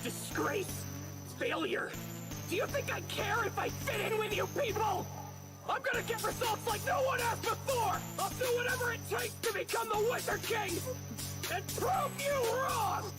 disgrace, failure. Do you think I care if I fit in with you people? I'm gonna get results like no one has before! I'll do whatever it takes to become the Wizard King! And prove you wrong!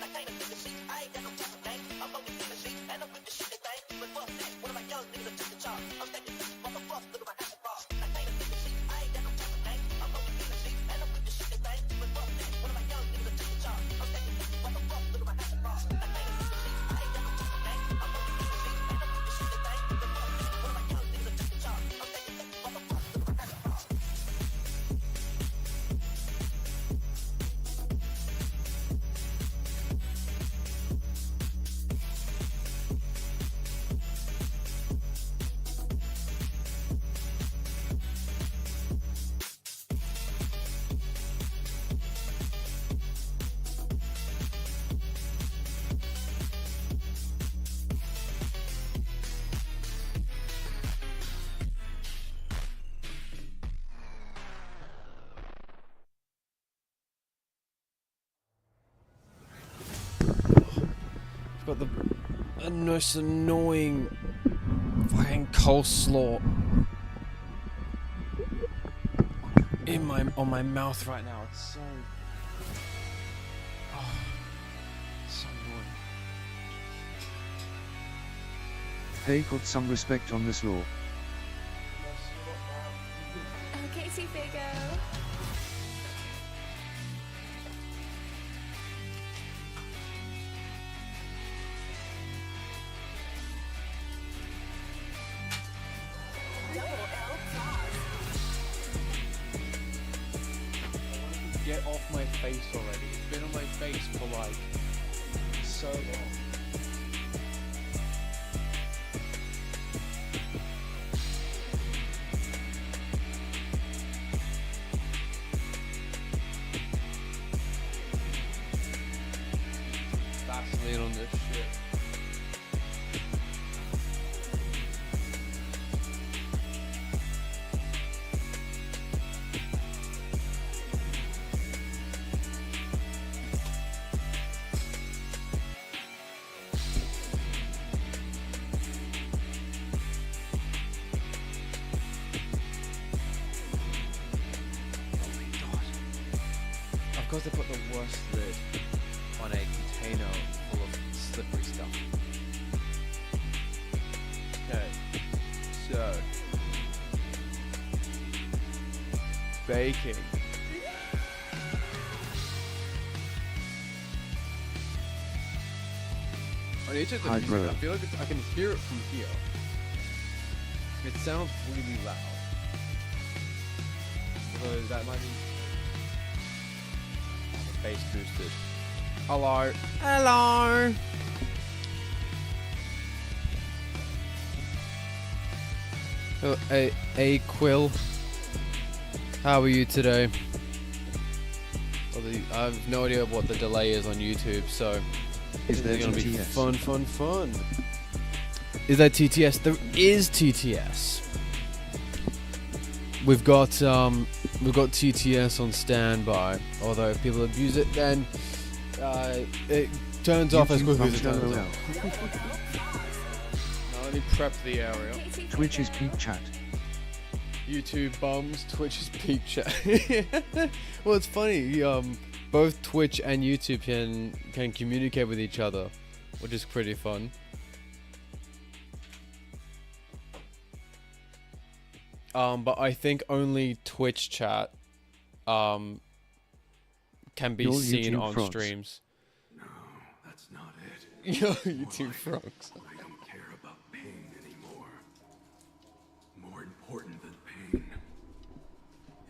Going to push past my limits! Got the most annoying fucking coleslaw in on my mouth right now. It's so so annoying. Hey, put some respect on this law. Okay, T-Fago. Get off my face already. It's been on my face for like so long. Vaseline on this shit. Of course they put the worst lid on a container full of slippery stuff. Okay, so baking. I need to Hi, bro. I feel like I can hear it from here. It sounds really loud. Although that might be bass boosted. Hello. Hello. Oh, a Quill. How are you today? Well, I have no idea what the delay is on YouTube, so Is there it's gonna be GTS? fun. Is there TTS? There is TTS. We've got TTS on standby. Although if people abuse it, then it turns off as quickly as it turns on. Now let me prep the area. Twitch is peak chat. YouTube bums, Twitch is peak chat. Well, it's funny. Both Twitch and YouTube can communicate with each other, which is pretty fun. But I think only Twitch chat can be Your seen YouTube on frogs. streams. No, that's not it. Your YouTube frogs. I don't care about pain anymore. More important than pain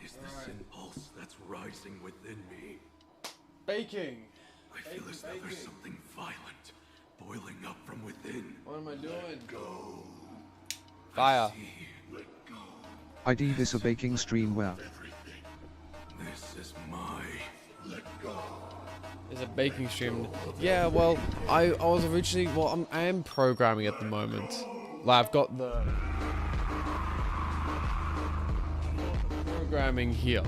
is this impulse that's rising within me. Baking. I feel as though there's something violent boiling up from within. What am I doing? Go. Fire. Let go. ID this a baking stream where This is my let go. There's a baking stream. Yeah, well, I was originally, well, I am programming at the moment. Like, I've got the programming here.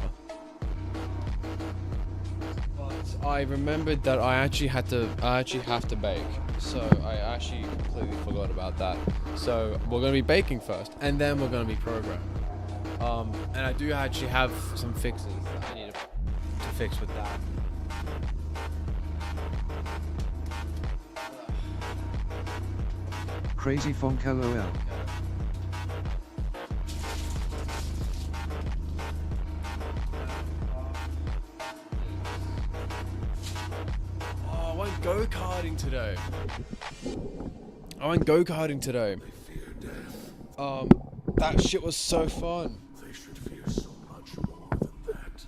But I remembered that I actually have to bake. So I actually completely forgot about that. So we're gonna be baking first, and then we're gonna be programming. And I do actually have some fixes that I need to fix with that. Crazy Funk LOL. Oh, I went go-karting today. That shit was so fun. They should fear so much more than that.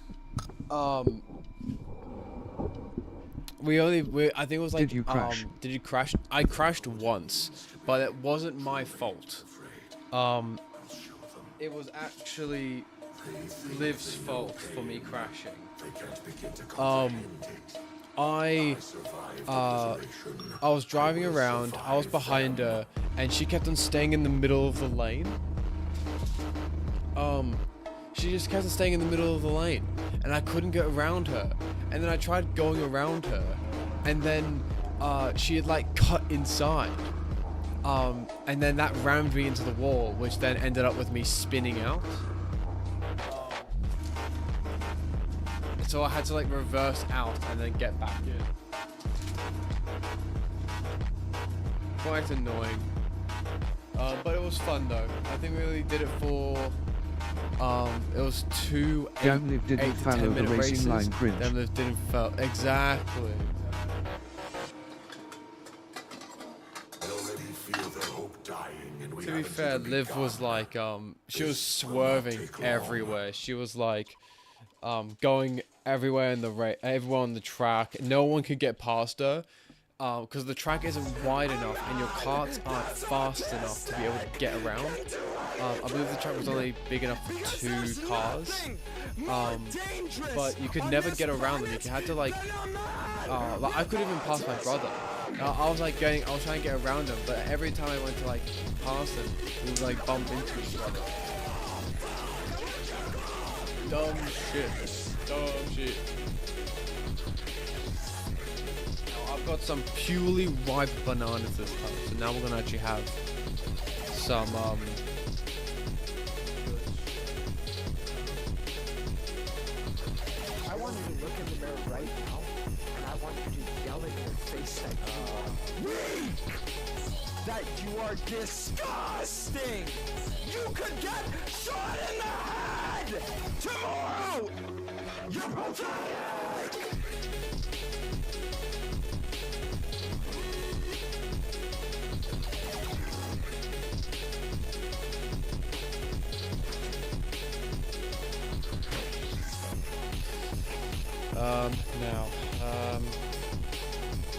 I think it was like. Did you crash? Did you crash? I crashed once, but it wasn't my fault. It was actually Liv's fault for me crashing. I was driving around, I was behind her, and she kept on staying in the middle of the lane. She just kept on staying in the middle of the lane, and I couldn't get around her. And then I tried going around her, and then she had like cut inside. And then that rammed me into the wall, which then ended up with me spinning out. So I had to like reverse out and then get back in. Quite annoying. But it was fun though. I think we really did it for it was two Damn Liv didn't 8 to follow 10 the minute racing races. line cringe. Damn Liv didn't follow exactly. To be fair, Liv was like she was swerving everywhere. She was like going everywhere in the everyone on the track. No one could get past her because the track isn't wide enough and your carts aren't fast enough to be able to get around. I believe the track was only big enough for 2 cars, but you could never get around them. You had to like I couldn't even pass my brother. I was trying to get around him, but every time I went to like pass him, we would like bump into each other. Dumb shit. Now, I've got some purely ripe bananas this time, so now we're gonna actually have some I want you to look in the mirror right now, and I want you to yell in your face that you are disgusting! You could get shot in the head tomorrow! You're pathetic!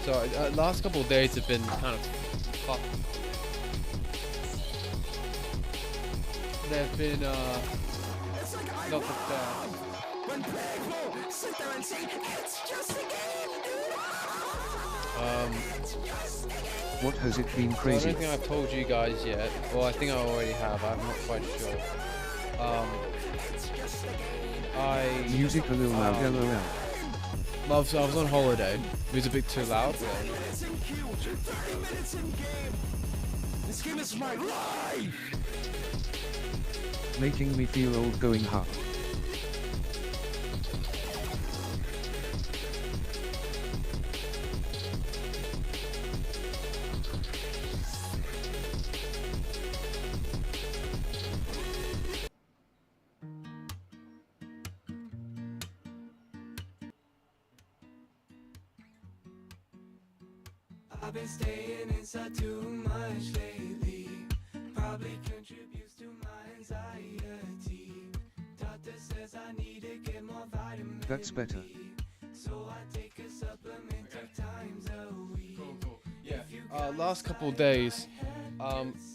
So last couple of days have been kind of fucked. They've been not the best. When people sit there and say, it's just a game, dude! What has it been So I crazy? don't think I've told you guys yet. Well, I think I already have. I'm not quite sure. Music a little loud LOL. I was on holiday. It was a bit too loud. Making me feel old going hard. I've been staying inside too much lately. Probably contributes to my anxiety. Doctor says I need to get more vitamin That's better. D. So I take a supplement 2 times a week. Yeah. Last couple of days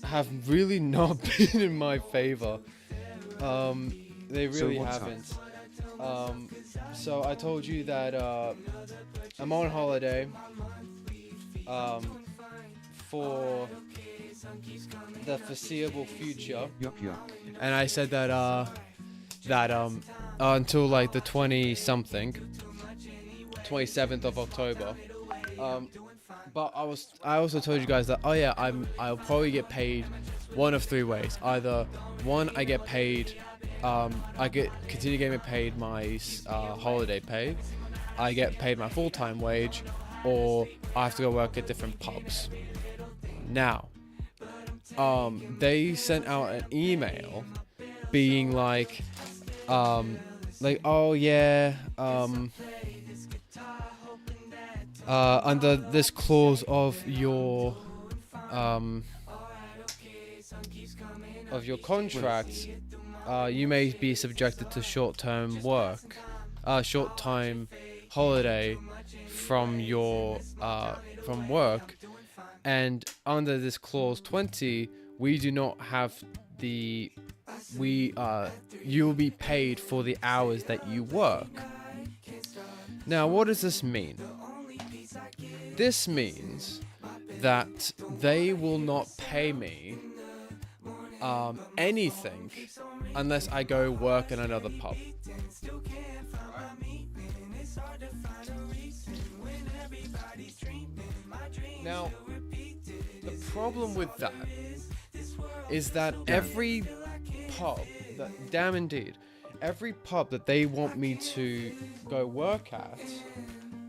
have really not been in my favor. They really what's up? haven't. So I told you that I'm on holiday for the foreseeable future, Yuck yuck. and I said that until like the 27th of October. But I also told you guys that I'll probably get paid one of 3 ways. Either one, I get paid, continue getting paid my holiday pay, I get paid my full-time wage, or I have to go work at different pubs. Now, they sent out an email being like, oh yeah, under this clause of your contract, you may be subjected to short-term holiday from your from work, and under this clause 20, we do not have you will be paid for the hours that you work. Now, what does this mean? This means that they will not pay me anything unless I go work in another pub. Now, the problem with that is that every pub, every pub that they want me to go work at,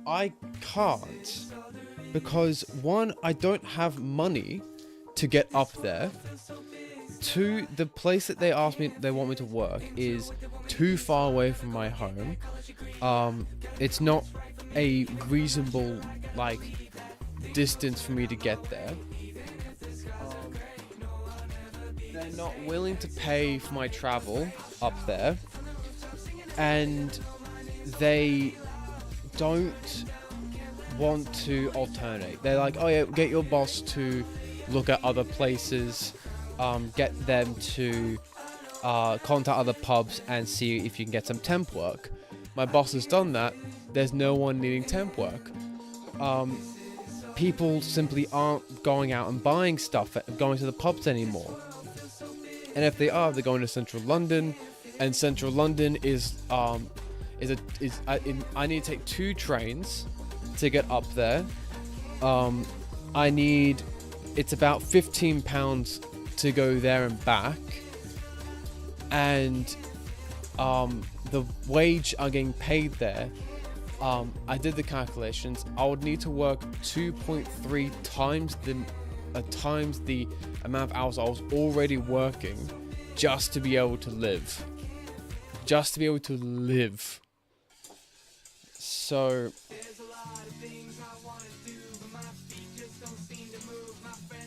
I can't, because 1, I don't have money to get up there. 2, the place that they want me to work is too far away from my home. It's not a reasonable distance for me to get there. They're not willing to pay for my travel up there, and they don't want to alternate. They're like, oh yeah, get your boss to look at other places, get them to contact other pubs and see if you can get some temp work. My boss has done that. There's no one needing temp work. People simply aren't going out and buying stuff, going to the pubs anymore. And if they are, they're going to Central London, and Central London I need to take 2 trains to get up there. It's about £15 to go there and back, and the wage I'm getting paid there, I did the calculations, I would need to work 2.3 times the amount of hours I was already working just to be able to live. So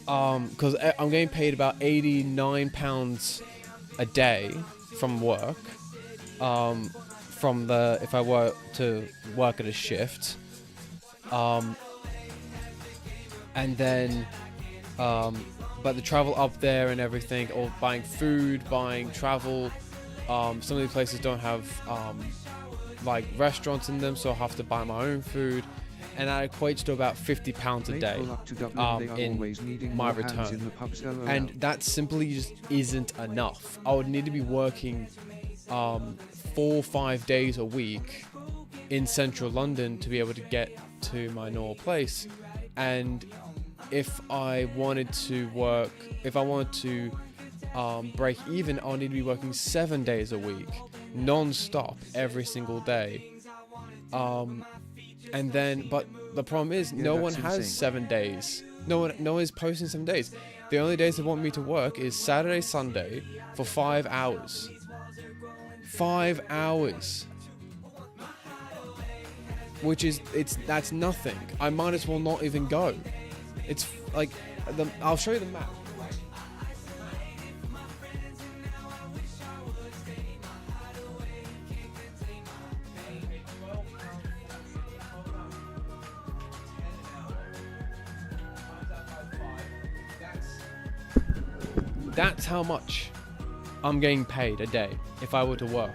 because I'm getting paid about £89 a day from work, if I were to work at a shift, and then but the travel up there and everything, or buying food, buying travel, some of these places don't have like restaurants in them, so I have to buy my own food, and that equates to about £50 a Mate, day pull up to Dublin, they are in always needing my more hands return. in the pubs, LOL. And that simply just isn't enough. I would need to be working 4 or 5 days a week in central London to be able to get to my normal place. And if I wanted to break even, I'll need to be working 7 days a week, non-stop, every single day. And then, but the problem is, Yeah, no that's one has insane. 7 days. No one is posting 7 days. The only days they want me to work is Saturday, Sunday for 5 hours. 5 hours. Which is, that's nothing. I might as well not even go. It's like, I'll show you the map. That's how much I'm getting paid a day if I were to work.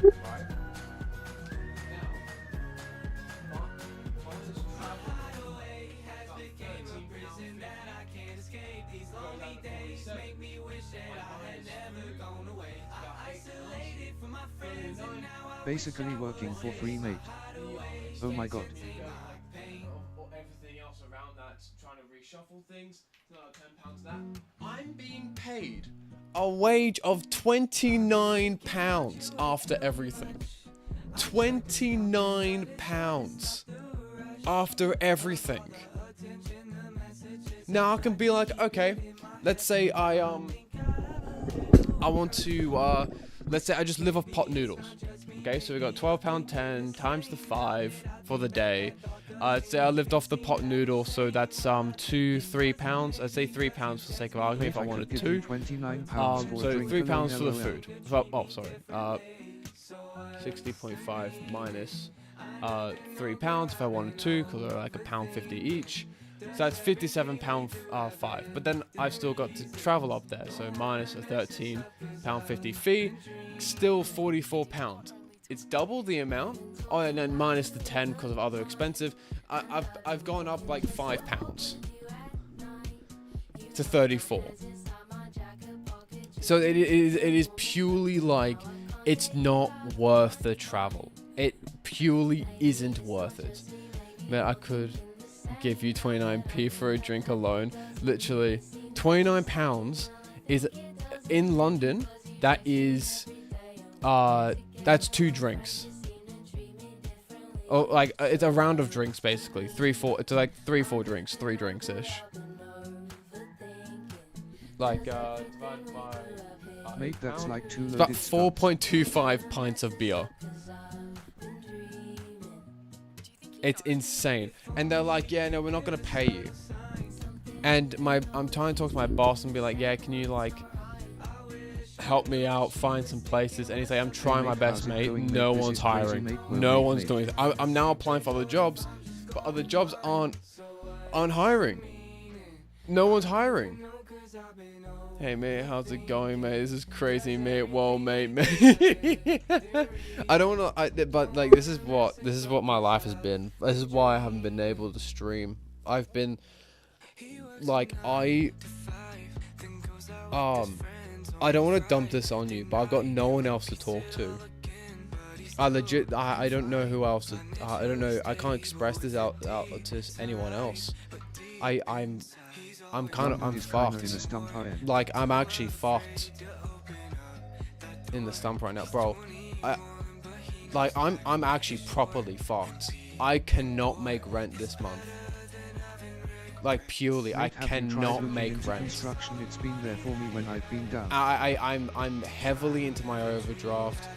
Basically working for free, mate. Oh my god. Or everything else around that, trying to reshuffle things. £10 that. I'm being paid a wage of £29 after everything. £29 after everything. Now I can be like, okay, let's say I want to let's say I just live off pot noodles. Okay, so we got £12.10 times the 5 for the day. Let's say I lived off the pot noodle, so that's £3. I'd say £3 for the sake of argument if I wanted to. £29 for So a drink £3 for the alone, food. Well, oh, sorry. 60.5 minus £3 if I wanted to, because they're like £1.50 each. So that's £57.5. But then I've still got to travel up there, so minus a £13.50 fee, still £44. It's double the amount. Oh, and then minus the 10 because of other expensive. I've gone up like £5 to 34. So it is purely like, it's not worth the travel. It purely isn't worth it. Man, I could give you 29p for a drink alone. Literally, £29 is in London. That is, that's 2 drinks. Oh, like it's a round of drinks basically. 3-4. It's like 3-4 drinks, 3 drinks ish. Like divided by. Mate, that's like 2 It's about loaded stuff. 4.25 pints of beer. It's insane. And they're like, yeah, no, we're not gonna pay you. And I'm trying to talk to my boss and be like, yeah, can you like help me out, find some places? And he's like, I'm trying my best, mate. No one's hiring. No one's doing it. I'm now applying for other jobs, but other jobs aren't hiring. No one's hiring. Hey mate, how's it going, mate? This is crazy, mate. Whoa, mate. I don't want to, but like this is what my life has been. This is why I haven't been able to stream. I've been like I don't want to dump this on you, but I've got no one else to talk to. I don't know who else to, I don't know. I can't express this out to anyone else. I'm fucked. Like, I'm actually fucked in the stump right now, bro. I'm actually properly fucked. I cannot make rent this month. Like, purely, I cannot make rent. It's been there for me when I've been down. I'm heavily into my overdraft.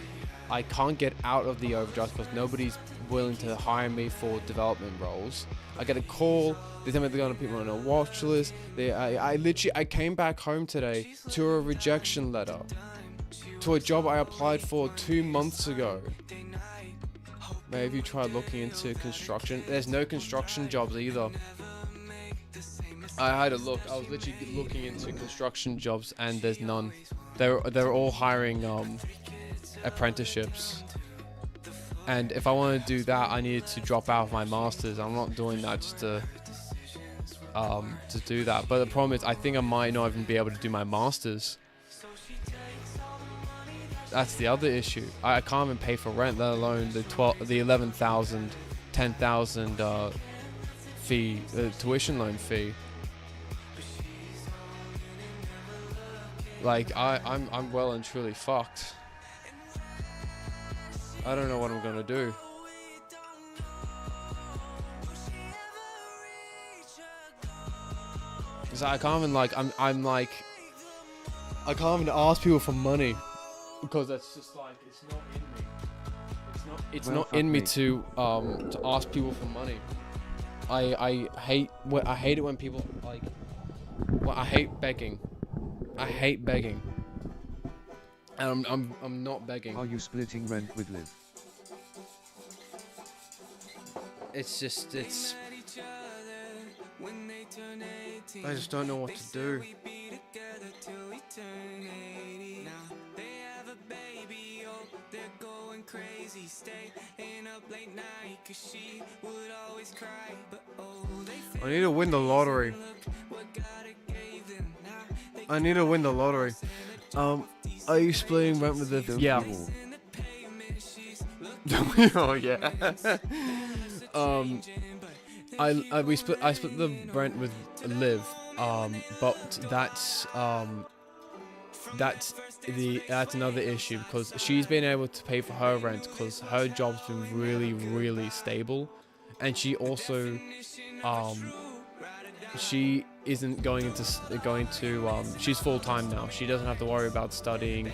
I can't get out of the overdraft because nobody's willing to hire me for development roles. I get a call. They tell me they're gonna put me on a watch list. I came back home today to a rejection letter to a job I applied for 2 months ago. Maybe have you tried looking into construction? There's no construction jobs either. I had a look. I was literally looking into construction jobs and there's none. They're all hiring apprenticeships. And if I want to do that, I needed to drop out of my masters. I'm not doing that just to do that. But the problem is, I think I might not even be able to do my masters. That's the other issue. I can't even pay for rent, let alone the 11,000, 10,000 fee, tuition loan fee. Like I'm well and truly fucked. I don't know what I'm gonna do. Cause I can't even like I'm like I can't even ask people for money because that's just like it's not in me. It's Well, not fuck in me me. to ask people for money. I hate it when people like. Well, I hate begging. I hate begging. And I'm not begging. Are you splitting rent with Liv? It's just I just don't know what to do. I need to win the lottery. I need to win the lottery. Are you splitting rent with the? Don't Yeah. we all? Oh yeah. I split the rent with Liv. But that's another issue because she's been able to pay for her rent because her job's been really stable, and she also she isn't going to she's full-time now. She doesn't have to worry about studying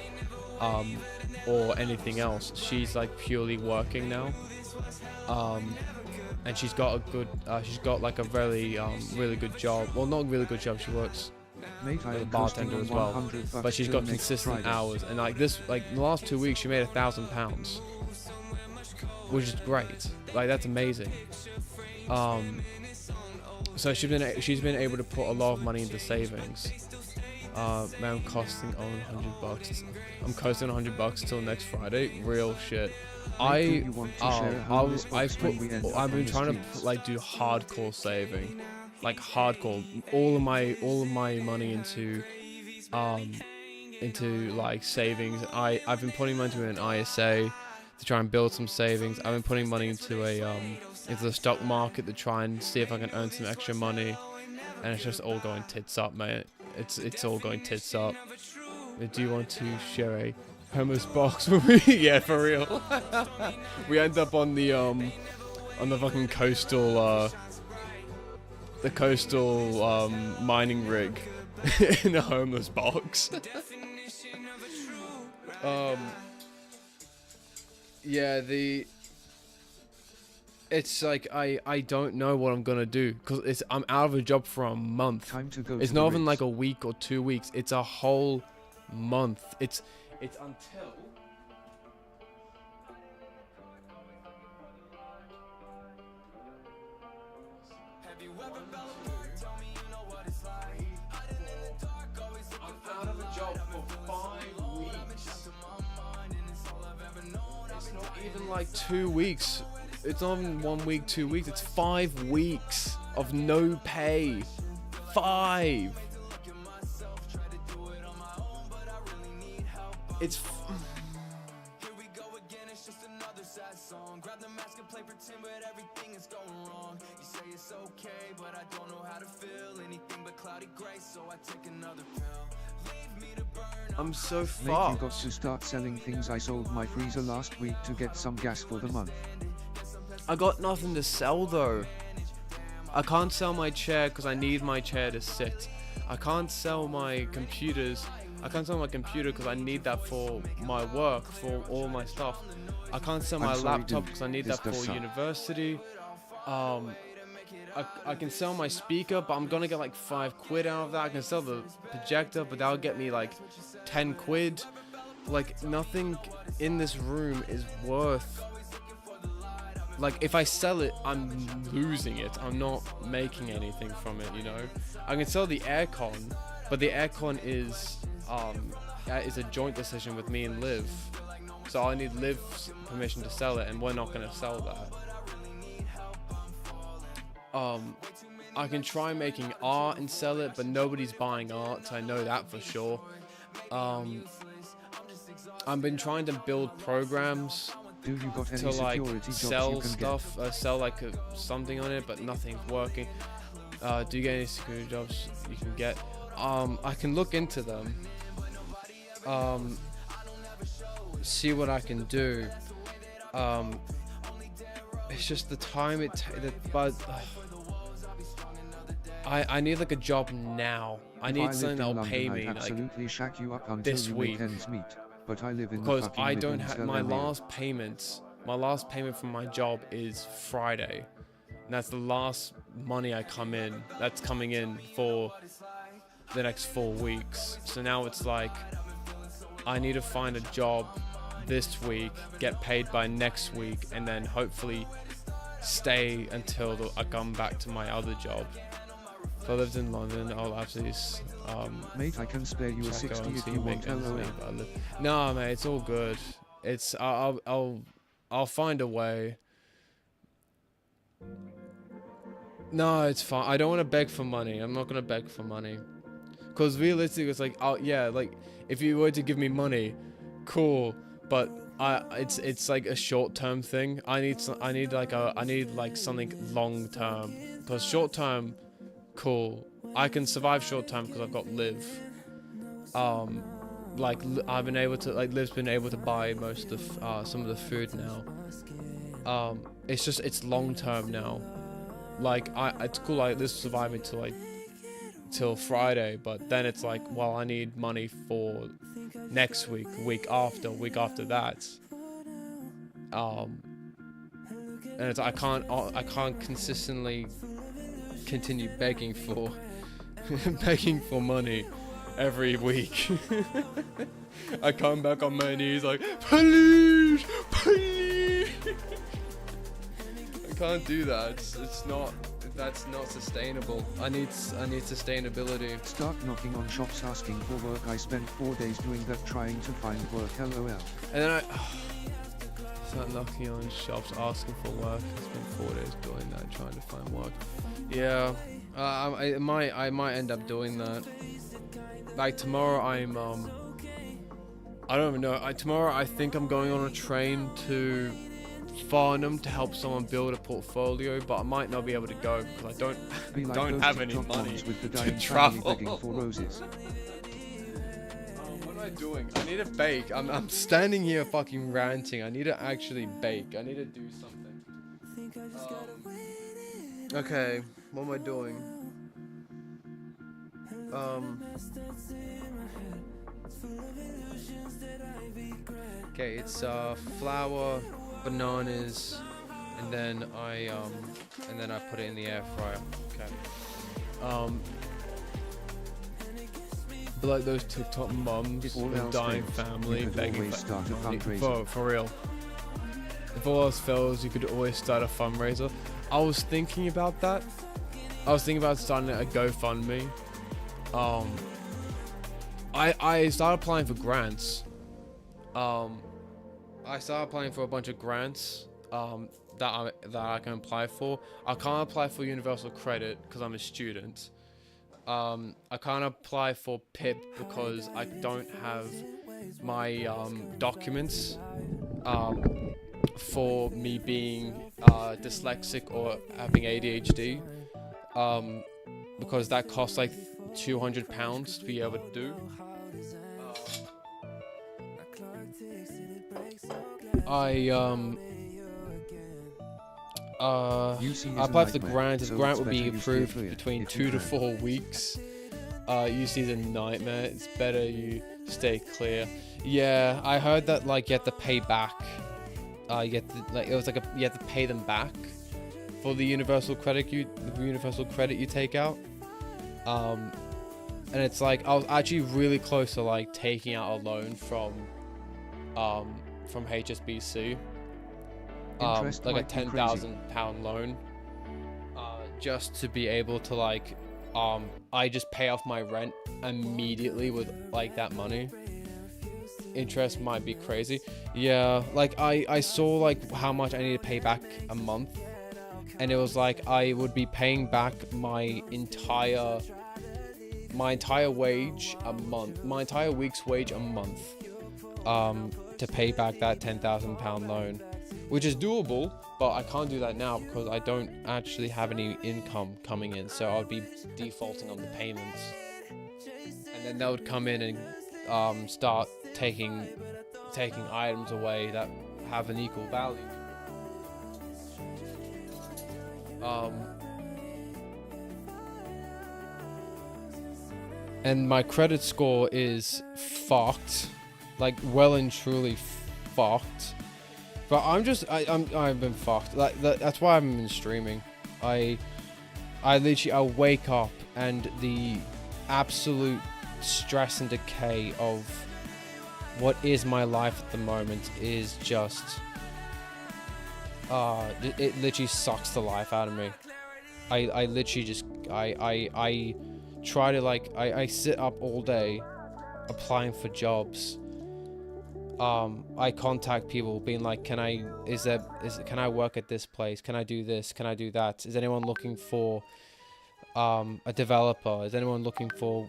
or anything else. She's like purely working now, and she's got like a really good job. Well, not really good job. She works Mate, I as a am bartender posting as on well, 100 bucks but she's till got next consistent Friday. hours. And like the last 2 weeks, she made £1,000, which is great. Like that's amazing. So she's been able to put a lot of money into savings. Man, I'm costing on $100. I'm costing $100 till next Friday. Real shit. Mate, do you want to share how this works when we end up I've on been the trying to streets? like do hardcore saving, like hardcore. All of my money into like savings. I've been putting money into an ISA to try and build some savings. I've been putting money into into the stock market to try and see if I can earn some extra money, and it's just all going tits up, mate. It's all going tits up. Do you want to share a hummus box with me? Yeah, for real. We end up on the fucking coastal mining rig in a homeless box. Yeah, it's like I don't know what I'm gonna do because I'm out of a job for a month. Time to go It's to not the even Ritz. like a week or 2 weeks. It's a whole month. It's until I'm out of a job for 5 weeks. It's not even like 2 weeks. It's not even 1 week, 2 weeks. It's 5 weeks of no pay. 5. It's. I'm so Mate, you fucked. got to start selling things. I sold my freezer last week to get some gas for the month. I got nothing to sell though. I can't sell my chair because I need my chair to sit. I can't sell my computers. I can't sell my computer because I need that for my work, for all my stuff. I can't sell I'm my sorry, laptop dude. because I need This that for does suck. university. I can sell my speaker, but I'm gonna get like £5 out of that. I can sell the projector, but that'll get me like 10 quid. Like nothing in this room is worth. Like if I sell it, I'm losing it. I'm not making anything from it, you know. I can sell the aircon, but the aircon is a joint decision with me and Liv. So I need Liv's permission to sell it, and we're not gonna sell that. I can try making art and sell it, but nobody's buying art, so I know that for sure. I've been trying to build programs Do you got any to like security jobs you sell can stuff, sell like something on it, but nothing's working. Do you get any security jobs you can get? I can look into them. See what I can do. It's just the time but I need like a job now. I need something that'll pay me I'd like absolutely shack you up until this you week. make ends meet. But I live in the because fucking I don't Midlands, have my LMAO. last payment from my job is Friday, and that's the last money that's coming in for the next 4 weeks. So now it's like I need to find a job this week, get paid by next week, and then hopefully stay until I come back to my other job. If I lived in London, I'll absolutely Mate, I can spare you a check 60 on if see you make want ends LOL. meet, but no, mate, it's all good. It's I'll find a way. No, it's fine. I don't want to beg for money. I'm not gonna beg for money, cause realistically, it's like, oh yeah, like if you were to give me money, cool, but it's like a short-term thing. I need something long-term, cause short-term, cool. I can survive short-term because I've got Liv. Like I've been able to, like Liv's been able to buy most of some of the food now. It's just it's long-term now. Like it's cool. Like this survive me till Friday, but then it's like, well, I need money for next week, week after that. And it's I can't consistently continue begging for begging for money every week. I come back on my knees like, please, please. I can't do that. That's not sustainable. I need sustainability. Start knocking on shops asking for work. I spent 4 days doing that trying to find work, LOL. And then I start knocking on shops asking for work. I spent 4 days doing that, trying to find work. Yeah, I might end up doing that. Like tomorrow, I don't even know. Tomorrow I think I'm going on a train to Farnham to help someone build a portfolio, but I might not be able to go because I Be like don't those have any TikTok money ones with the to dying family travel. begging for roses. What am I doing? I need to bake. I'm standing here fucking ranting. I need to actually bake. I need to do something. Okay, what am I doing? Okay, it's flour, bananas, and then I put it in the air fryer. Okay. But like those TikTok mums All with else dying fails, family you could begging always start a money. fundraiser. For real. If all else fails, you could always start a fundraiser. I was thinking about that. I was thinking about starting a GoFundMe. I started applying for grants. I started applying for a bunch of grants that I can apply for. I can't apply for Universal Credit because I'm a student. I can't apply for PIP because I don't have my documents for me being dyslexic or having ADHD, because that costs like £200 to be able to do. I applied for the grant. The grant will be approved between 2 to 4 weeks. UC's a nightmare. It's better you stay clear. Yeah, I heard that like you have to pay back. You have to pay them back for the universal credit you take out. And it's like I was actually really close to like taking out a loan from HSBC. Like a £10,000 loan, just to be able to like, I just pay off my rent immediately with like that money. interest might be crazy. Yeah, like I saw like how much I need to pay back a month, and it was like I would be paying back my entire wage a month, my entire week's wage a month, to pay back that £10,000 loan, which is doable, but I can't do that now because I don't actually have any income coming in, so I'll be defaulting on the payments, and then they would come in and start taking items away that have an equal value. And my credit score is fucked, like well and truly fucked. But I've been fucked. Like that's why I've been streaming. I wake up and the absolute stress and decay of what is my life at the moment is just it literally sucks the life out of me. I literally just I try to I sit up all day applying for jobs. I contact people being like, can I work at this place? Can I do this? Can I do that? Is anyone looking for a developer? Is anyone looking for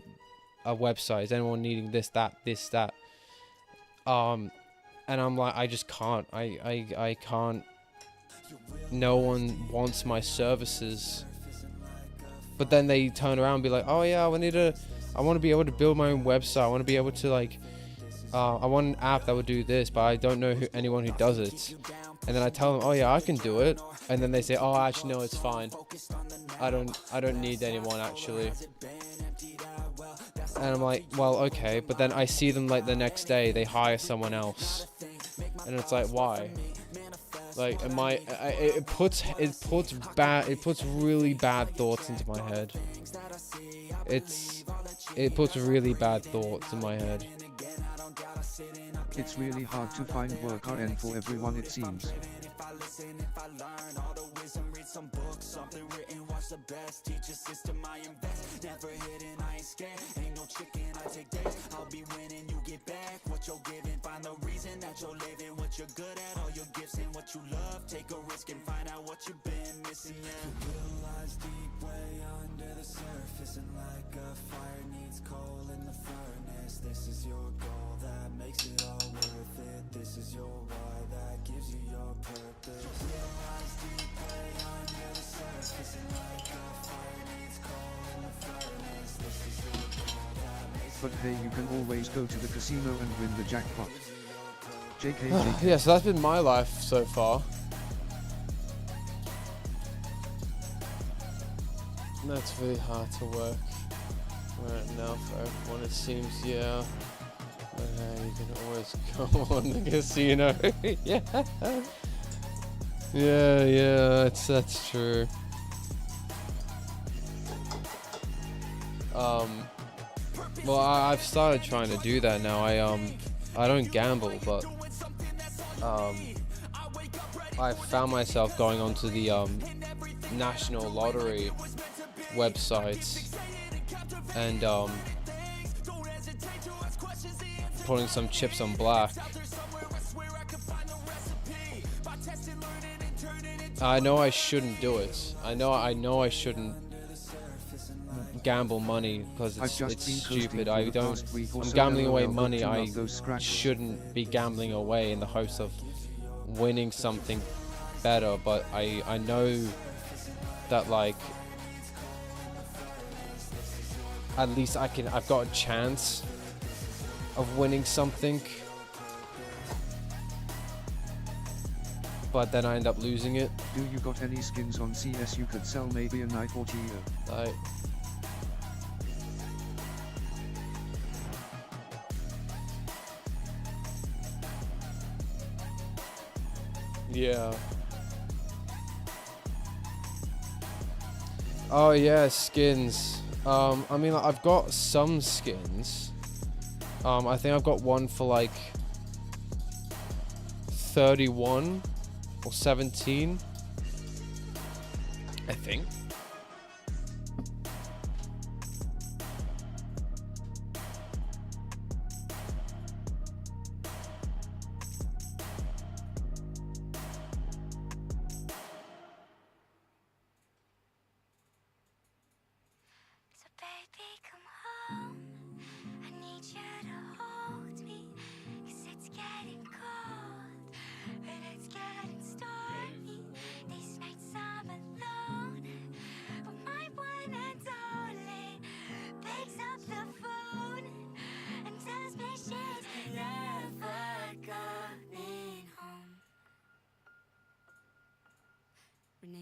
a website? Is anyone needing this, that? And I'm like, I just can't. I can't. No one wants my services. But then they turn around and be like, oh yeah, I want to be able to build my own website. I want to be able to I want an app that would do this, but I don't know anyone who does it. And then I tell them, oh yeah, I can do it. And then they say, oh, actually no, it's fine. I don't need anyone actually. And I'm like, well, okay. But then I see them like the next day, they hire someone else, and it's like, why? Like, it puts really bad thoughts into my head. It puts really bad thoughts in my head. It's really hard to find work and for everyone it seems. This is your goal that makes it all worth it. This is your why that gives you your purpose. Realize deeply under the surface, and like a fire needs coal in the furnace. This is your goal that makes But hey, you can always go to the casino and win the jackpot. JK. Yeah, so that's been my life so far. That's really hard to work right now for everyone, it seems, yeah. But hey, you can always go on the casino. Yeah. Yeah, that's true. Well, I've started trying to do that now. I don't gamble, but I found myself going onto the National Lottery websites and putting some chips on black. I know I shouldn't do it. I know I shouldn't gamble money because it's stupid. I'm gambling away money I shouldn't be gambling away in the hopes of winning something better, but I know that like at least I've got a chance of winning something, but then I end up losing it. Do you got any skins on CS you could sell maybe a knife or two? Yeah. Oh yeah, skins. I mean, I've got some skins. I think I've got one for like 31 or 17. I think.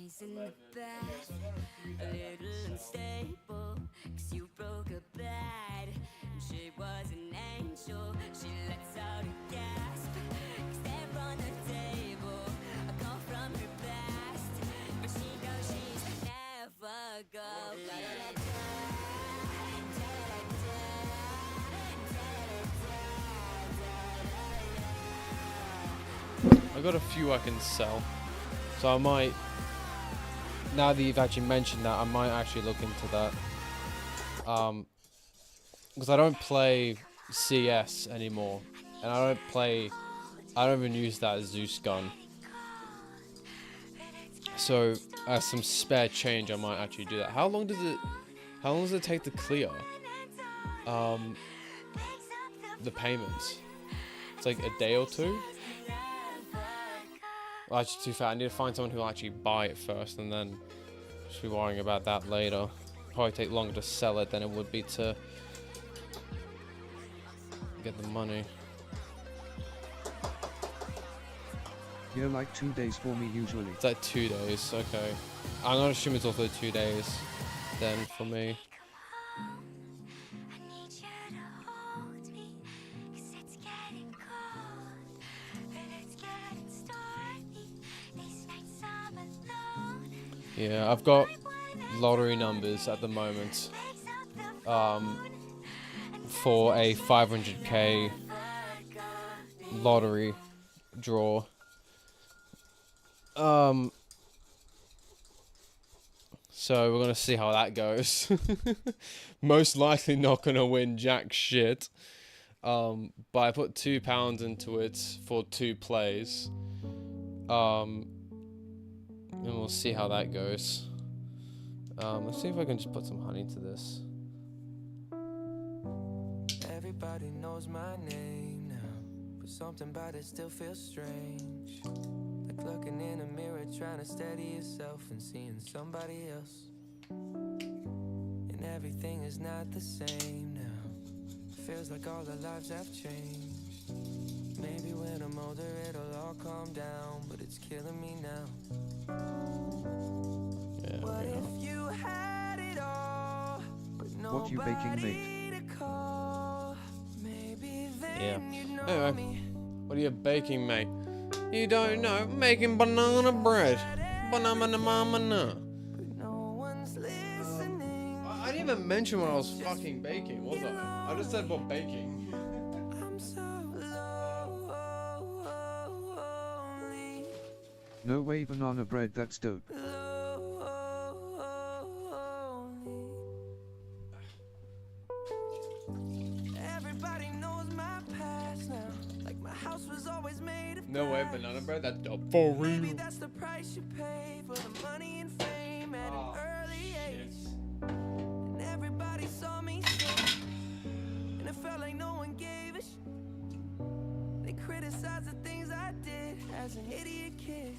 She's in the bath, a little unstable, 'cause you broke her bed. And she was an angel, she lets out a gasp, 'cause they're on the table, a call from her past. But she knows she's never I got a few I can sell, so I might. Now that you've actually mentioned that, I might actually look into that. Because I don't play CS anymore, and I don't even use that Zeus gun. So as some spare change, I might actually do that. How long does it take to clear the payments? It's like a day or two. Well, actually, too fat. I need to find someone who will actually buy it first, and then just be worrying about that later. Probably take longer to sell it than it would be to get the money. Yeah, like 2 days for me usually. It's like 2 days. Okay, I'm gonna assume it's also 2 days then for me. Yeah, I've got lottery numbers at the moment for a 500k lottery draw. So we're gonna see how that goes. Most likely not gonna win jack shit. But I put £2 into it for 2 plays. And we'll see how that goes. Let's see if I can just put some honey to this. Everybody knows my name now, but something about it still feels strange. Like looking in a mirror, trying to steady yourself and seeing somebody else. And everything is not the same now. Feels like all our lives have changed. Maybe when I'm older it'll all calm down, but it's killing me now. Yeah, What if you had it all, but What you baking, mate? to call? Maybe then Yeah. you'd know Anyway, me. what are you baking, mate? You don't know. Making banana bread. Banana mama. But no one's listening. I didn't even mention what I was fucking baking, was I? I just said what baking. I'm so lonely. No way banana bread, that's dope. Everybody knows my past now. Like my house was always made of No way, glass. banana bread. That's dope for Maybe real. that's the price you pay for the money and fame at Oh, an early age. shit. And everybody saw me so, and it felt like no one gave a They criticized the things I did as an idiot kid.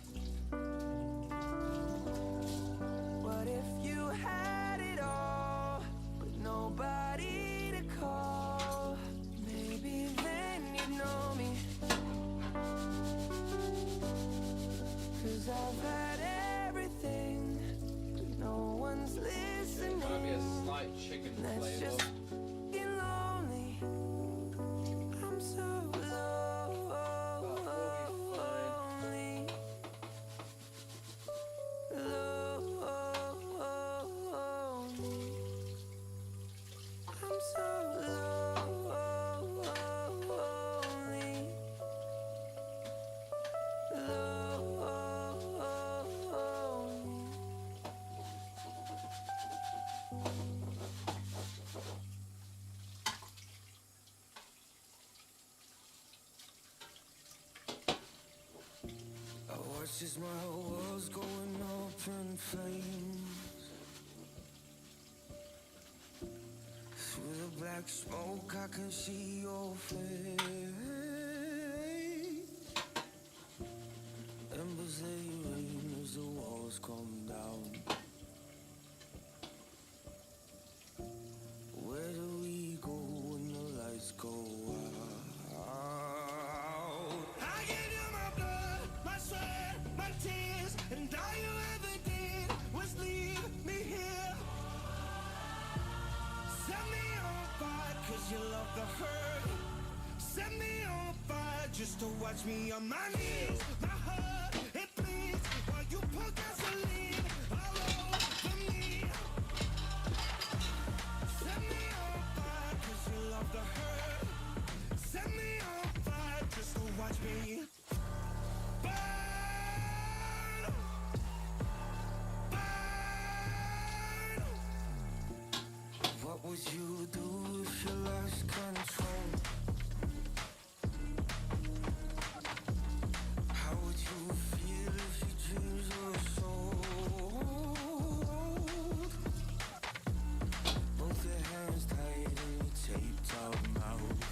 What if you had it all, but nobody to call? Maybe then you'd know me. 'Cause I've had everything, but no one's listening. Might be a slight chicken That's flavor. just getting lonely. I'm so lonely. Lonely. I'm so lonely. Lonely. I watch as my world's going up in flames. Through the black smoke I can see your face. Embers they rain as the walls come down. Where do we go when the lights go out? I gave you my blood, my sweat, my tears, and all you ever did Set me on fire just to watch me on my knees. My heart, it bleeds while you pour gasoline all over me. Set me on fire 'cause you love the hurt. Set me on fire just to watch me burn. Burn. What would you do if you lost control? How would you feel if your dreams were sold? Both your hands tied in your taped up mouth.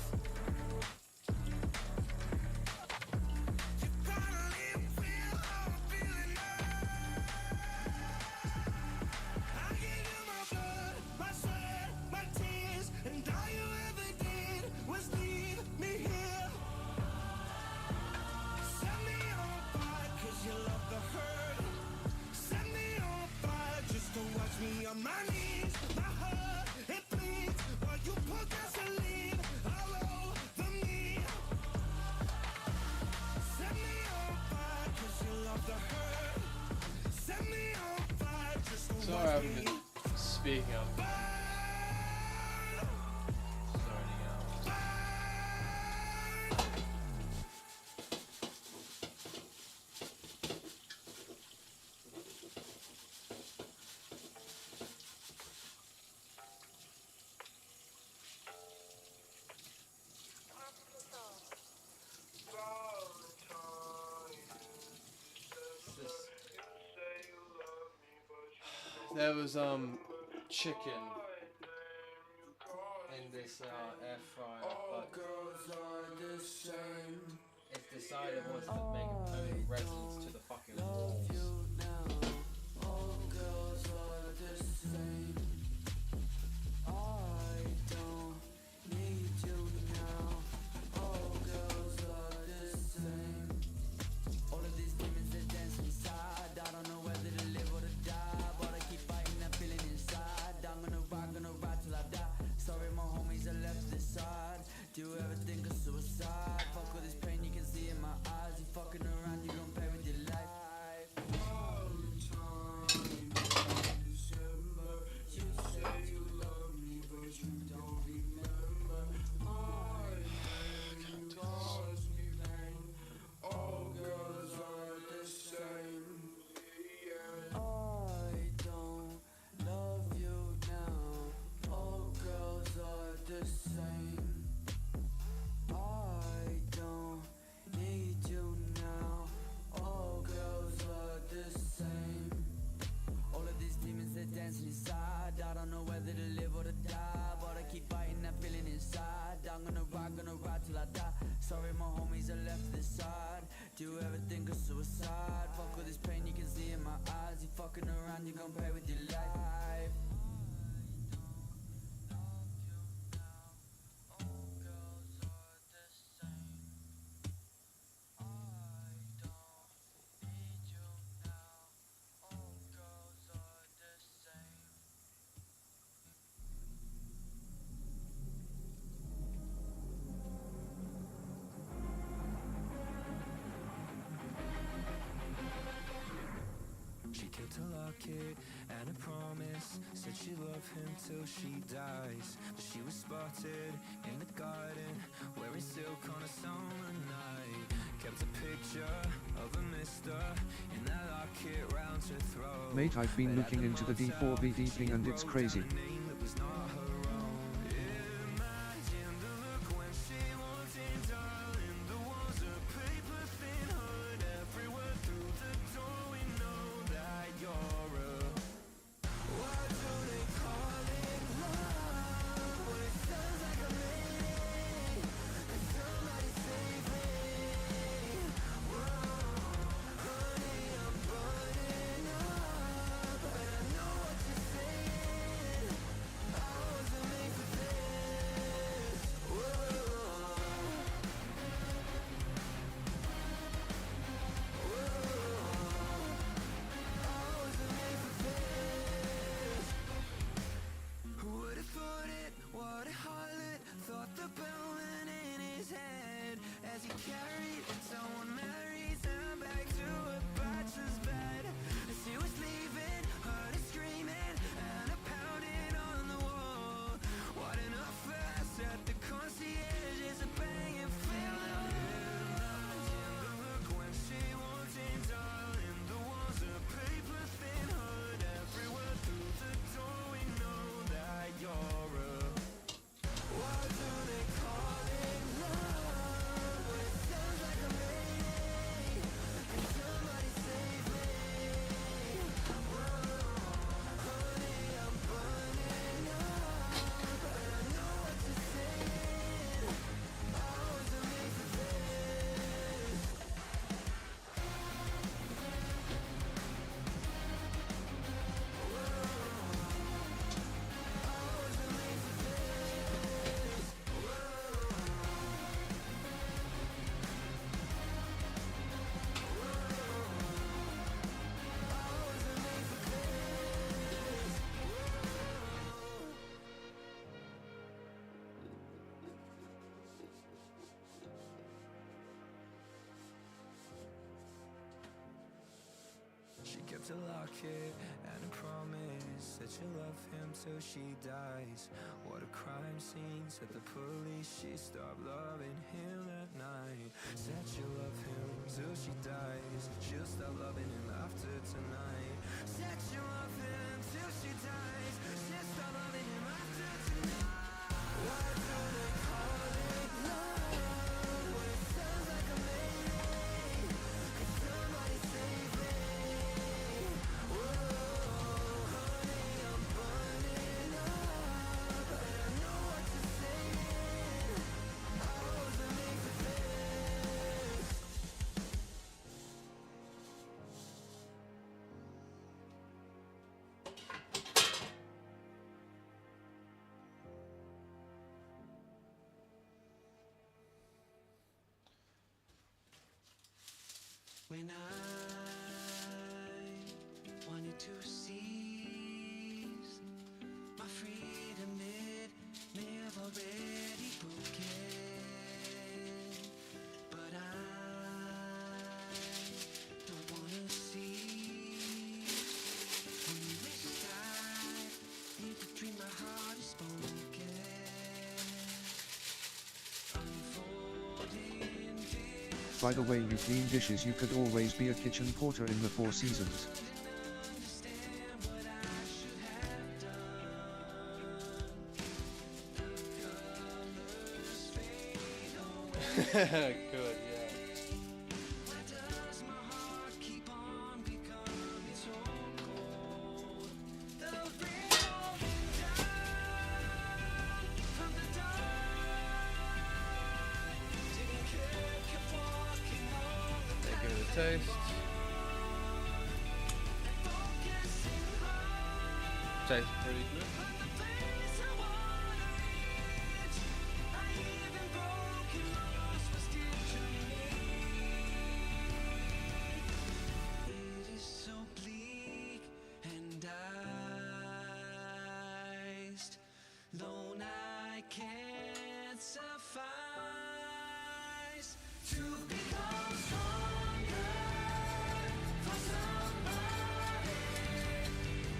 You gotta live with how I'm feeling now. I gave you my blood, my sweat, my tears, and all you ever did was leave me here. Set me on fire 'cause you love the hurt. Set me on fire just to watch me on my knees. My heart, it bleeds while you pour gasoline all over me. Set me on fire 'cause you love the hurt. Set me on fire just to Sorry, I watch haven't me been speaking up. burn. Zoning out. There was chicken in this air fryer, but it's decided it wants to make a permanent residence to the fucking walls. Do you ever think of suicide? Fuck all this pain you can see in my eyes. You fucking around, you gon' pay with your life. You say you love me, but you don't remember. You cause me pain. All girls are the same. I don't love you now. All girls are the same. I don't need you now. All girls are the same. All of these demons, they're dancing inside. I don't know whether to live or to die, but I keep fighting that feeling inside. I'm gonna ride till I die. Sorry, my homies are left this side. Do you ever think of suicide? Fuck all this pain you can see in my eyes. You fucking around, you gon' pay with your life. She kept a locket and a promise. Said she loved him till she dies. But she was spotted in the garden, wearing silk on a summer night. Kept a picture of a mister in that locket round her throat. Mate, I've been looking into the D4VD thing and it's crazy. Name that was not her own. Imagine the look when she walked in, darling. The walls are paper thin, heard every word through the door. We know that you're a. Why do they call it love when it sounds like a lady? And somebody save me. Whoa, honey, I'm burning up, and I know what you're saying. kept a locket and a promise that you love him till she dies. What a crime scene, said the police. She stopped loving him at night. Said you love him till she dies. She'll stop loving him after tonight. Said you love him till she dies. She'll stop loving him after tonight. Why do they call it love when it sounds like a mayday? Could somebody save me? Whoa, honey, I'm burning up, but I know what to say. I wasn't made to fix. When I wanted to seize my freedom, it may have already broken, but I don't wanna see. Only wish I need to dream my heart is spoken. Unfolding this. By the way, you clean dishes, you could always be a kitchen porter in the Four Seasons. Good, yeah. They give it a taste. Tastes pretty good. It is so bleak and iced, lone I can't suffice to become stronger for somebody.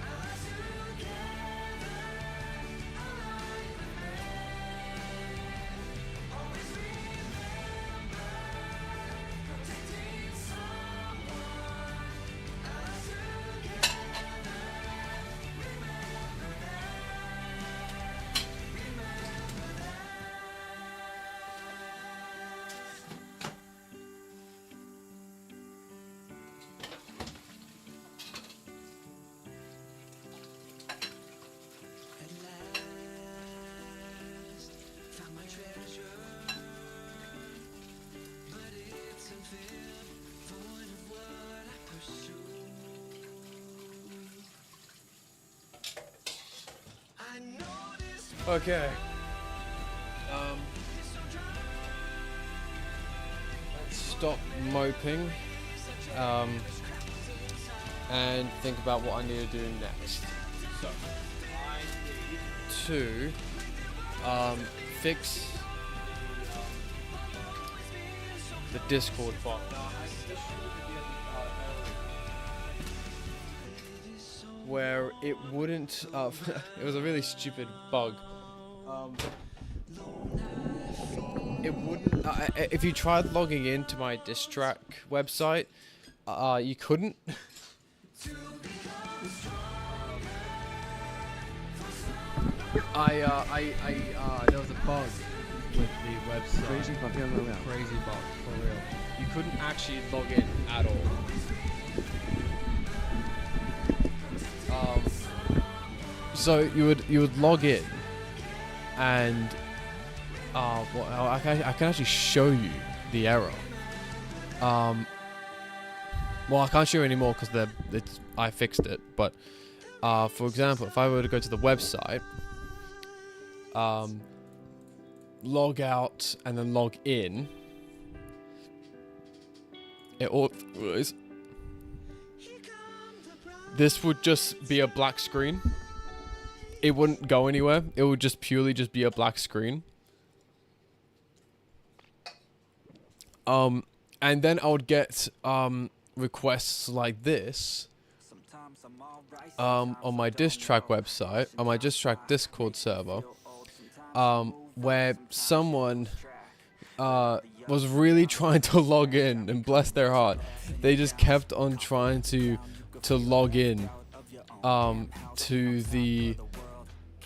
Us together, alive and always remember protecting someone. Us together, remember that. At last, found my treasure, but it's unfilled, void of what I pursue. I know this Okay. Let's stop moping. And think about what I need to do next. So, I need to fix the Discord bot. Where it wouldn't. It was a really stupid bug. It wouldn't. If you tried logging into my Distrack website, you couldn't. There was a bug with the website. Crazy bug, LOL. Crazy bug, for real. You couldn't actually log in at all. So you would log in, and I can actually show you the error. Well, I can't show you anymore because I fixed it. But for example, if I were to go to the website, log out and then log in, this would just be a black screen. It wouldn't go anywhere. It would just purely be a black screen. And then I would get requests like this, on my diss track website, on my diss track Discord server, where someone was really trying to log in, and bless their heart, they just kept on trying to log in to the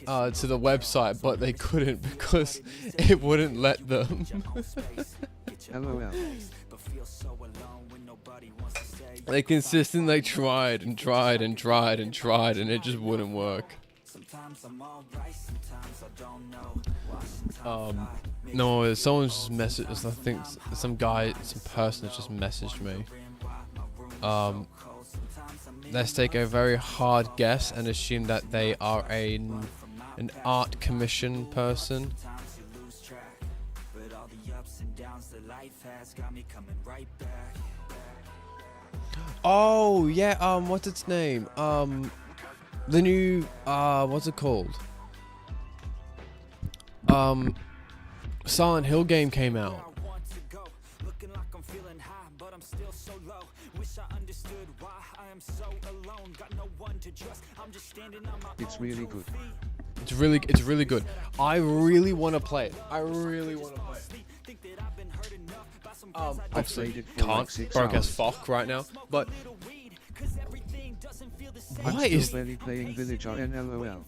website, but they couldn't because it wouldn't let them. LOL. They consistently tried and tried and tried and tried, and it just wouldn't work. No, someone's just messaged. I think some person has just messaged me. Let's take a very hard guess and assume that they are an art commission person. Oh yeah, what's its name? The new what's it called? Silent Hill game came out. It's really good. It's really good. I really want to play it. I really want to play it. Obviously played it for can't. like 6 Broke as hours. fuck right now. But I'm why still is barely playing Village RNLOL.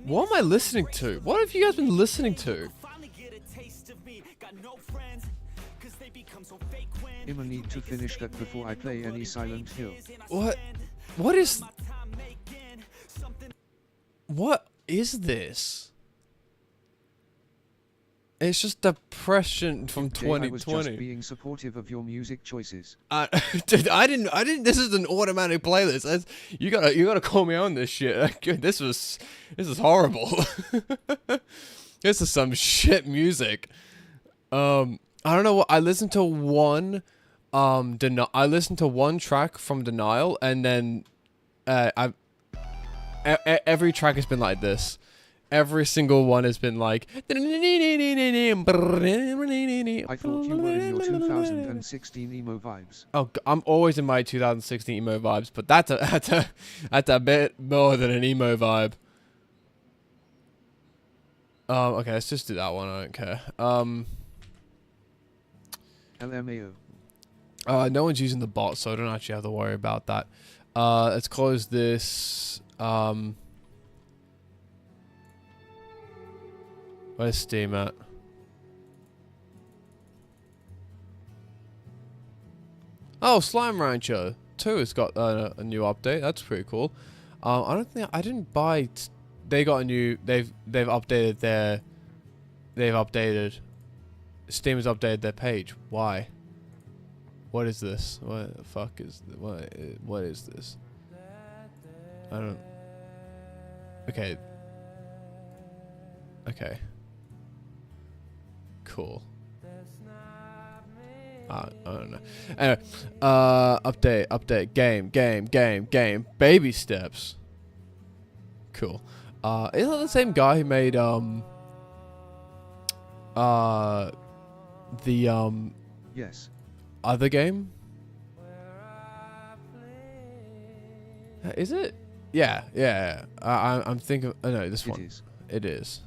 what am I listening to? What have you guys been listening to? I'ma need to finish that before I play any Silent Hill. What is this? It's just depression from Jay, I was just 2020. being supportive of your music choices. Dude, I didn't. This is an automatic playlist. You gotta call me on this shit. This is horrible. This is some shit music. I don't know what I listened to one. I listened to one track from Denial, and then every track has been like this. Every single one has been like. I thought you were in your 2016 emo vibes. Oh, I'm always in my 2016 emo vibes, but that's a bit more than an emo vibe. Okay, let's just do that one. I don't care. LMAO. No one's using the bot, so I don't actually have to worry about that. Let's close this. Where's Steam at? Oh, Slime Rancher 2 has got a new update. That's pretty cool. I didn't buy. They got a new. They've updated their. Steam has updated their page. Why? What is this? What the fuck is what is this? I don't. Okay. Okay. Cool. I don't know. Anyway, update, game, baby steps. Cool. Isn't that the same guy who made the Yes. other game? Is it? Yeah. I'm thinking. Oh no, this one. It is. It is.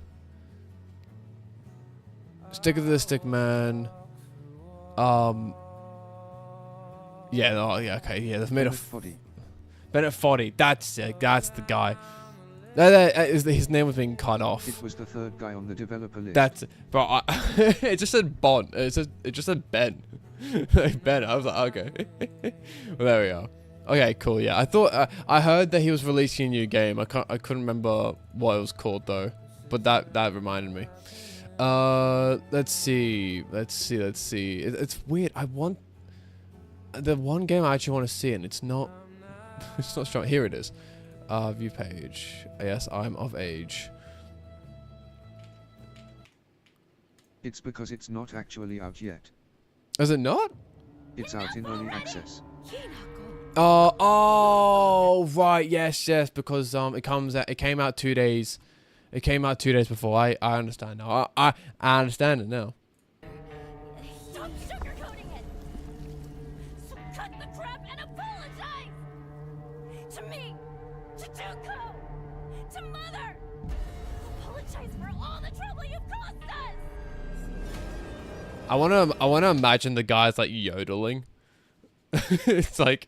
Stick of the Stick Man. Yeah. Oh, yeah. Okay. Yeah. They've made a Bennett Foddy. That's it. That's the guy. His name was being cut off. It was the third guy on the developer list. That's it. Bro, it just said Bon. It just said Ben. Like Ben. I was like, okay. Well, there we are. Okay, cool. Yeah, I thought I heard that he was releasing a new game. I couldn't remember what it was called though, but that reminded me. Let's see. It's weird. I want the one game I actually want to see, and it's not. It's not strong. Here it is. View page. Yes, I'm of age. It's because it's not actually out yet. Is it not? It's out in early access. Oh, right. Yes. Because it came out 2 days. It came out 2 days before. I understand now. I understand it now. Stop sugarcoating it! So cut the crap and apologize! To Tuko! To Mother! Apologize for all the trouble you've caused us! I wanna imagine the guys like yodeling. It's like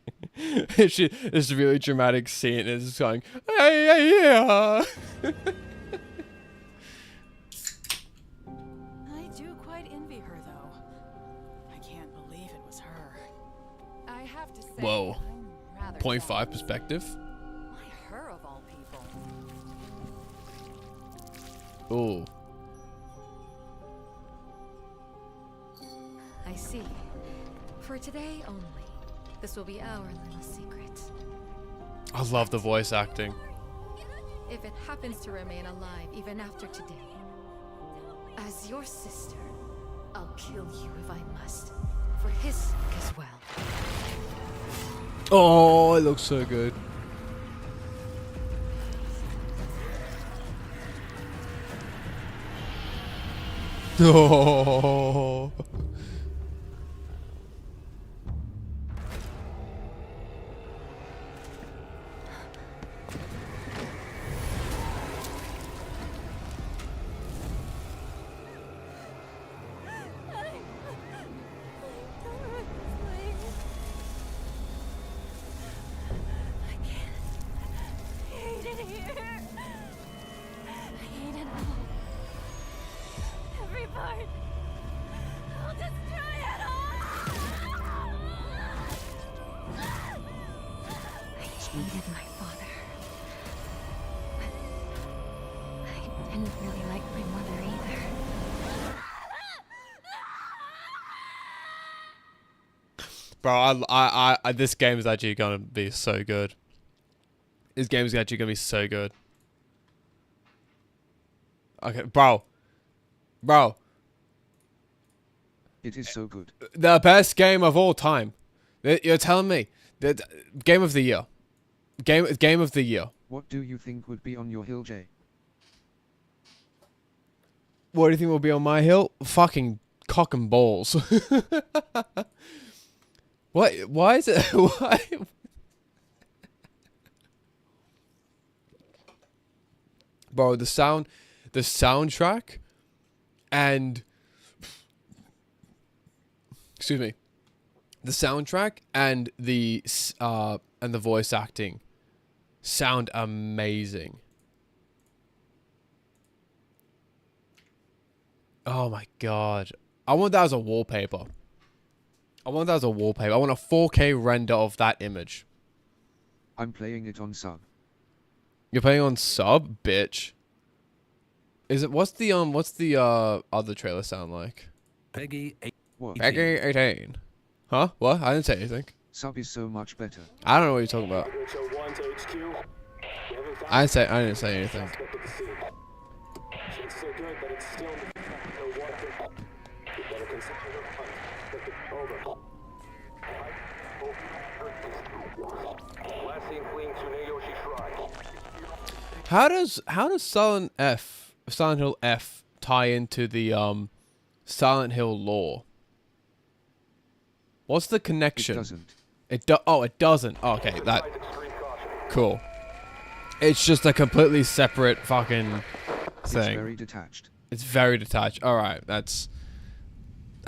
this really dramatic scene and it's just going, hey, hey, yeah. I do quite envy her, though. I can't believe it was her. I have to say, Whoa. I'm rather 0.5 jealous. perspective. Why her of all people? Ooh. I see. For today only. This will be our little secret. I love the voice acting. If it happens to remain alive even after today, as your sister, I'll kill you if I must. For his sake as well. Oh, it looks so good. Oh. Hated my father. But I didn't really like my mother either. Bro, I this game is actually gonna be so good. This game is actually gonna be so good. Okay, bro. It is so good. The best game of all time. You're telling me the game of the year. Game of the year. What do you think would be on your hill, Jay? What do you think will be on my hill? Fucking cock and balls. What? Why is it? Why? Bro, the soundtrack, and excuse me, the soundtrack and the voice acting sound amazing. Oh my god. I want that as a wallpaper. I want a 4K render of that image. I'm playing it on sub. You're playing on sub, bitch. Is it what's the other trailer sound like? Peggy 8. What? Peggy 18. Huh? What? I didn't say anything. Sub is so much better. I don't know what you're talking about. I didn't say anything. How does Silent Hill F tie into the Silent Hill lore? What's the connection? It doesn't. It doesn't. Oh, okay, that cool. It's just a completely separate fucking It's thing. very detached. It's very detached. All right, that's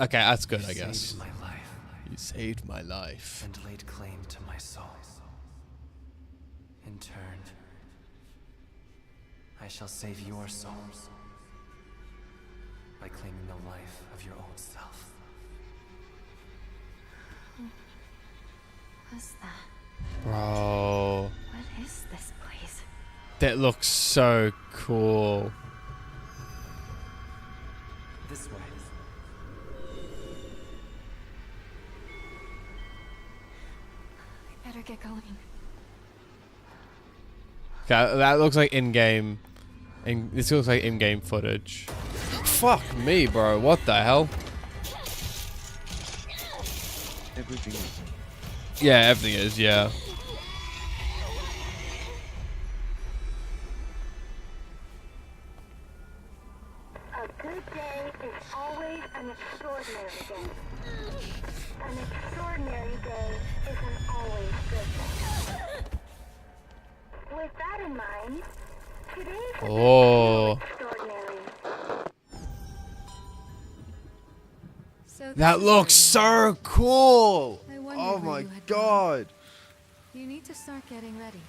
okay. That's good, I guess. Saved my life You saved my life. and laid claim to my soul. In turn, I shall save your souls by claiming the life of your old self. What's that? Bro, What is this place? that looks so cool. This way. I better get going. Okay, that looks like in-game. This looks like in-game footage. Fuck me, bro. What the hell? Everything is. Yeah, everything is. Yeah. A good day is always an extraordinary day. An extraordinary day isn't always good. With that in mind, today's Oh. extraordinary. So this That is looks where you so cool. I wondered Oh where my you had gone. god. are. You need to start getting ready.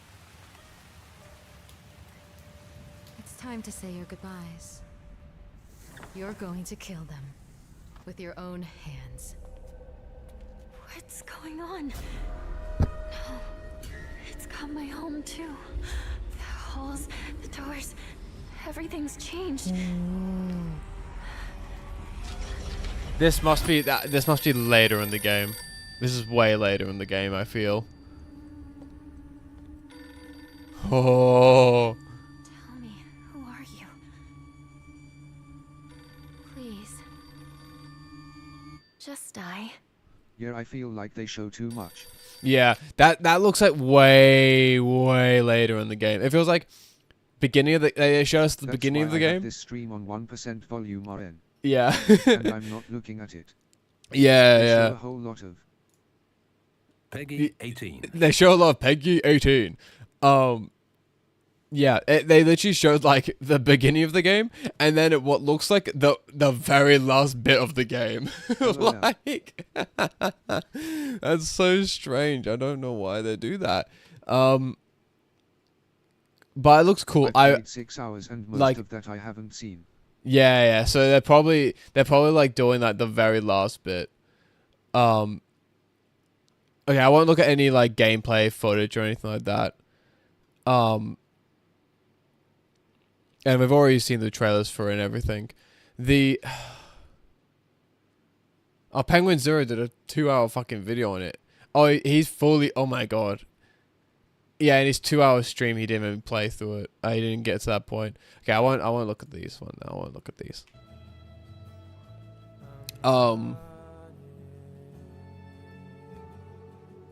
It's time to say your goodbyes. You're going to kill them with your own hands. What's going on? No. It's got my home too. The halls, the doors, everything's changed. This must be later in the game. This is way later in the game, I feel. Oh. Tell me, who are you? Please. Just die. Yeah, I feel like they show too much. Yeah, that looks like way later in the game. It feels like beginning of the they show us the That's beginning why of the I have game. this stream on 1% volume RN, Yeah. and I'm not looking at it. Yeah, They show yeah. a whole lot of. Peggy 18. They show a lot of Peggy 18. Yeah, they literally showed like the beginning of the game and then what looks like the very last bit of the game. LOL. Like that's so strange. I don't know why they do that. But it looks cool. I've played 6 hours and most like- of that I haven't seen. Yeah. So they're probably like doing like the very last bit. Okay, I won't look at any like gameplay footage or anything like that. And we've already seen the trailers for it and everything. Penguin Zero did a 2-hour fucking video on it. Oh, he's fully. Oh my god. Yeah, in his 2-hour stream, he didn't even play through it. He didn't get to that point. Okay, I won't look at these one. I won't look at these.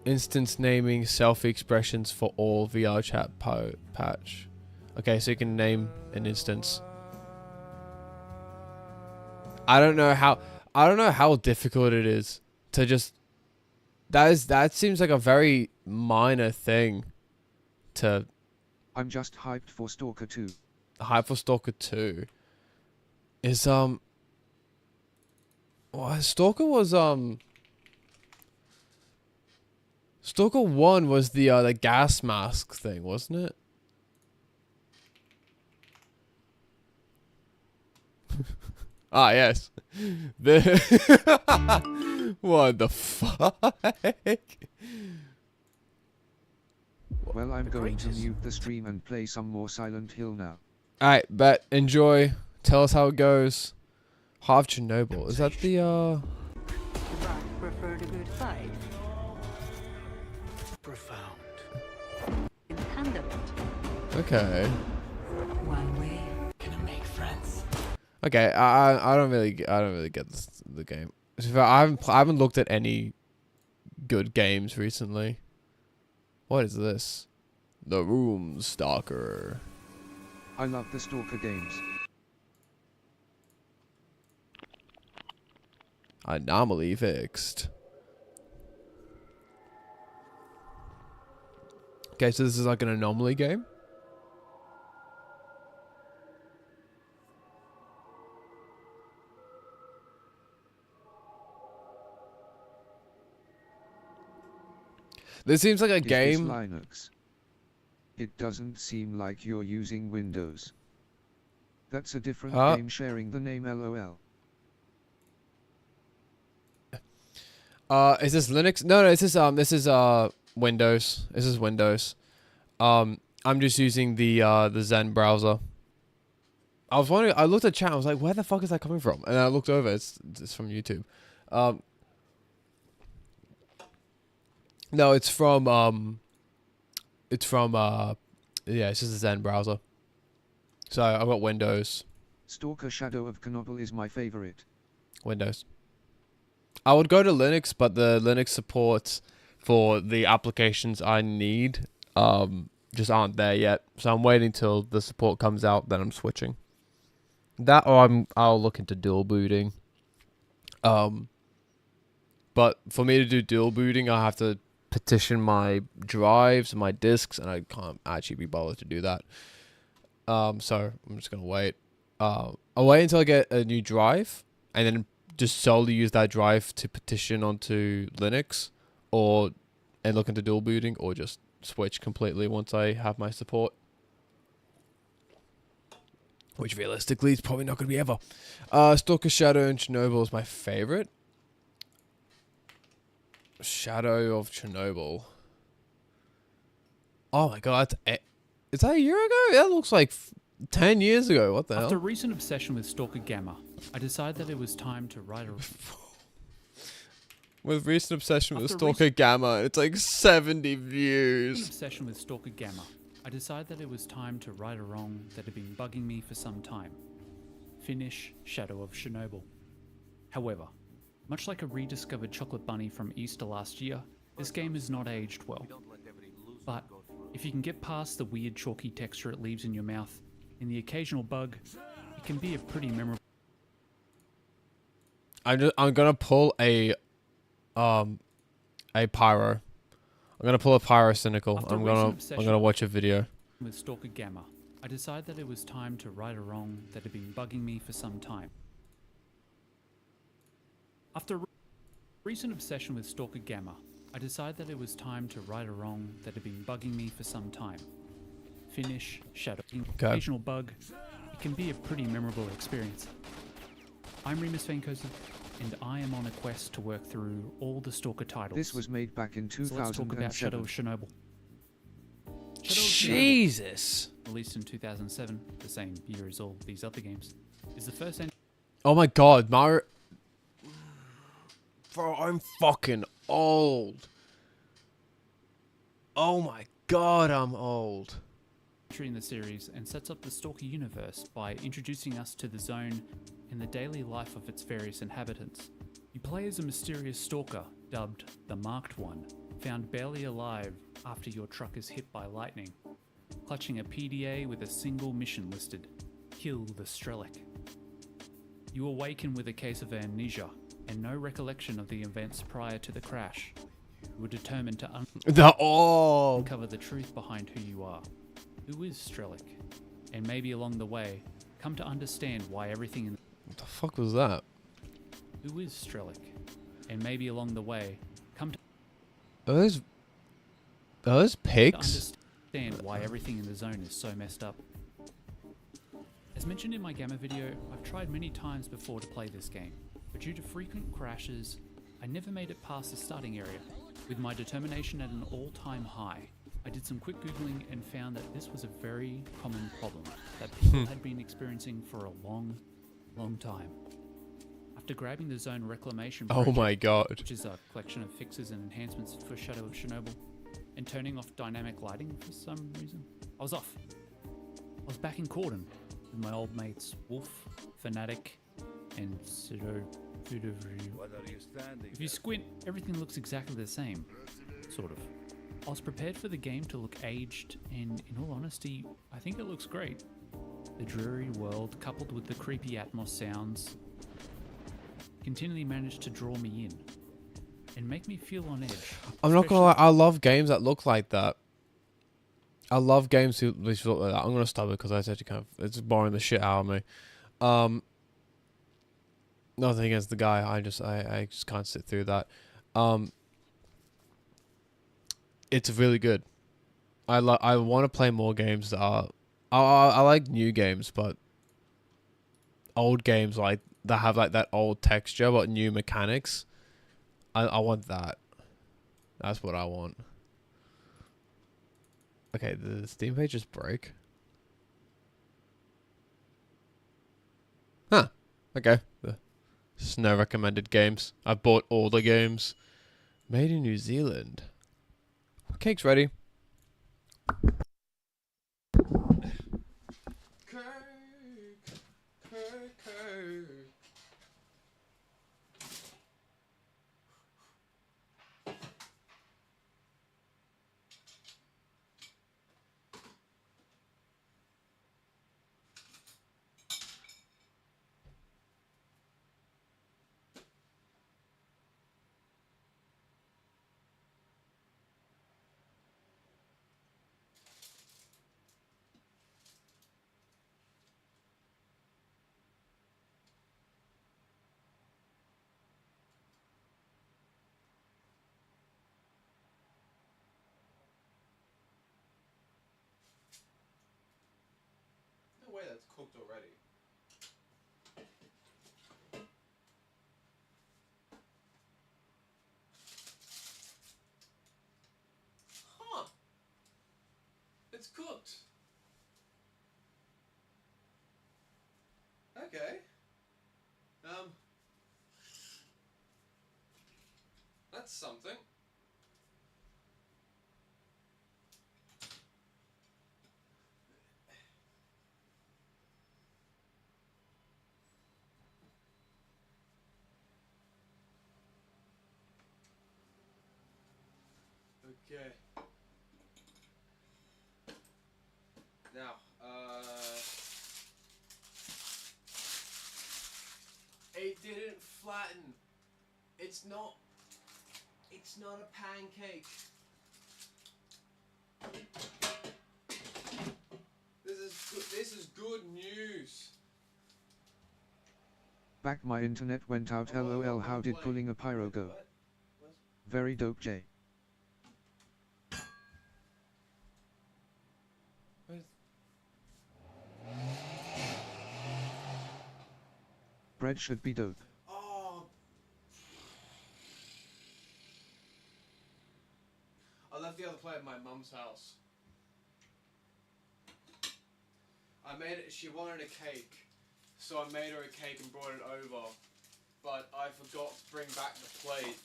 Instance naming selfie expressions for all VR chat patch. Okay, so you can name an instance. I don't know how difficult it is to just. That seems like a very minor thing. To I'm just hyped for Stalker 2. hype for Stalker 2 is well, Stalker was Stalker 1 was the gas mask thing, wasn't it? Ah, yes. What the fuck? Well, I'm going to mute the stream and play some more Silent Hill now. Alright, but enjoy. Tell us how it goes. Half Chernobyl. Is that the Prefer to good fight. Profound. Handle it. Okay. One way. Gonna make friends. Okay, I don't really get the game. I haven't looked at any good games recently. What is this? The Room Stalker. I love the Stalker games. Anomaly fixed. Okay, so this is like an anomaly game? This seems like a Is this game. Linux? It doesn't seem like you're using Windows. That's a different Huh? game sharing the name LOL. Is this Linux? No, this is Windows. This is Windows. I'm just using the Zen browser. I was wondering. I looked at chat. I was like, where the fuck is that coming from? And I looked over. It's from YouTube. No, it's from yeah, it's just a Zen browser. So I've got Windows. Stalker Shadow of Chernobyl is my favorite. Windows. I would go to Linux, but the Linux supports for the applications I need just aren't there yet. So I'm waiting till the support comes out, then I'm switching. That or I'll look into dual booting. But for me to do dual booting, I have to petition my drives, my disks, and I can't actually be bothered to do that. So I'm just gonna wait. I'll wait until I get a new drive, and then just solely use that drive to petition onto Linux, and look into dual booting, or just switch completely once I have my support. Which realistically is probably not going to be ever. Stalker Shadow and Chernobyl is my favorite. Shadow of Chernobyl. Oh my god, is that a year ago? That looks like 10 years ago. What the hell? After recent obsession with Stalker Gamma, I decided that it was time to write a... With recent obsession with Stalker Gamma, it's like 70 views. Obsession with Stalker Gamma, I decided that it was time to right a wrong that had been bugging me for some time. Finish Shadow of Chernobyl. However, much like a rediscovered chocolate bunny from Easter last year, this game has not aged well. But if you can get past the weird chalky texture it leaves in your mouth and the occasional bug, it can be a pretty memorable... I'm gonna pull a pyro. I'm gonna pull a pyrocynical. I'm gonna watch a video. With Stalker Gamma, I decided that it was time to right a wrong that had been bugging me for some time. After recent obsession with Stalker Gamma, I decided that it was time to right a wrong that had been bugging me for some time. Finish Shadow. Occasional bug, it can be a pretty memorable experience. I'm Remus Venkosa, and I am on a quest to work through all the Stalker titles. This was made back in 2007. So let's talk about Shadow of Chernobyl. Jesus. Released in 2007, the same year as all these other games, is the first entry. Oh my god, Mario. Bro, I'm fucking old. Oh my god, I'm old. In the series and sets up the Stalker universe by introducing us to the zone and the daily life of its various inhabitants. You play as a mysterious stalker dubbed the Marked One, found barely alive after your truck is hit by lightning, clutching a PDA with a single mission listed: kill the Strelick. You awaken with a case of amnesia and no recollection of the events prior to the crash. You were determined to uncover the truth behind who you are. Who is Strelick? And maybe along the way, come to understand why everything in... What the fuck was that? Who is Strelick? And maybe along the way, come to... Are those pigs? To understand why everything in the zone is so messed up. As mentioned in my Gamma video, I've tried many times before to play this game, but due to frequent crashes, I never made it past the starting area, with my determination at an all-time high. I did some quick googling and found that this was a very common problem that people had been experiencing for a long time. After grabbing the Zone Reclamation project, oh my god, which is a collection of fixes and enhancements for Shadow of Chernobyl, and turning off dynamic lighting for some reason, I was off. I was back in Corden with my old mates Wolf, Fanatic, and Pseudo. If you squint, everything looks exactly the same, sort of. I was prepared for the game to look aged, and in all honesty, I think it looks great. The dreary world, coupled with the creepy Atmos sounds, continually managed to draw me in and make me feel on edge. I'm not gonna lie, I love games that look like that. I love games which look like that. I'm gonna stop it because I said it's boring the shit out of me. Nothing against the guy, I just can't sit through that. It's really good. I want to play more games that are... I like new games, but old games like that have like that old texture but new mechanics. I want that. That's what I want. Okay, the Steam page just broke. Huh. Okay. There's no recommended games. I bought all the games. Made in New Zealand. Cake's ready. Cake. Okay. That's something. Okay. Now, it didn't flatten. It's not a pancake. This is good news. Back my internet went out. LOL. How did pulling a pyro go? Very dope, Jay. Bread should be dope. Oh. I left the other plate at my mum's house. I made it. She wanted a cake, so I made her a cake and brought it over. But I forgot to bring back the plate.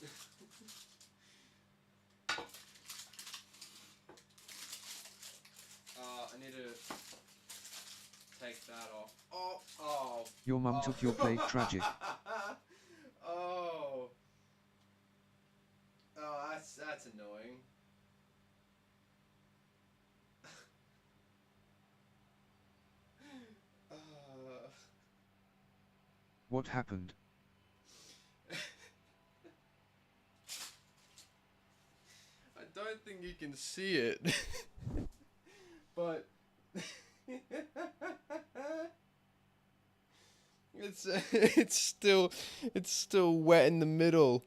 I need to take that off. Oh. Your mum took your plate. Tragic. Oh, that's annoying. What happened? I don't think you can see it, but it's still wet in the middle.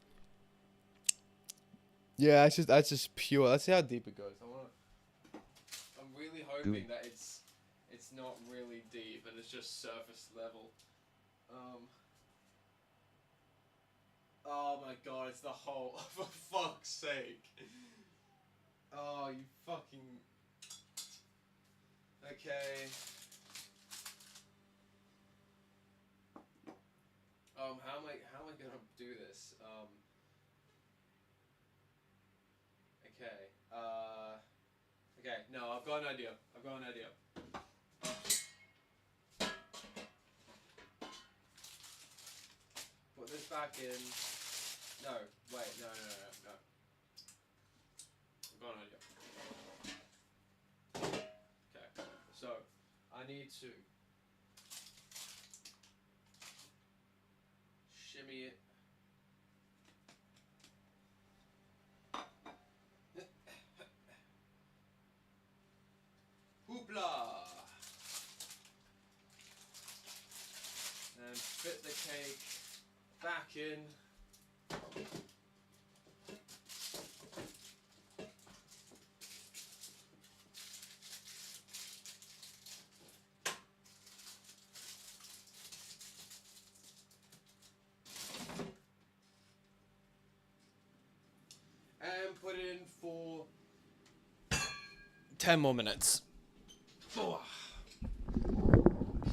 Yeah, that's just pure. Let's see how deep it goes. I'm really hoping that it's not really deep and it's just surface level. Oh my god, it's the whole. For fuck's sake. Oh, you fucking. Okay. How am I gonna do this? Okay. Okay. No, I've got an idea. Put this back in. No, wait, no. I've got an idea. Okay, so I need to shimmy it. Hoopla! And fit the cake back in. And put it in for 10 more minutes.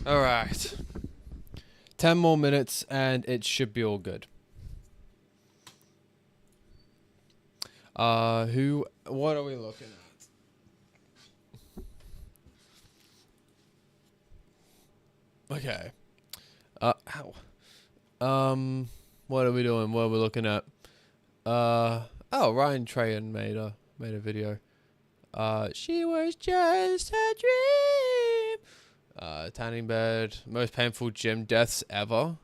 Alright. 10 more minutes and it should be all good. What are we looking at? Okay. What are we doing? What are we looking at? Oh, Ryan Trahan made a video. She was just a dream. Tanning bed, most painful gym deaths ever.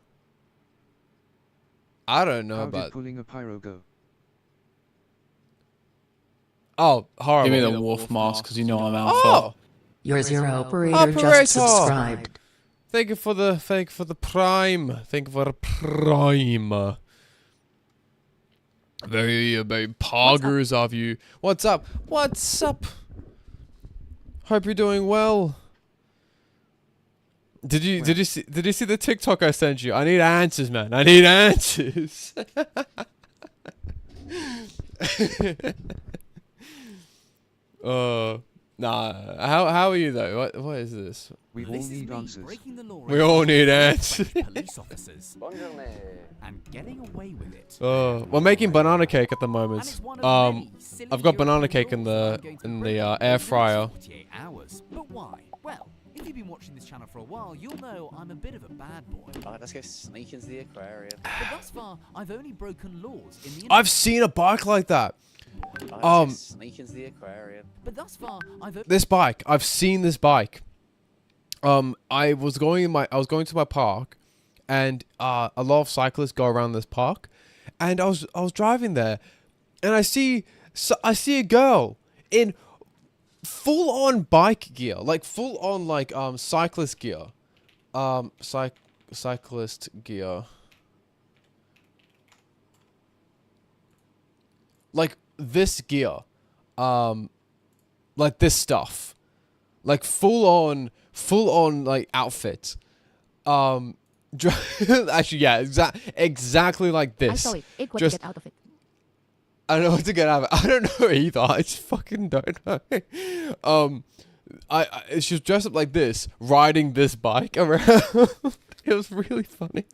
I don't know How about. did pulling a pyro go? Oh, horrible. Give me the wolf mask because you know I'm alpha. Oh, Your zero operator just subscribed. Thank you for the prime. Thank you for the prime. Very poggers of you. What's up? Hope you're doing well. Did you see the TikTok I sent you? I need answers, man. I need answers. Nah. How are you though? What is this? We all need answers. We all need answers. Police officers. And getting away with it. We're making banana cake at the moment. I've got banana cake in the air fryer. 48 hours. But why? Well, if you've been watching this channel for a while, you'll know I'm a bit of a bad boy. Alright, let's go sneak into the aquarium. But thus far, I've only broken laws in the I've seen a bike like that. Sneak into the aquarium. But thus far, This bike, I've seen this bike. I was going to my park, and a lot of cyclists go around this park, and I was driving there, and I see a girl in full on bike gear, like full on like cyclist gear, cyclist gear, like this gear, like this stuff, like full on like outfit, actually yeah, exactly like this. I saw it. What Just to get out of it. I don't know what to get out of it. I don't know either. I just fucking don't know. She was dressed up like this, riding this bike around. It was really funny.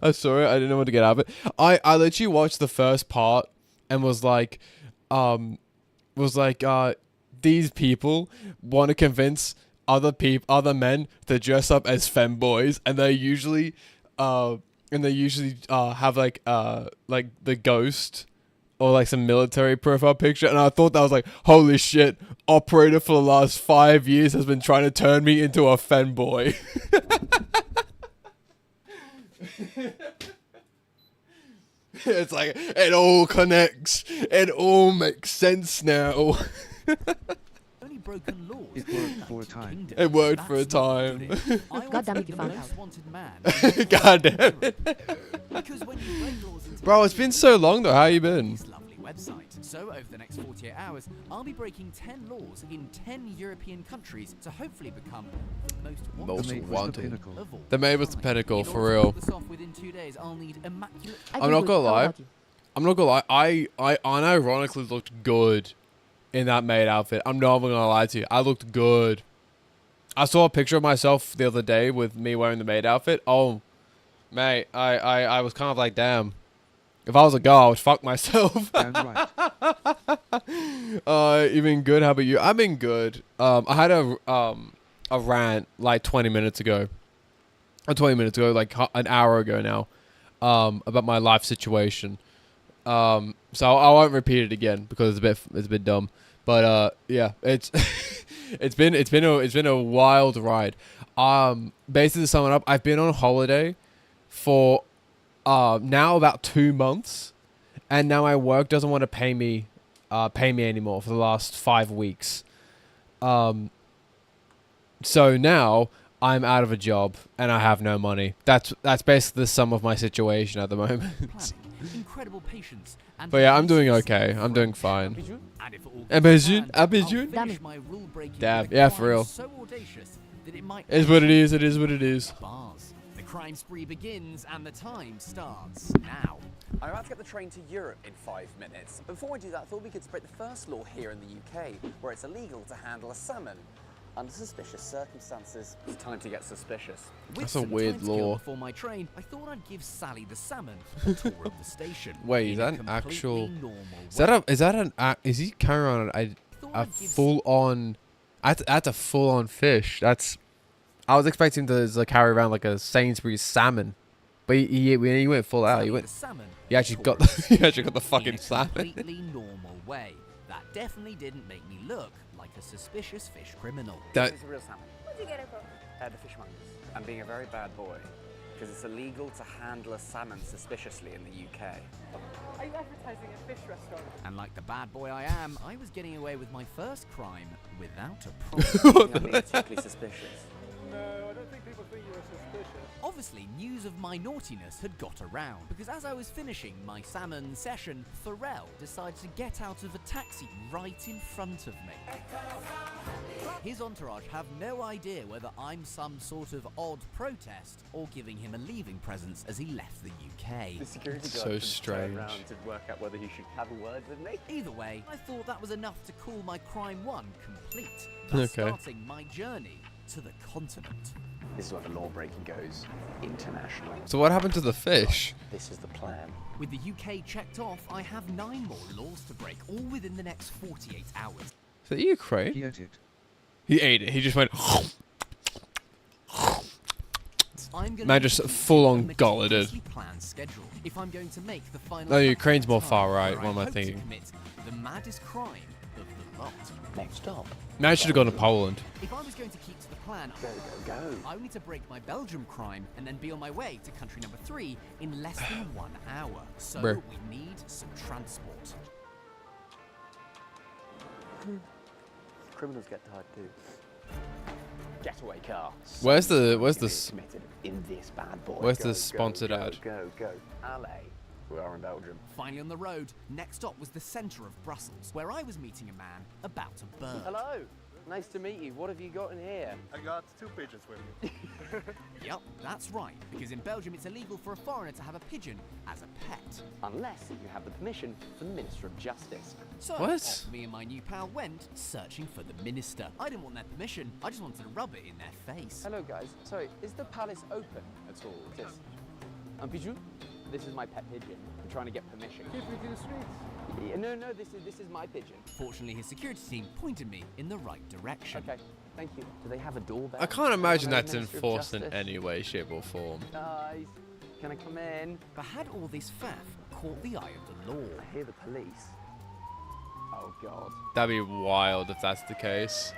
I saw it. I didn't know what to get out of it. I literally watched the first part and was like, these people want to convince other men to dress up as femboys, and they usually have like the ghost or like some military profile picture, and I thought that was like, holy shit, Operator for the last 5 years has been trying to turn me into a femboy. It's like, it all connects. It all makes sense now. only broken laws. It worked for a time. It worked for a time. God damn it, you found out. God damn it. Bro, it's been so long though. How you been? Website. So over the next 48 hours, I'll be breaking 10 laws in 10 European countries to hopefully become the most wanted. The maid was the pinnacle, for real. I'm not gonna lie. I unironically looked good in that maid outfit. I'm not even gonna lie to you. I looked good. I saw a picture of myself the other day with me wearing the maid outfit. Oh, mate, I was kind of like, damn. If I was a girl, I would fuck myself. Damn right. You been good? How about you? I've been good. I had a rant like 20 minutes ago. Like an hour ago now. About my life situation. So I won't repeat it again because it's a bit dumb. But yeah, it's it's been a wild ride. Basically to sum it up, I've been on holiday for now about 2 months, and now my work doesn't want to pay me anymore for the last 5 weeks. So now I'm out of a job and I have no money. That's basically the sum of my situation at the moment. Incredible patience. But yeah, I'm doing okay. I'm doing fine. Damn, yeah, for real. Is what it is. It is what it is. The crime spree begins and the time starts now. I'm about to get the train to Europe in 5 minutes. Before I do that, I thought we could break the first law here in the UK, where it's illegal to handle a salmon under suspicious circumstances. It's time to get suspicious. That's a weird law. Before my train, I thought I'd give Sally the salmon a tour of the station. Wait, is that an actual? Is he carrying on a full on? That's a full on fish. I was expecting to carry around like a Sainsbury's salmon, but he went full out. He actually got the fucking salmon. Completely normal way. That definitely didn't make me look like a suspicious fish criminal. This is a real salmon. Where'd you get it from? The fishmongers. I'm being a very bad boy because it's illegal to handle a salmon suspiciously in the UK. Are you advertising a fish restaurant? And like the bad boy I am, I was getting away with my first crime without a problem. I'm being particularly suspicious. No, I don't think people think you were suspicious. Obviously, news of my naughtiness had got around, because as I was finishing my salmon session, Pharrell decided to get out of a taxi right in front of me. His entourage have no idea whether I'm some sort of odd protest or giving him a leaving presence as he left the UK. The security guard So couldn't turn strange. around to work out whether he should have a word with me. Either way, I thought that was enough to call my crime one complete, thus Okay. starting my journey to the continent. This is where the law breaking goes international. So what happened to the fish? This is the plan. With the UK checked off, I have 9 more laws to break, all within the next 48 hours. Is that Ukraine? He ate it. He ate it. He just went. I'm gonna Man, just need to full on keep a gulleted. meticulously planned schedule if I'm going to make the final. No, cut Ukraine's more time far right. where What am I hope to thinking? commit the maddest crime of the lot. Next stop. Man, I should have gone to Poland. If I was going to keep to the plan, Go. I would need to break my Belgium crime and then be on my way to country number 3 in less than 1 hour. So Bruh. we need some transport. Criminals get tired too. Getaway car. Where's the- Some where's criminal this- committed in this bad boy. where's Go, the go, sponsored go, ad? Go. LA. We are in Belgium. Finally on the road, next stop was the centre of Brussels, where I was meeting a man about to burn. Hello. Nice to meet you. What have you got in here? I got 2 pigeons with me. Yep, that's right, because in Belgium it's illegal for a foreigner to have a pigeon as a pet. Unless you have the permission from the Minister of Justice. So What? off me and my new pal went searching for the minister. I didn't want their permission, I just wanted to rub it in their face. Hello guys. Sorry, is the palace open at all? This. Pigeon? This is my pet pigeon. I'm trying to get permission. Keep it in the streets. No, this is my pigeon. Fortunately, his security team pointed me in the right direction. Okay, thank you. Do they have a doorbell? I can't imagine Hello, that's Minister of enforced in Justice. any way, shape, or form. Guys, can I come in? But had all this faff caught the eye of the law? I hear the police. Oh God. That'd be wild if that's the case.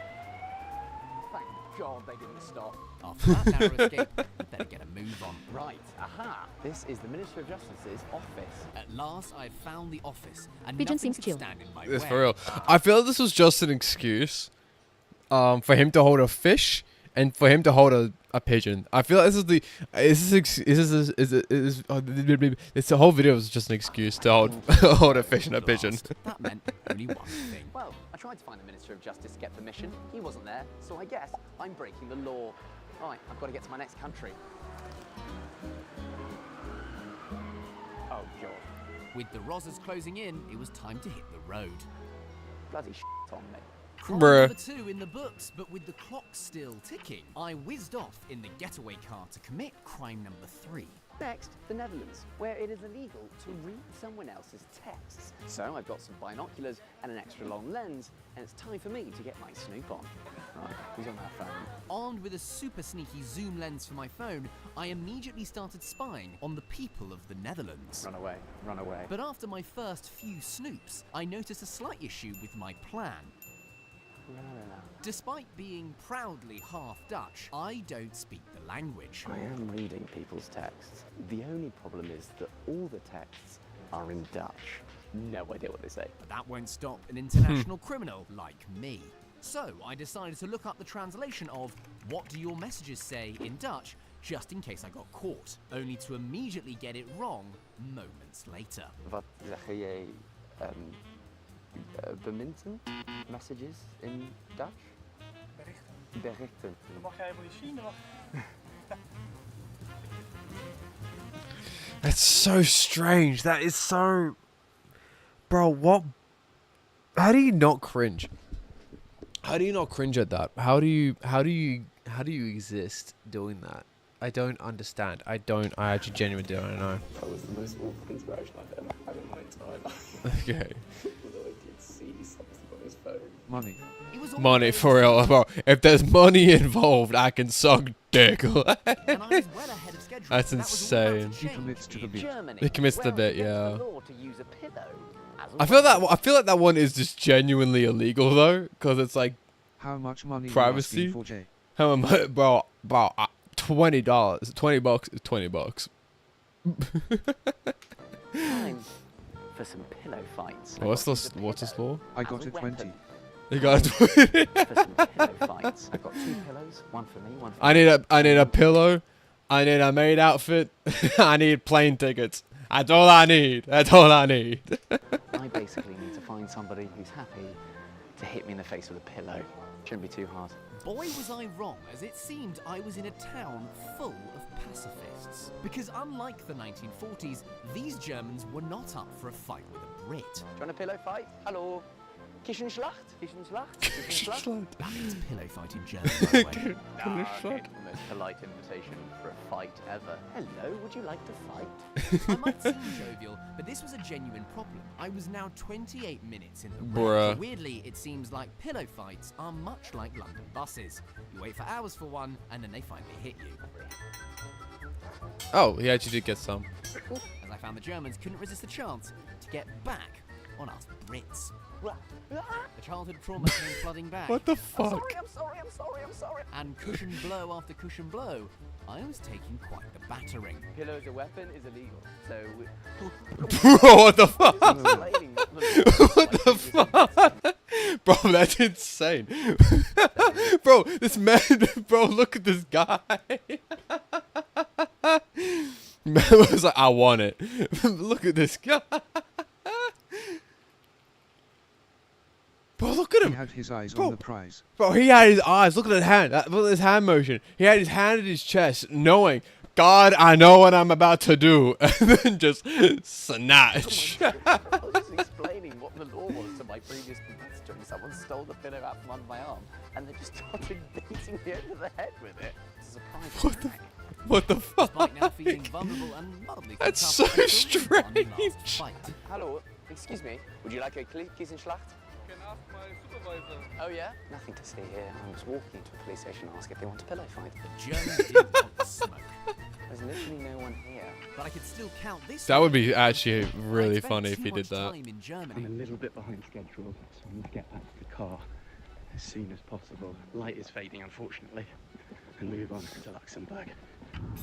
Thank God they didn't stop. After that narrow escape, we better get a move on. Right, aha. This is the Minister of Justice's office. At last, I found the office, and Pigeon nothing seems could chill. stand in my It's way. for real. I feel like this was just an excuse, for him to hold a fish and for him to hold a pigeon. I feel like this the whole video was just an excuse to hold hold a fish and a pigeon. That meant only one thing. Well, I tried to find the Minister of Justice to get permission. He wasn't there, so I guess I'm breaking the law. Right, I've got to get to my next country. Oh God. With the Rozzers closing in, it was time to hit the road. Bloody shit on me. Crime Bruh. number 2 in the books, but with the clock still ticking, I whizzed off in the getaway car to commit crime number 3. Next, the Netherlands, where it is illegal to read someone else's texts. So I've got some binoculars and an extra long lens, and it's time for me to get my snoop on. Right, who's on that phone? Armed with a super sneaky zoom lens for my phone, I immediately started spying on the people of the Netherlands. Run away, run away. But after my first few snoops, I noticed a slight issue with my plan. No. Despite being proudly half Dutch, I don't speak the language. I am reading people's texts. The only problem is that all the texts are in Dutch. No idea what they say. But that won't stop an international criminal like me. So I decided to look up the translation of "What do your messages say?" in Dutch, just in case I got caught, only to immediately get it wrong moments later. Wat zeg jij? Beminten? Messages in Dutch? Berichten. Dan mag jij helemaal niet zien. Dan mag... That's so strange. That is so... Bro, what... How do you not cringe? How do you not cringe at that? How do you exist doing that? I don't understand. I actually genuinely don't know. That was the most awkward interaction I've ever had in my entire life. Okay. Although I did see something on his phone. Money. Money, for real, bro. If there's money involved, I can suck dick. And I was well ahead of schedule. That's That was all about to insane. He change. commits to the bit. Germany, He commits to the where bit, it's against yeah. the law to use a pillow as a I feel like that one is just genuinely illegal though, because it's like How much money privacy. you asking for, Jay? How much, bro? $20, $20 is $20. Time for some pillow fights. What's this law? I got a 20. You got. For some pillow fights. I've got 2 pillows, one for me, one for I need a pillow. I need a maid outfit. I need plane tickets. That's all I need. That's all I need. I basically need to find somebody who's happy to hit me in the face with a pillow. Shouldn't be too hard. Boy, was I wrong, as it seemed I was in a town full of pacifists. Because unlike the 1940s, these Germans were not up for a fight with a Brit. Do you want a pillow fight? Hello. Kissenschlacht? Kissenschlacht? Kissenschlacht? That means pillow fight in German, by the way. Okay, the most polite invitation for a fight ever. Hello, would you like to fight? I might seem jovial, but this was a genuine problem. I was now 28 minutes in the Bruh. race. Weirdly, it seems like pillow fights are much like London buses. You wait for hours for one, and then they finally hit you. Oh, he actually did get some. As I found the Germans couldn't resist the chance to get back on us Brits. The childhood trauma came flooding back. What the fuck? I'm sorry. And cushion blow after cushion blow, I was taking quite the battering. Pillow as a weapon is illegal, so... Bro, what the fuck? Explaining What the fuck? Bro, that's insane. Bro, this man, bro, look at this guy. Man was like, I want it. Look at this guy. Bro, look at him. He had his eyes Bro. on the prize. Bro, he had his eyes. Look at his hand. Look at his hand motion. He had his hand at his chest, knowing, God, I know what I'm about to do. And then just snatch. I was just explaining what the law was to my previous competitor, and someone stole the pillow out from under my arm, and they just started beating me over the head with it. It's a surprise. What the fuck? Despite now feeling vulnerable and mildly That's tough, so I still won one last strange. fight. Hello, excuse me. Would you like a Kissenschlacht? You can ask my supervisor. Oh yeah? Nothing to see here. I was walking into a police station to ask if they want a pillow fight. The Germans didn't want the smoke. There's literally no one here. But I could still count this. That would be actually I really spent funny if too he did much that. time in Germany. I'm a little bit behind schedule, so I need to get back to the car as soon as possible. Light is fading, unfortunately, and move on to Luxembourg.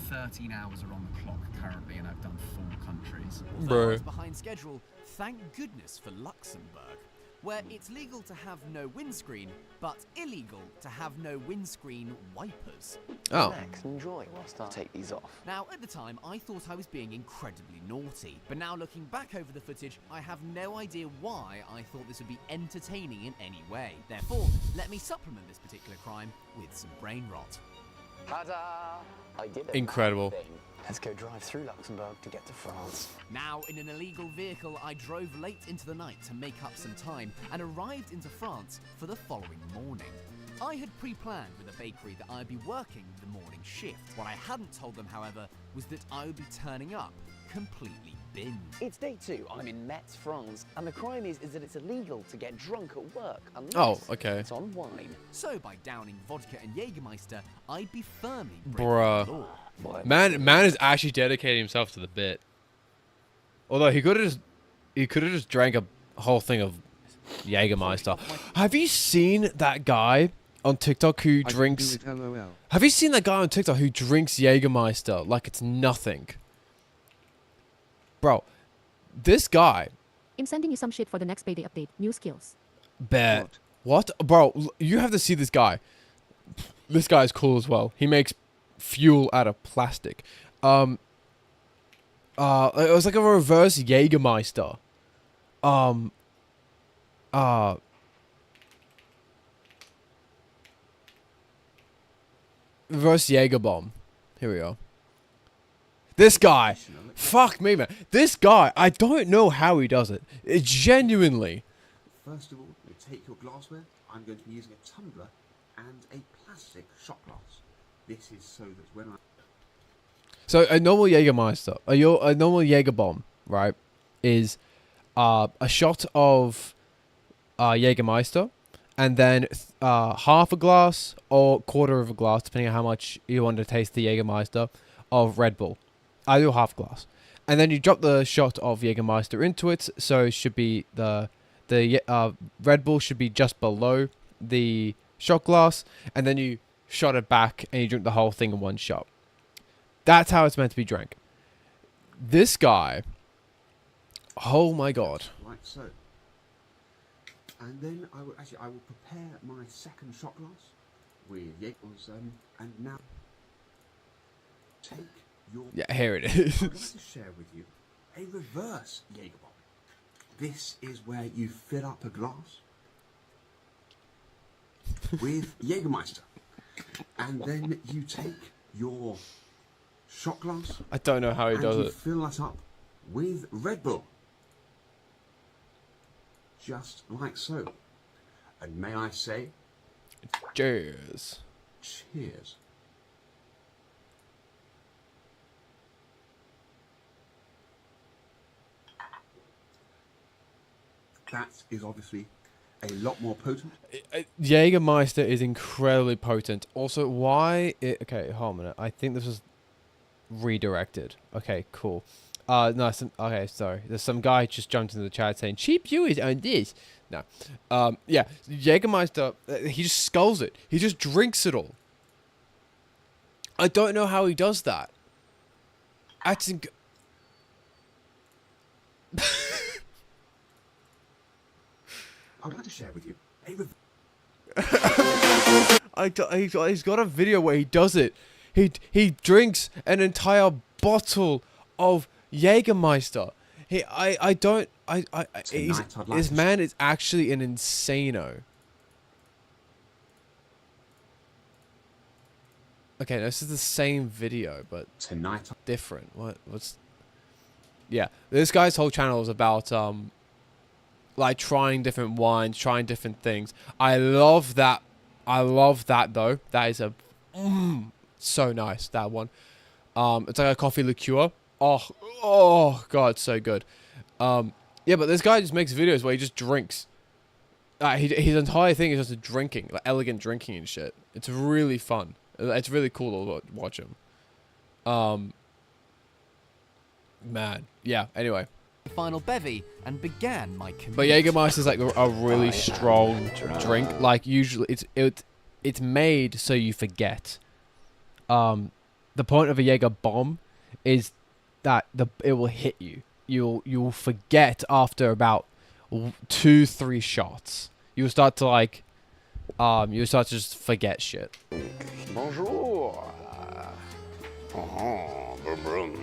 13 hours are on the clock currently, and I've done 4 countries. Although I was behind schedule, thank goodness for Luxembourg, where it's legal to have no windscreen, but illegal to have no windscreen wipers. Oh. Relax and enjoy whilst I take these off. Now, at the time, I thought I was being incredibly naughty, but now looking back over the footage, I have no idea why I thought this would be entertaining in any way. Therefore, let me supplement this particular crime with some brain rot. Ta-da! I did it. Incredible. Let's go drive through Luxembourg to get to France. Now, in an illegal vehicle, I drove late into the night to make up some time and arrived into France for the following morning. I had pre-planned with a bakery that I'd be working the morning shift. What I hadn't told them, however, was that I would be turning up completely binned. It's day 2. I'm in Metz, France, and the crime is that it's illegal to get drunk at work unless Oh, okay. it's on wine. So by downing vodka and Jägermeister, I'd be firmly breaking the Bruh. law. Man is actually dedicating himself to the bit. Although he could have just drank a whole thing of Jägermeister. Have you seen that guy on TikTok who drinks? I can do it, LOL. Have you seen that guy on TikTok who drinks Jägermeister like it's nothing? Bro, this guy. I'm sending you some shit for the next payday update. New skills. Bet. What? Bro, you have to see this guy. This guy is cool as well. He makes fuel out of plastic. It was like a reverse Jägermeister. Reverse Jaeger bomb. Here we go. This guy. Fuck me, man. This guy, I don't know how he does it. It genuinely. First of all, you take your glassware. I'm going to be using a tumbler and a plastic shot glass. This is so that when I... So a normal Jägermeister, a normal Jaeger bomb, right, is a shot of Jägermeister, and then half a glass or quarter of a glass, depending on how much you want to taste the Jägermeister, of Red Bull. I do half glass, and then you drop the shot of Jägermeister into it. So it should be the Red Bull should be just below the shot glass, and then you shot it back and you drink the whole thing in one shot. That's how it's meant to be drank. This guy, oh my god. Like so. And then I will prepare my second shot glass with Jäger's, and now take your... Yeah, here it I'd like is. to share with you a reverse Jaeger bomb. This is where you fill up a glass with Jägermeister, and then you take your shot glass. I don't know how he does and you it. fill that up with Red Bull, just like so. And may I say, Cheers. cheers. That is obviously a lot more potent. Jägermeister is incredibly potent. Also, why? Okay, hold on a minute. I think this was redirected. Okay, cool. No, okay, sorry. There's some guy just jumped into the chat saying cheap viewers on this. No, yeah, Jägermeister. He just sculls it. He just drinks it all. I don't know how he does that. I think. I'd like to share with you a He's got a video where he does it. He drinks an entire bottle of Jägermeister. This man is actually an insano. Okay, this is the same video, but tonight different. What's? Yeah, this guy's whole channel is about like trying different wines, trying different things. I love that. I love that though. That is so nice. That one. It's like a coffee liqueur. Oh god, so good. Yeah, but this guy just makes videos where he just drinks. His entire thing is just drinking, like elegant drinking and shit. It's really fun. It's really cool to watch him. Man, yeah. Anyway. Final bevy and began my commute. But Jägermeister is like a really strong drink. Like usually, it's made so you forget. The point of a Jaeger bomb is that it will hit you. You'll forget after about 2-3 shots. You'll start to like, you'll start to just forget shit. Bonjour.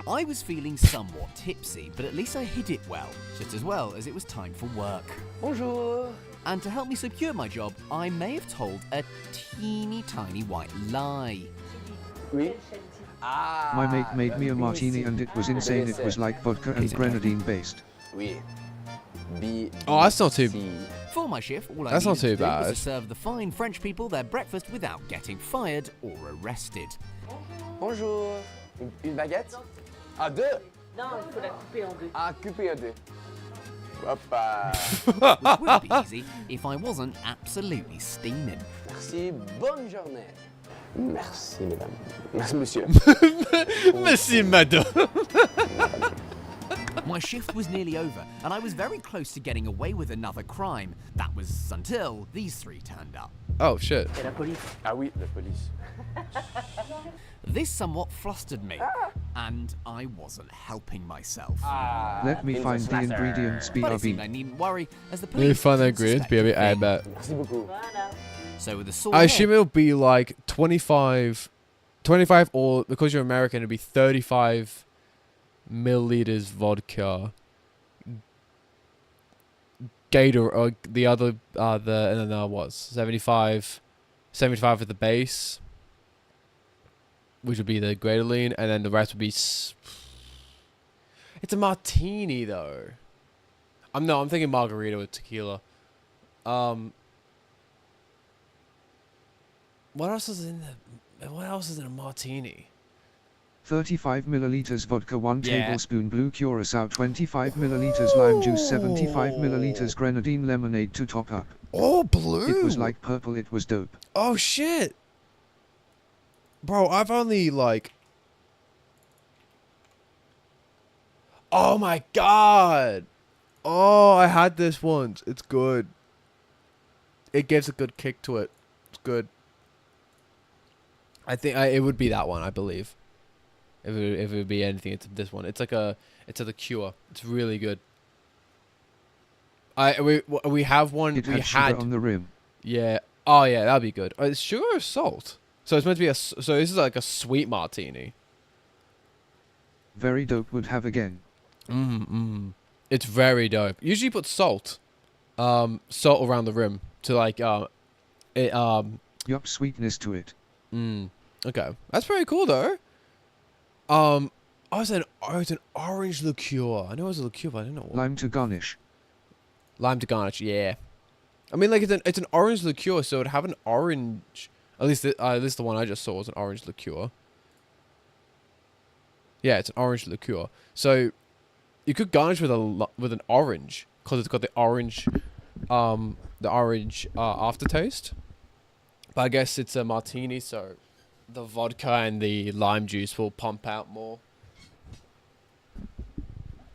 I was feeling somewhat tipsy, but at least I hid it well, just as well as it was time for work. Bonjour. And to help me secure my job, I may have told a teeny tiny white lie. Oui. My mate made me a martini and it was insane. It was like vodka and grenadine based. Oui. Oh, that's not too. For my shift, all I That's not needed too to do was bad. to serve the fine French people their breakfast without getting fired or arrested. Bonjour. Une baguette? Ah, deux? Non, il faut la couper en deux. Ah, coupé en deux. Hoppa. Which would be easy if I wasn't absolutely steaming. Merci, bonne journée. Merci, mesdames. Merci, monsieur. Merci, madame. My shift was nearly over, and I was very close to getting away with another crime. That was until these three turned up. Oh shit. Et la police? Ah oui, la police. This somewhat flustered me, and I wasn't helping myself. Let me find the ingredients, But it seemed I BRB. needn't worry, as the Let me police find the didn't ingredients, suspect a baby. I thing. bet. Merci beaucoup. So with a sore I head, assume it'll be like 25, or because you're American, it'll be 35 milliliters vodka. Gator, or the other, and then there was 75 at the base, which would be the Grenadine, and then the rest would be. It's a martini though. I'm thinking margarita with tequila. What else is in the? What else is in a martini? 35 milliliters vodka, 1 Yeah. tablespoon blue curacao, 25 milliliters lime juice, 75 milliliters grenadine lemonade to top up. Oh, blue. It was like purple, it was dope. Oh shit. Bro, I've only like. Oh my god. Oh, I had this once. It's good. It gives a good kick to it. It's good. I think it would be that one, I believe. If it would be anything, it's this one. It's like a liqueur. It's really good. We have one. It we had sugar had on the rim. Yeah. Oh yeah, that'd be good. It's sugar or salt? So it's meant to be so this is like a sweet martini. Very dope, would have again. It's very dope. Usually put salt. Salt around the rim to like Yup, sweetness to it. Okay. That's pretty cool though. It's an orange liqueur. I know it was a liqueur, but I didn't know what. Lime to garnish. Lime to garnish, yeah. I mean, like it's an orange liqueur, so it'd have an orange. At least the one I just saw was an orange liqueur. Yeah, it's an orange liqueur. So you could garnish with an orange because it's got the orange aftertaste. But I guess it's a martini, so the vodka and the lime juice will pump out more.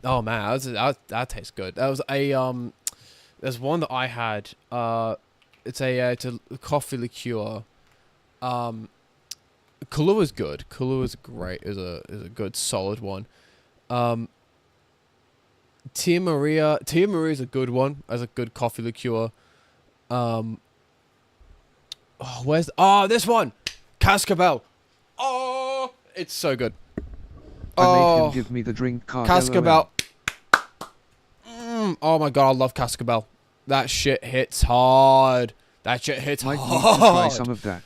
Oh man, that tastes good. That was a there's one that I had. It's a coffee liqueur. Kahlua is good. Kahlua is great. Is a good solid one. Tia Maria is a good one as a good coffee liqueur. This one, Cascabel. Oh, it's so good. I made him give me the drink card. Cascabel. Oh my god, I love Cascabel. That shit hits hard. Might need to try some of that.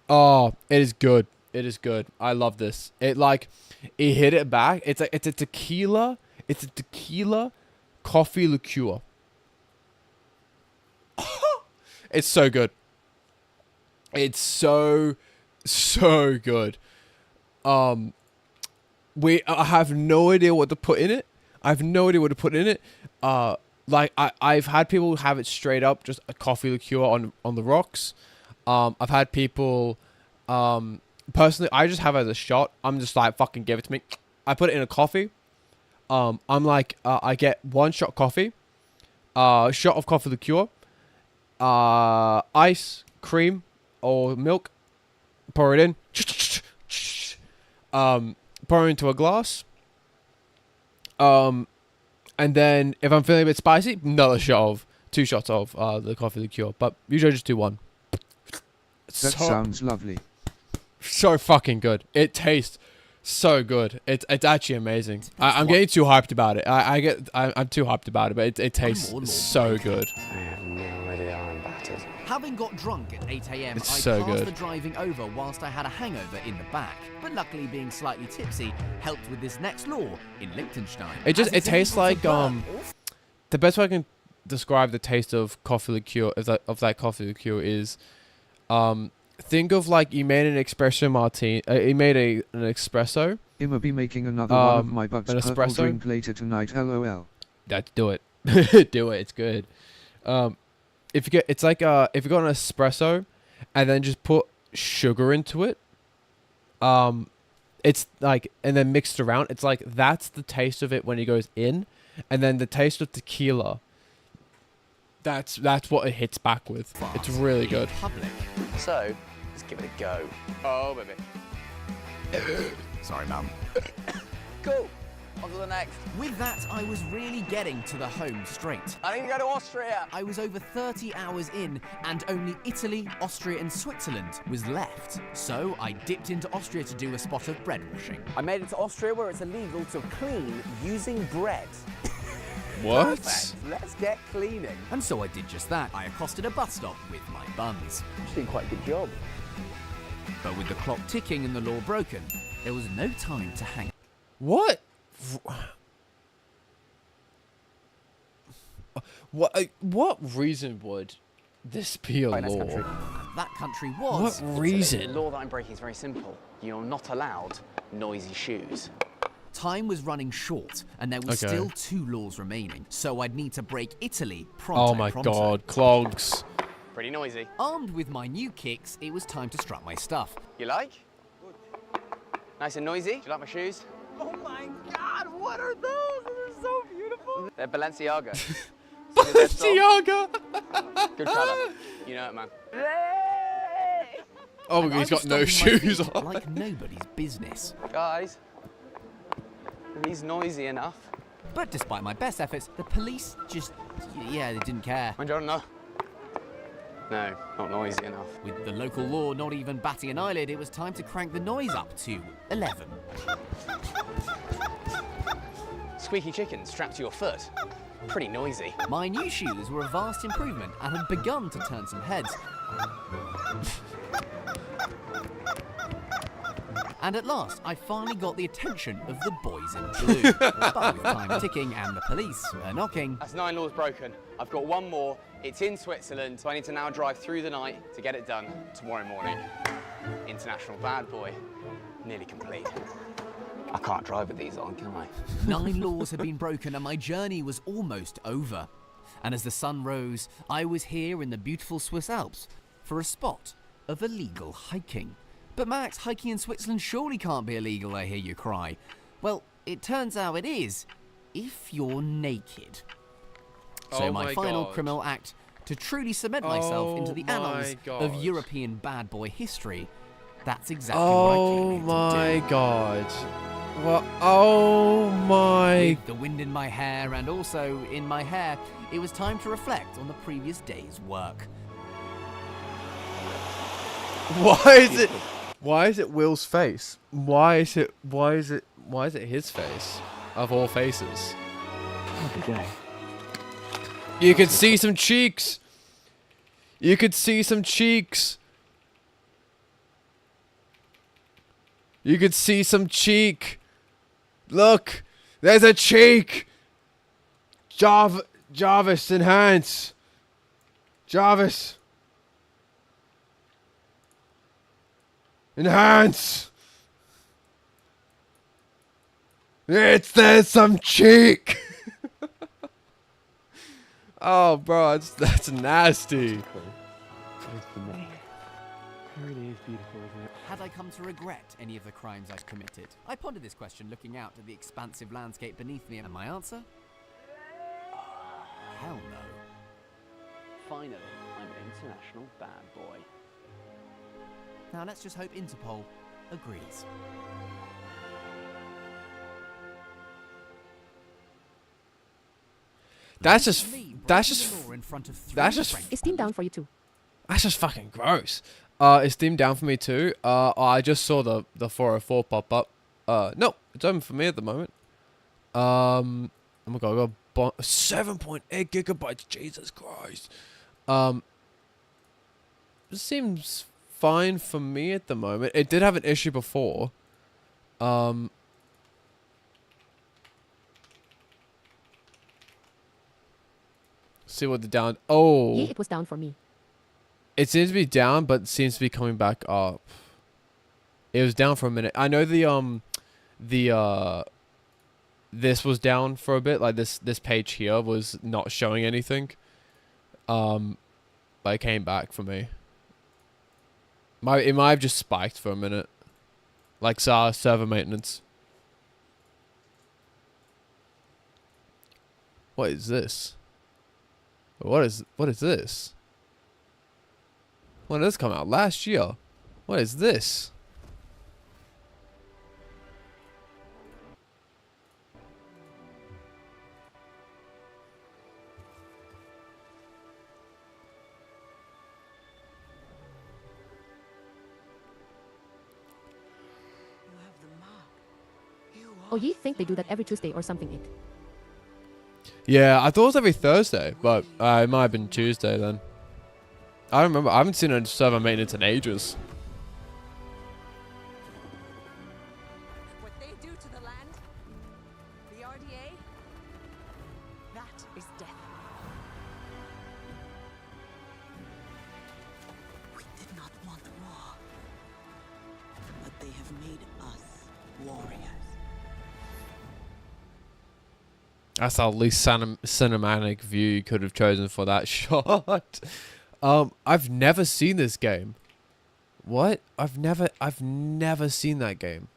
Oh, it is good. It is good. I love this. It hit it back. It's a tequila. It's a tequila coffee liqueur. It's so good. It's so good. I have no idea what to put in it. I've had people have it straight up, just a coffee liqueur on the rocks. I've had people, personally, I just have it as a shot. I'm just like, fucking give it to me. I put it in a coffee. I'm like, I get 1 shot coffee, shot of coffee liqueur, ice, cream, or milk, pour it in, pour it into a glass, and then if I'm feeling a bit spicy, another shot of 2 shots of the coffee liqueur, but usually I just do 1. That sounds lovely. So fucking good. It tastes so good. It's actually amazing. I'm getting too hyped about it. I'm too hyped about it, but it tastes so good. I have no idea. I'm battered. Having got drunk at 8 AM, It's I so passed good. the driving over whilst I had a hangover in the back. But luckily, being slightly tipsy helped with this next law in Liechtenstein. It as it's tastes illegal like to burn the best way I can describe the taste of coffee liqueur of that coffee liqueur is think of like you made an espresso martini. You made an espresso. I'ma be making another one of my bugs an purple espresso. drink later tonight. LOL. Do it. Do it. It's good. If you got an espresso, and then just put sugar into it. It's like, and then mixed around. It's like that's the taste of it when it goes in, and then the taste of tequila. That's what it hits back with. It's really good. Public. So, let's give it a go. Oh, baby. Sorry, mum. Cool. On to the next. With that, I was really getting to the home straight. I need to go to Austria. I was over 30 hours in, and only Italy, Austria, and Switzerland was left. So I dipped into Austria to do a spot of bread washing. I made it to Austria where it's illegal to clean using bread. What? Perfect. Let's get cleaning. And so I did just that. I accosted a bus stop with my buns. You're doing quite a good job. But with the clock ticking and the law broken, there was no time to hang. What? What reason would this be a Right, next law? country. That country was. What reason? The law that I'm breaking is very simple. You're not allowed noisy shoes. Time was running short, and there was Okay. still 2 laws remaining. So I'd need to break Italy pronto. Oh my god, clogs. Pretty noisy. Armed with my new kicks, it was time to strut my stuff. You like? Nice and noisy. Do you like my shoes? Oh my god, what are those? They're so beautiful. They're Balenciaga. Balenciaga. Good colour. You know it, man. Oh my And god, he's I got was no stomping my shoes feet on. like nobody's business. Guys, are these noisy enough? But despite my best efforts, the police just, they didn't care. Buongiorno. No, not noisy enough. With the local law not even batting an eyelid, it was time to crank the noise up to 11. Squeaky chicken strapped to your foot. Pretty noisy. My new shoes were a vast improvement and had begun to turn some heads. And at last, I finally got the attention of the boys in blue. But with time ticking and the police were knocking. That's 9 laws broken. I've got one more. It's in Switzerland, so I need to now drive through the night to get it done tomorrow morning. International bad boy. Nearly complete. I can't drive with these on, can I? 9 laws had been broken and my journey was almost over. And as the sun rose, I was here in the beautiful Swiss Alps for a spot of illegal hiking. But Max, hiking in Switzerland surely can't be illegal, I hear you cry. Well, it turns out it is, if you're naked. So my final criminal act to truly cement myself into the annals of European bad boy history, that's exactly what I came here to do. Oh my god. What? Oh my... With the wind in my hair and also in my hair, it was time to reflect on the previous day's work. Why is it Will's face? Why is it his face? Of all faces. You could see some cheeks. You could see some cheeks. You could see some cheek. Look, there's a cheek. Jarvis, enhance. Jarvis. Enhance. There's some cheek. Oh, bro, that's nasty. Really is beautiful, isn't it? Had I come to regret any of the crimes I'd committed? I pondered this question looking out at the expansive landscape beneath me, and my answer? Hell no. Finally, I'm an international bad boy. Now let's just hope Interpol agrees. That's just Is Steam down for you too? That's just fucking gross. Is Steam down for me too? I just saw the 404 pop up. No, it's open for me at the moment. Oh my god, I got 7.8 gigabytes. Jesus Christ. It seems fine for me at the moment. It did have an issue before. See what the down. Oh. Yeah, it was down for me. It seems to be down, but seems to be coming back up. It was down for a minute. I know this was down for a bit. Like this page here was not showing anything. But it came back for me. It might have just spiked for a minute. Like server maintenance. What is this? What is this? When did this come out? Last year. What is this? Oh, you think they do that every Tuesday or something? Yeah, I thought it was every Thursday, but it might have been Tuesday then. I don't remember. I haven't seen a server maintenance in ages. What they do to the land, the RDA, that is death. We did not want war, but they have made us warriors. That's the least cinematic view you could have chosen for that shot. I've never seen this game. What? I've never seen that game.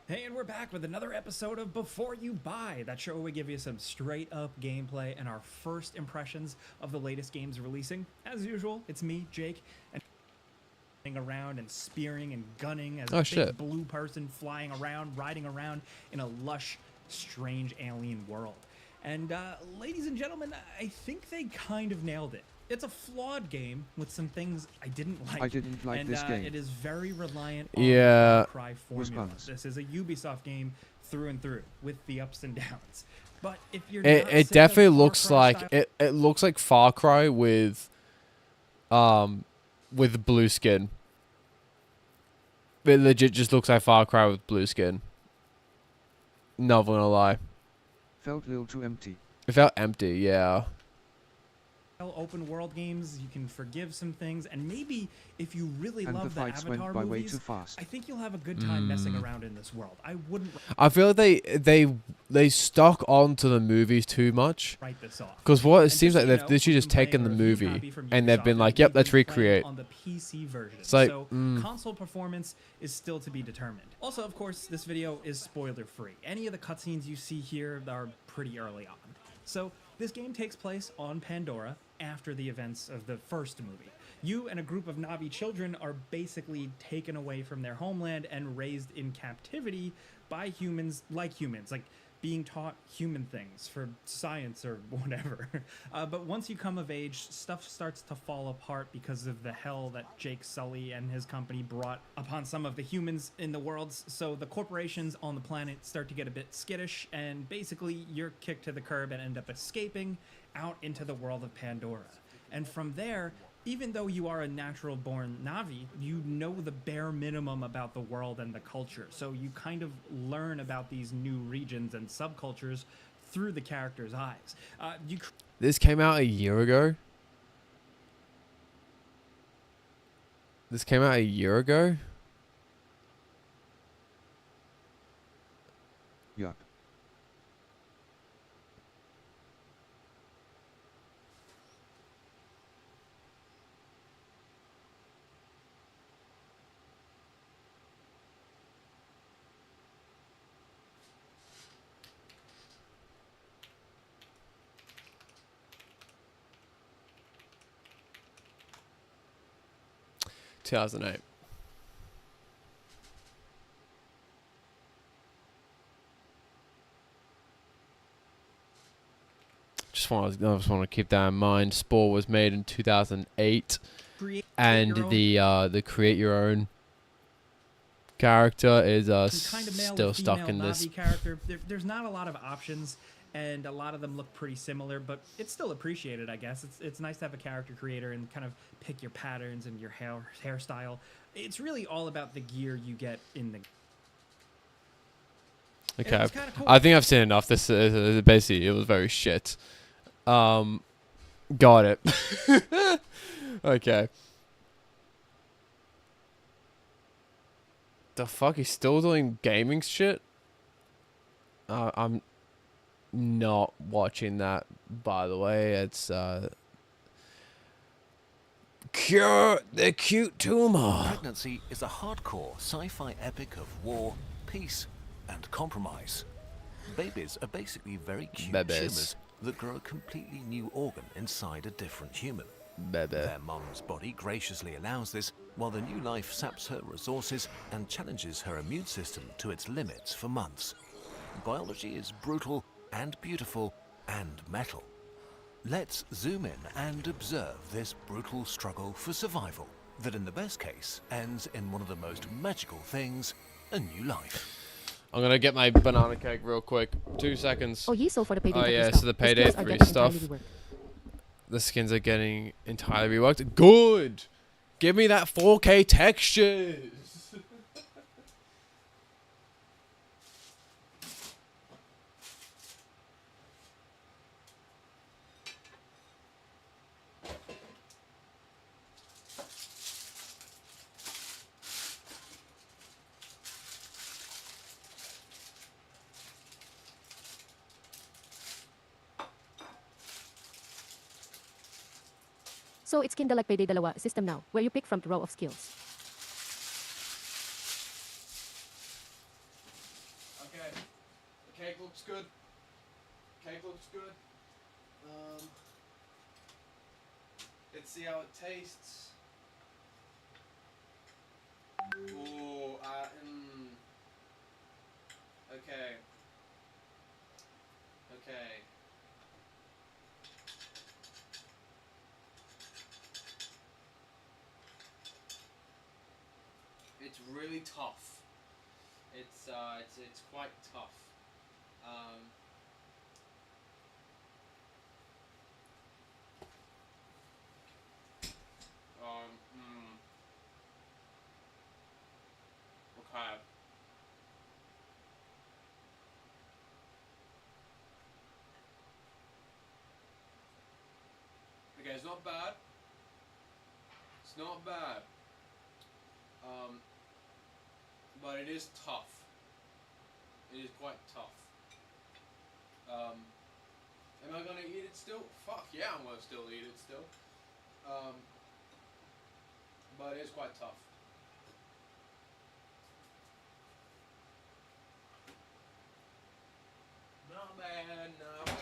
Hey, and we're back with another episode of Before You Buy, that show where we give you some straight up gameplay and our first impressions of the latest games releasing. As usual, it's me, Jake, and around and spearing and gunning as Oh, a big shit. blue person flying around, riding around in a lush, strange alien world. And ladies and gentlemen, I think they kind of nailed it. It's a flawed game with some things I didn't like. I didn't like and, this game. It is very reliant on Yeah. the Far Cry formula. Response. This is a Ubisoft game through and through with the ups and downs. But if you're It not it sick definitely of Far looks Cry like style- it looks like Far Cry with blue skin. It legit just looks like Far Cry with blue skin. Not gonna lie. Felt a little too empty. It felt empty, yeah. open world games, you can forgive some things, and maybe if you really And the love the fights went Avatar by way movies, too fast. I think you'll have a good time messing around in this world. I wouldn't I feel like they stuck onto the movies too much. write this off. Because what it And seems just so like you they've know, literally we've just been playing taken the a review movie copy from and they've Ubisoft, been like, and yep, we've let's been playing recreate. on the PC version. It's like, so console performance is still to be determined. Also, of course, this video is spoiler free. Any of the cutscenes you see here are pretty early on. So this game takes place on Pandora after the events of the first movie. You and a group of Na'vi children are basically taken away from their homeland and raised in captivity by humans, like being taught human things for science or whatever. But once you come of age, stuff starts to fall apart because of the hell that Jake Sully and his company brought upon some of the humans in the worlds. So the corporations on the planet start to get a bit skittish, and basically you're kicked to the curb and end up escaping out into the world of Pandora. And from there, even though you are a natural born Na'vi, you know the bare minimum about the world and the culture. So you kind of learn about these new regions and subcultures through the character's eyes. This came out a year ago. This came out a year ago. Yup. Two 2008. I just want to keep that in mind. Spore was made in 2008, and the create your own character is kind of male still and stuck female in this. Na'vi character. There's not a lot of options, and a lot of them look pretty similar, but it's still appreciated, I guess. It's nice to have a character creator and kind of pick your patterns and your hairstyle. It's really all about the gear you get in the. Okay, It's kinda cool. I think I've seen enough. This basically it was very shit. Got it. Okay. The fuck? He's still doing gaming shit? I'm not watching that, by the way. It's Cure the Cute Tumor. Pregnancy is a hardcore sci-fi epic of war, peace, and compromise. Babies are basically very cute Babies. tumors that grow a completely new organ inside a different human. Baby. Their mom's body graciously allows this, while the new life saps her resources and challenges her immune system to its limits for months. Biology is brutal and beautiful and metal. Let's zoom in and observe this brutal struggle for survival that in the best case ends in one of the most magical things, a new life. I'm gonna get my banana cake real quick. 2 seconds. Oh, so for the Payday Oh 3 yeah, stuff. so the The Payday skins are 3 getting stuff. entirely reworked. The skins are getting entirely reworked. Good! Give me that 4K textures! So it's kinda like Payday Dalawa system now, where you pick from the row of skills. Okay, the cake looks good. Cake looks good. Let's see how it tastes. Ooh, okay. Okay. It's really tough. It's quite tough. Okay. Okay, it's not bad. It's not bad. But it is tough. It is quite tough. Am I gonna eat it still? Fuck yeah, I'm gonna still eat it still. But it is quite tough. Not bad, not bad.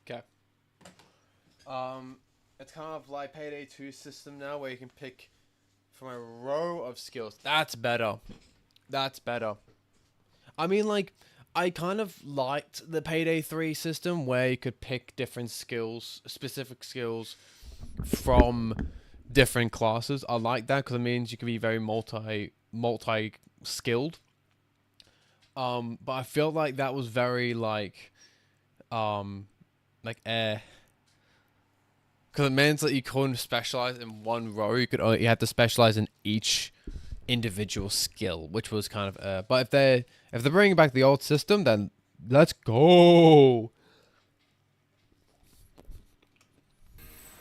Okay. It's kind of like Payday 2 system now, where you can pick from a row of skills. That's better. That's better. I mean, like, I kind of liked the Payday 3 system where you could pick different skills, specific skills from different classes. I like that because it means you can be very multi-skilled. But I feel like that was very because it means that you couldn't specialize in one row. You had to specialize in each individual skill, which was kind of but if they're bringing back the old system, then let's go.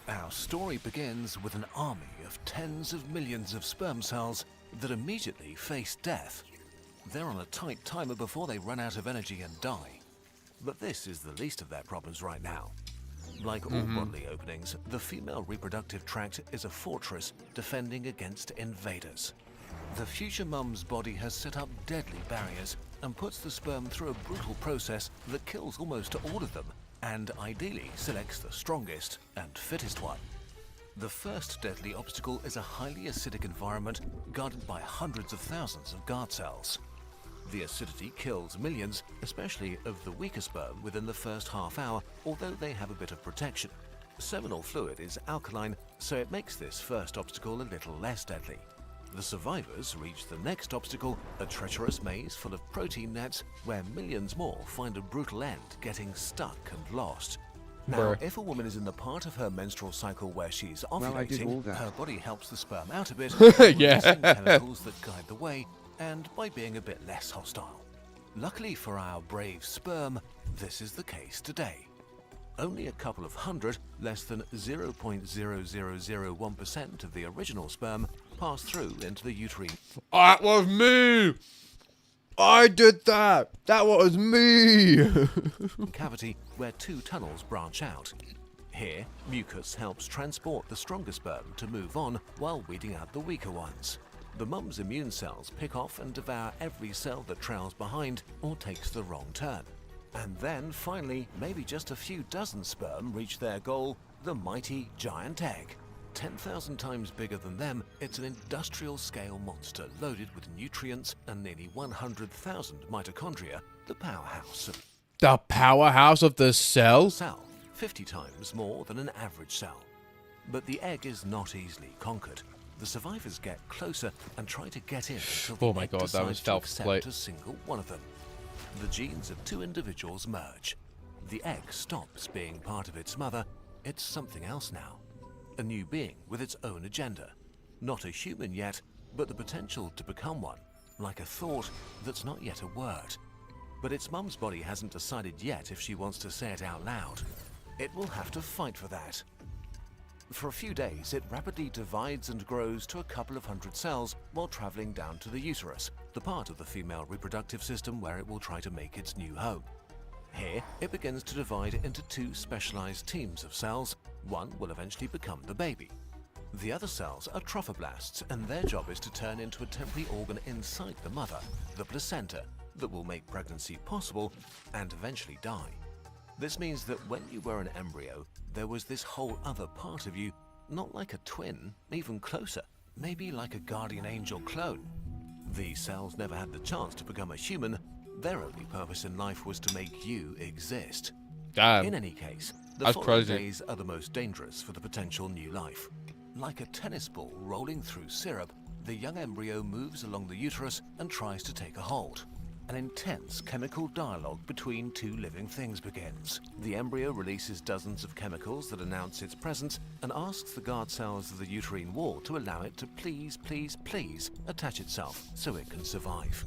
Our story begins with an army of tens of millions of sperm cells that immediately face death. They're on a tight timer before they run out of energy and die. But this is the least of their problems right now. Like all bodily openings, the female reproductive tract is a fortress defending against invaders. The future mum's body has set up deadly barriers and puts the sperm through a brutal process that kills almost all of them and ideally selects the strongest and fittest one. The first deadly obstacle is a highly acidic environment guarded by hundreds of thousands of guard cells. The acidity kills millions, especially of the weaker sperm within the first half hour, although they have a bit of protection. Seminal fluid is alkaline, so it makes this first obstacle a little less deadly. The survivors reach the next obstacle, a treacherous maze full of protein nets, where millions more find a brutal end, getting stuck and lost. Now, if a woman is in the part of her menstrual cycle where she's ovulating, her body helps the sperm out a bit, releasing chemicals that guide the way, and by being a bit less hostile. Luckily for our brave sperm, this is the case today. Only a couple of hundred, less than 0.0001% of the original sperm, pass through into the uterine. That was me! I did that! That was me! Cavity where two tunnels branch out. Here, mucus helps transport the stronger sperm to move on while weeding out the weaker ones. The mum's immune cells pick off and devour every cell that trails behind or takes the wrong turn. And then, finally, maybe just a few dozen sperm reach their goal, the mighty giant egg. 10,000 times bigger than them, it's an industrial-scale monster loaded with nutrients and nearly 100,000 mitochondria, the powerhouse of... The powerhouse of the cell? 50 times more than an average cell. But the egg is not easily conquered. The survivors get closer and try to get in until the egg decides to accept a single one of them. The genes of two individuals merge. The egg stops being part of its mother. It's something else now. A new being with its own agenda. Not a human yet, but the potential to become one. Like a thought that's not yet a word. But its mum's body hasn't decided yet if she wants to say it out loud. It will have to fight for that. For a few days, it rapidly divides and grows to a couple of hundred cells while traveling down to the uterus, the part of the female reproductive system where it will try to make its new home. Here, it begins to divide into two specialized teams of cells. One will eventually become the baby. The other cells are trophoblasts, and their job is to turn into a temporary organ inside the mother, the placenta, that will make pregnancy possible and eventually die. This means that when you were an embryo, there was this whole other part of you, not like a twin, even closer, maybe like a guardian angel clone. These cells never had the chance to become a human. Their only purpose in life was to make you exist. Damn. In any case, the That's following crazy. days are the most dangerous for the potential new life. Like a tennis ball rolling through syrup, the young embryo moves along the uterus and tries to take a hold. An intense chemical dialogue between two living things begins. The embryo releases dozens of chemicals that announce its presence and asks the guard cells of the uterine wall to allow it to please attach itself so it can survive.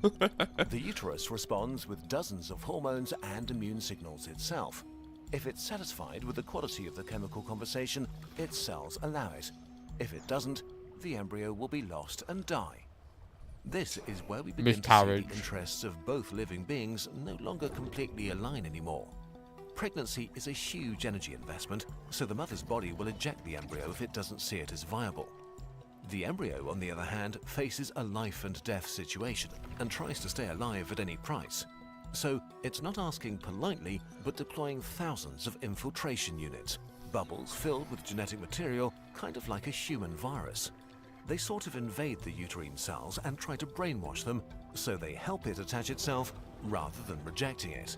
The uterus responds with dozens of hormones and immune signals itself. If it's satisfied with the quality of the chemical conversation, its cells allow it. If it doesn't, the embryo will be lost and die. This is where we begin to see Miscarriage. the interests of both living beings no longer completely align anymore. Pregnancy is a huge energy investment, so the mother's body will eject the embryo if it doesn't see it as viable. The embryo, on the other hand, faces a life and death situation and tries to stay alive at any price. So it's not asking politely, but deploying thousands of infiltration units, bubbles filled with genetic material, kind of like a human virus. They sort of invade the uterine cells and try to brainwash them, so they help it attach itself rather than rejecting it.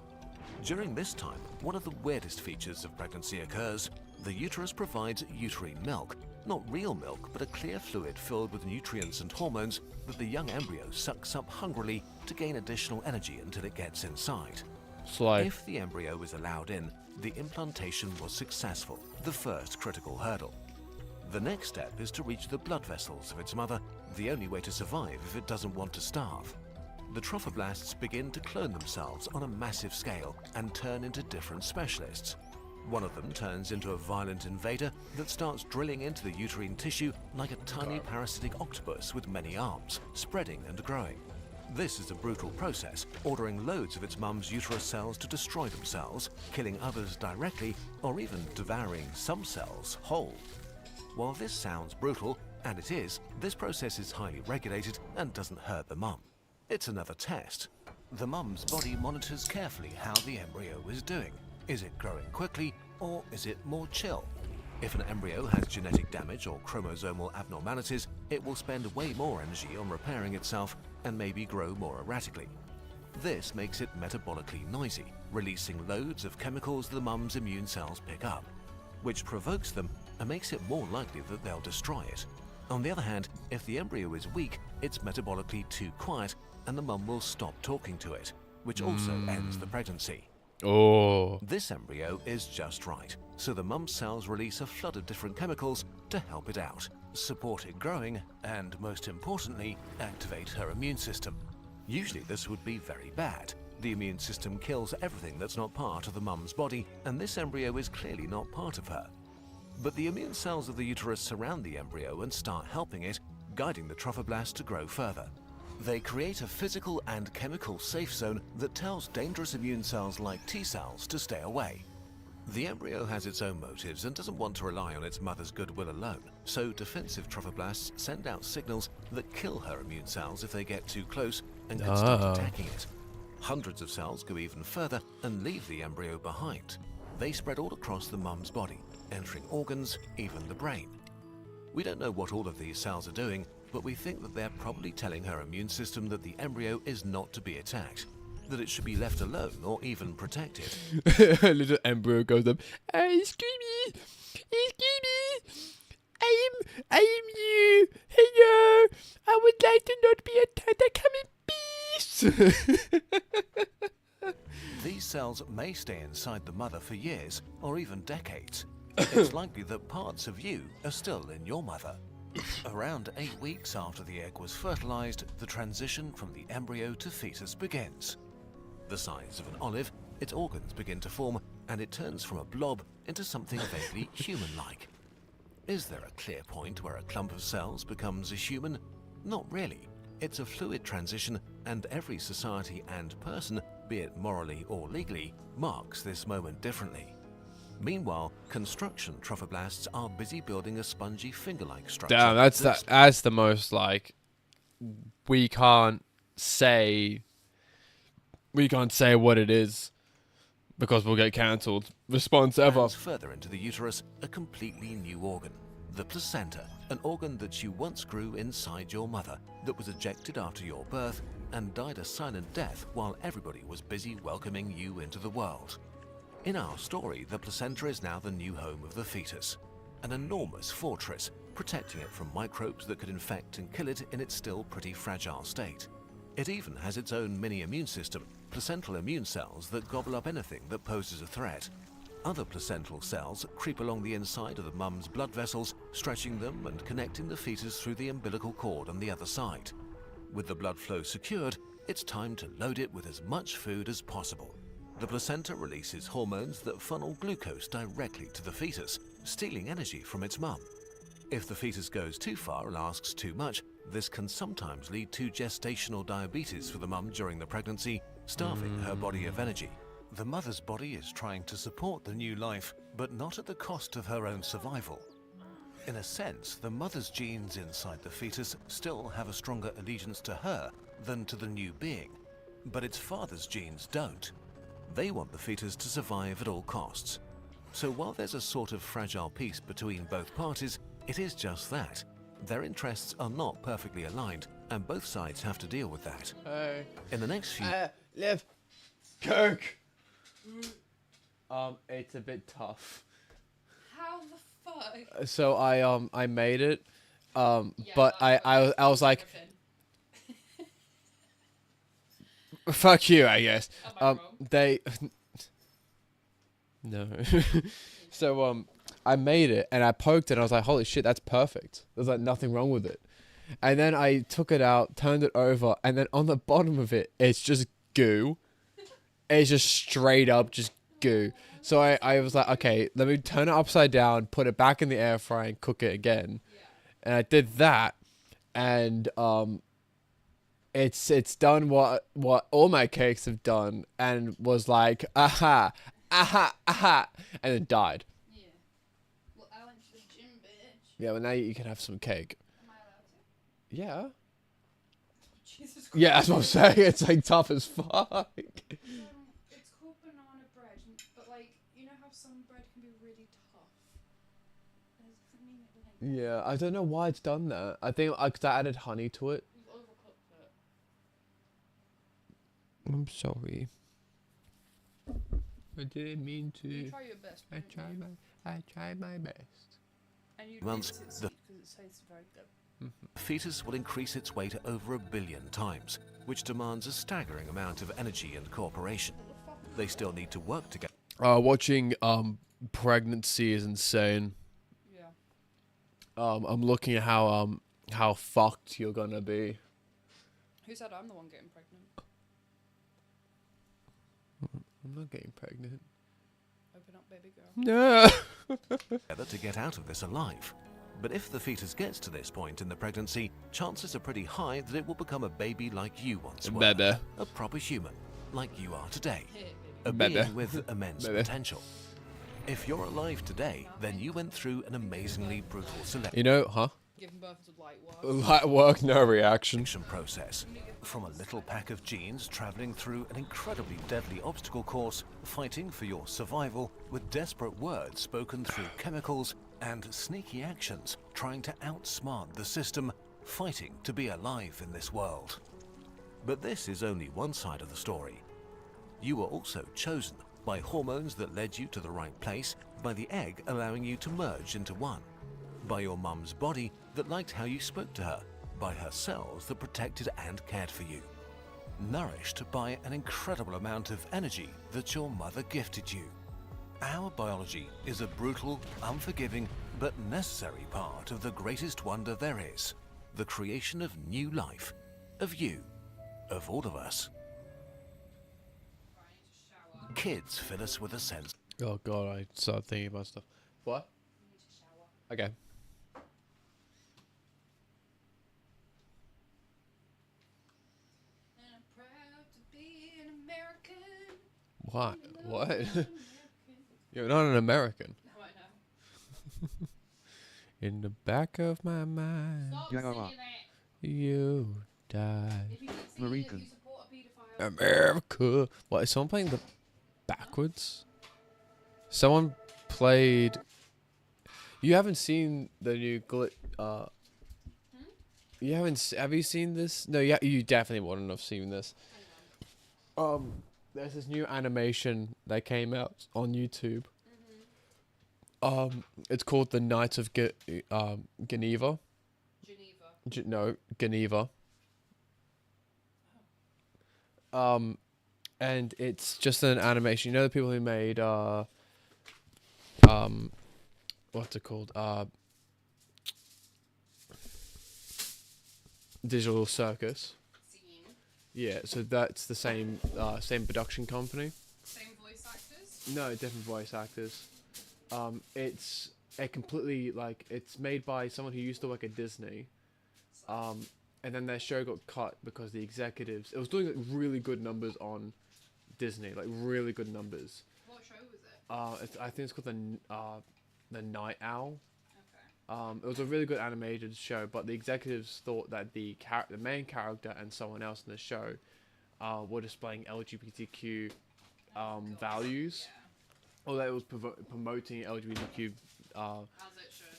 During this time, one of the weirdest features of pregnancy occurs. The uterus provides uterine milk, not real milk, but a clear fluid filled with nutrients and hormones that the young embryo sucks up hungrily to gain additional energy until it gets inside. Slay. If the embryo is allowed in, the implantation was successful, the first critical hurdle. The next step is to reach the blood vessels of its mother, the only way to survive if it doesn't want to starve. The trophoblasts begin to clone themselves on a massive scale and turn into different specialists. One of them turns into a violent invader that starts drilling into the uterine tissue like a tiny parasitic octopus with many arms, spreading and growing. This is a brutal process, ordering loads of its mum's uterus cells to destroy themselves, killing others directly, or even devouring some cells whole. While this sounds brutal, and it is, this process is highly regulated and doesn't hurt the mum. It's another test. The mum's body monitors carefully how the embryo is doing. Is it growing quickly, or is it more chill? If an embryo has genetic damage or chromosomal abnormalities, it will spend way more energy on repairing itself and maybe grow more erratically. This makes it metabolically noisy, releasing loads of chemicals the mum's immune cells pick up, which provokes them and makes it more likely that they'll destroy it. On the other hand, if the embryo is weak, it's metabolically too quiet and the mum will stop talking to it, which also ends the pregnancy. Oh. This embryo is just right, so the mum's cells release a flood of different chemicals to help it out, support it growing, and most importantly, activate her immune system. Usually this would be very bad. The immune system kills everything that's not part of the mum's body, and this embryo is clearly not part of her. But the immune cells of the uterus surround the embryo and start helping it, guiding the trophoblast to grow further. They create a physical and chemical safe zone that tells dangerous immune cells like T cells to stay away. The embryo has its own motives and doesn't want to rely on its mother's goodwill alone, so defensive trophoblasts send out signals that kill her immune cells if they get too close and can start attacking it. Hundreds of cells go even further and leave the embryo behind. They spread all across the mum's body, entering organs, even the brain. We don't know what all of these cells are doing, but we think that they're probably telling her immune system that the embryo is not to be attacked, that it should be left alone or even protected. Little embryo goes up. Excuse me, I am you. Hello, I would like to not be attacked. I come in peace. These cells may stay inside the mother for years or even decades. It's likely that parts of you are still in your mother. Around 8 weeks after the egg was fertilized, the transition from the embryo to fetus begins. The size of an olive, its organs begin to form, and it turns from a blob into something vaguely human-like. Is there a clear point where a clump of cells becomes a human? Not really. It's a fluid transition, and every society and person, be it morally or legally, marks this moment differently. Meanwhile, construction trophoblasts are busy building a spongy finger-like structure. Damn, that's the most, like, we can't say what it is because we'll get cancelled response ever. Further into the uterus, a completely new organ. The placenta, an organ that you once grew inside your mother, that was ejected after your birth and died a silent death while everybody was busy welcoming you into the world. In our story, the placenta is now the new home of the fetus, an enormous fortress, protecting it from microbes that could infect and kill it in its still pretty fragile state. It even has its own mini immune system, placental immune cells that gobble up anything that poses a threat. Other placental cells creep along the inside of the mum's blood vessels, stretching them and connecting the fetus through the umbilical cord on the other side. With the blood flow secured, it's time to load it with as much food as possible. The placenta releases hormones that funnel glucose directly to the fetus, stealing energy from its mum. If the fetus goes too far and asks too much, this can sometimes lead to gestational diabetes for the mum during the pregnancy, starving her body of energy. The mother's body is trying to support the new life, but not at the cost of her own survival. In a sense, the mother's genes inside the fetus still have a stronger allegiance to her than to the new being, but its father's genes don't. They want the fetus to survive at all costs. So while there's a sort of fragile peace between both parties, it is just that. Their interests are not perfectly aligned, and both sides have to deal with that. Hey. In the next few... Live. Coke. It's a bit tough. How the fuck? So I made it, but I was like, fuck you, I guess. They no. So I made it and I poked it and I was like, holy shit, that's perfect. There's like nothing wrong with it. And then I took it out, turned it over, and then on the bottom of it, it's just goo. It's just straight up just goo. So I was like, okay, let me turn it upside down, put it back in the air fryer and cook it again. And I did that, and it's done what all my cakes have done, and was like, aha, aha, aha, and then died. Yeah. Well, I went to the gym, bitch. Yeah, well now you can have some cake. Am I allowed to? Yeah. Jesus Christ. Yeah, that's what I'm saying. It's like tough as fuck. It's called banana bread, but like, you know how some bread can be really tough? Does it mean it like... Yeah, I don't know why it's done that. I think because I added honey to it. You've overcooked it. I'm sorry. I didn't mean to. You try your best. I tried my best. And you Months, did the succeed because it tastes very good. fetus will increase its weight over 1 billion times, which demands a staggering amount of energy and cooperation. They still need to work together. Watching pregnancy is insane. Yeah. I'm looking at how fucked you're gonna be. Who said I'm the one getting pregnant? I'm not getting pregnant. Open up, baby girl. No. Together to get out of this alive. But if the fetus gets to this point in the pregnancy, chances are pretty high that it will become a baby like you once were. Baby. A proper human, like you are today. A Baby. being with immense Baby. potential. If you're alive today, then you went through an amazingly brutal selection. You know, huh? Giving birth is light work. Light work, no reaction. Process. From a little pack of genes traveling through an incredibly deadly obstacle course, fighting for your survival with desperate words spoken through chemicals and sneaky actions, trying to outsmart the system, fighting to be alive in this world. But this is only one side of the story. You were also chosen by hormones that led you to the right place, by the egg allowing you to merge into one, by your mum's body that liked how you spoke to her, by her cells that protected and cared for you, nourished by an incredible amount of energy that your mother gifted you. Our biology is a brutal, unforgiving, but necessary part of the greatest wonder there is, the creation of new life, of you, of all of us. Kids fill us with a sense. Oh god, I started thinking about stuff. What? Okay. What? What? You're not an American. No, I know. In the back of my mind, you died. American. America. What, is someone playing the backwards? Someone played... You haven't seen the new You haven't... Have you seen this? No, you definitely wouldn't have seen this. There's this new animation that came out on YouTube. It's called The Knights of Geneva. No, Geneva. And it's just an animation. You know the people who made what's it called? Digital Circus. Yeah, so that's the same production company. Same voice actors? No, different voice actors. It's a completely it's made by someone who used to work at Disney. And then their show got cut because the executives... It was doing really good numbers on Disney, really good numbers. What show was it? I think it's called the Night Owl. Okay. It was a really good animated show, but the executives thought that the main character and someone else in the show were displaying LGBTQ values, or that it was promoting LGBTQ.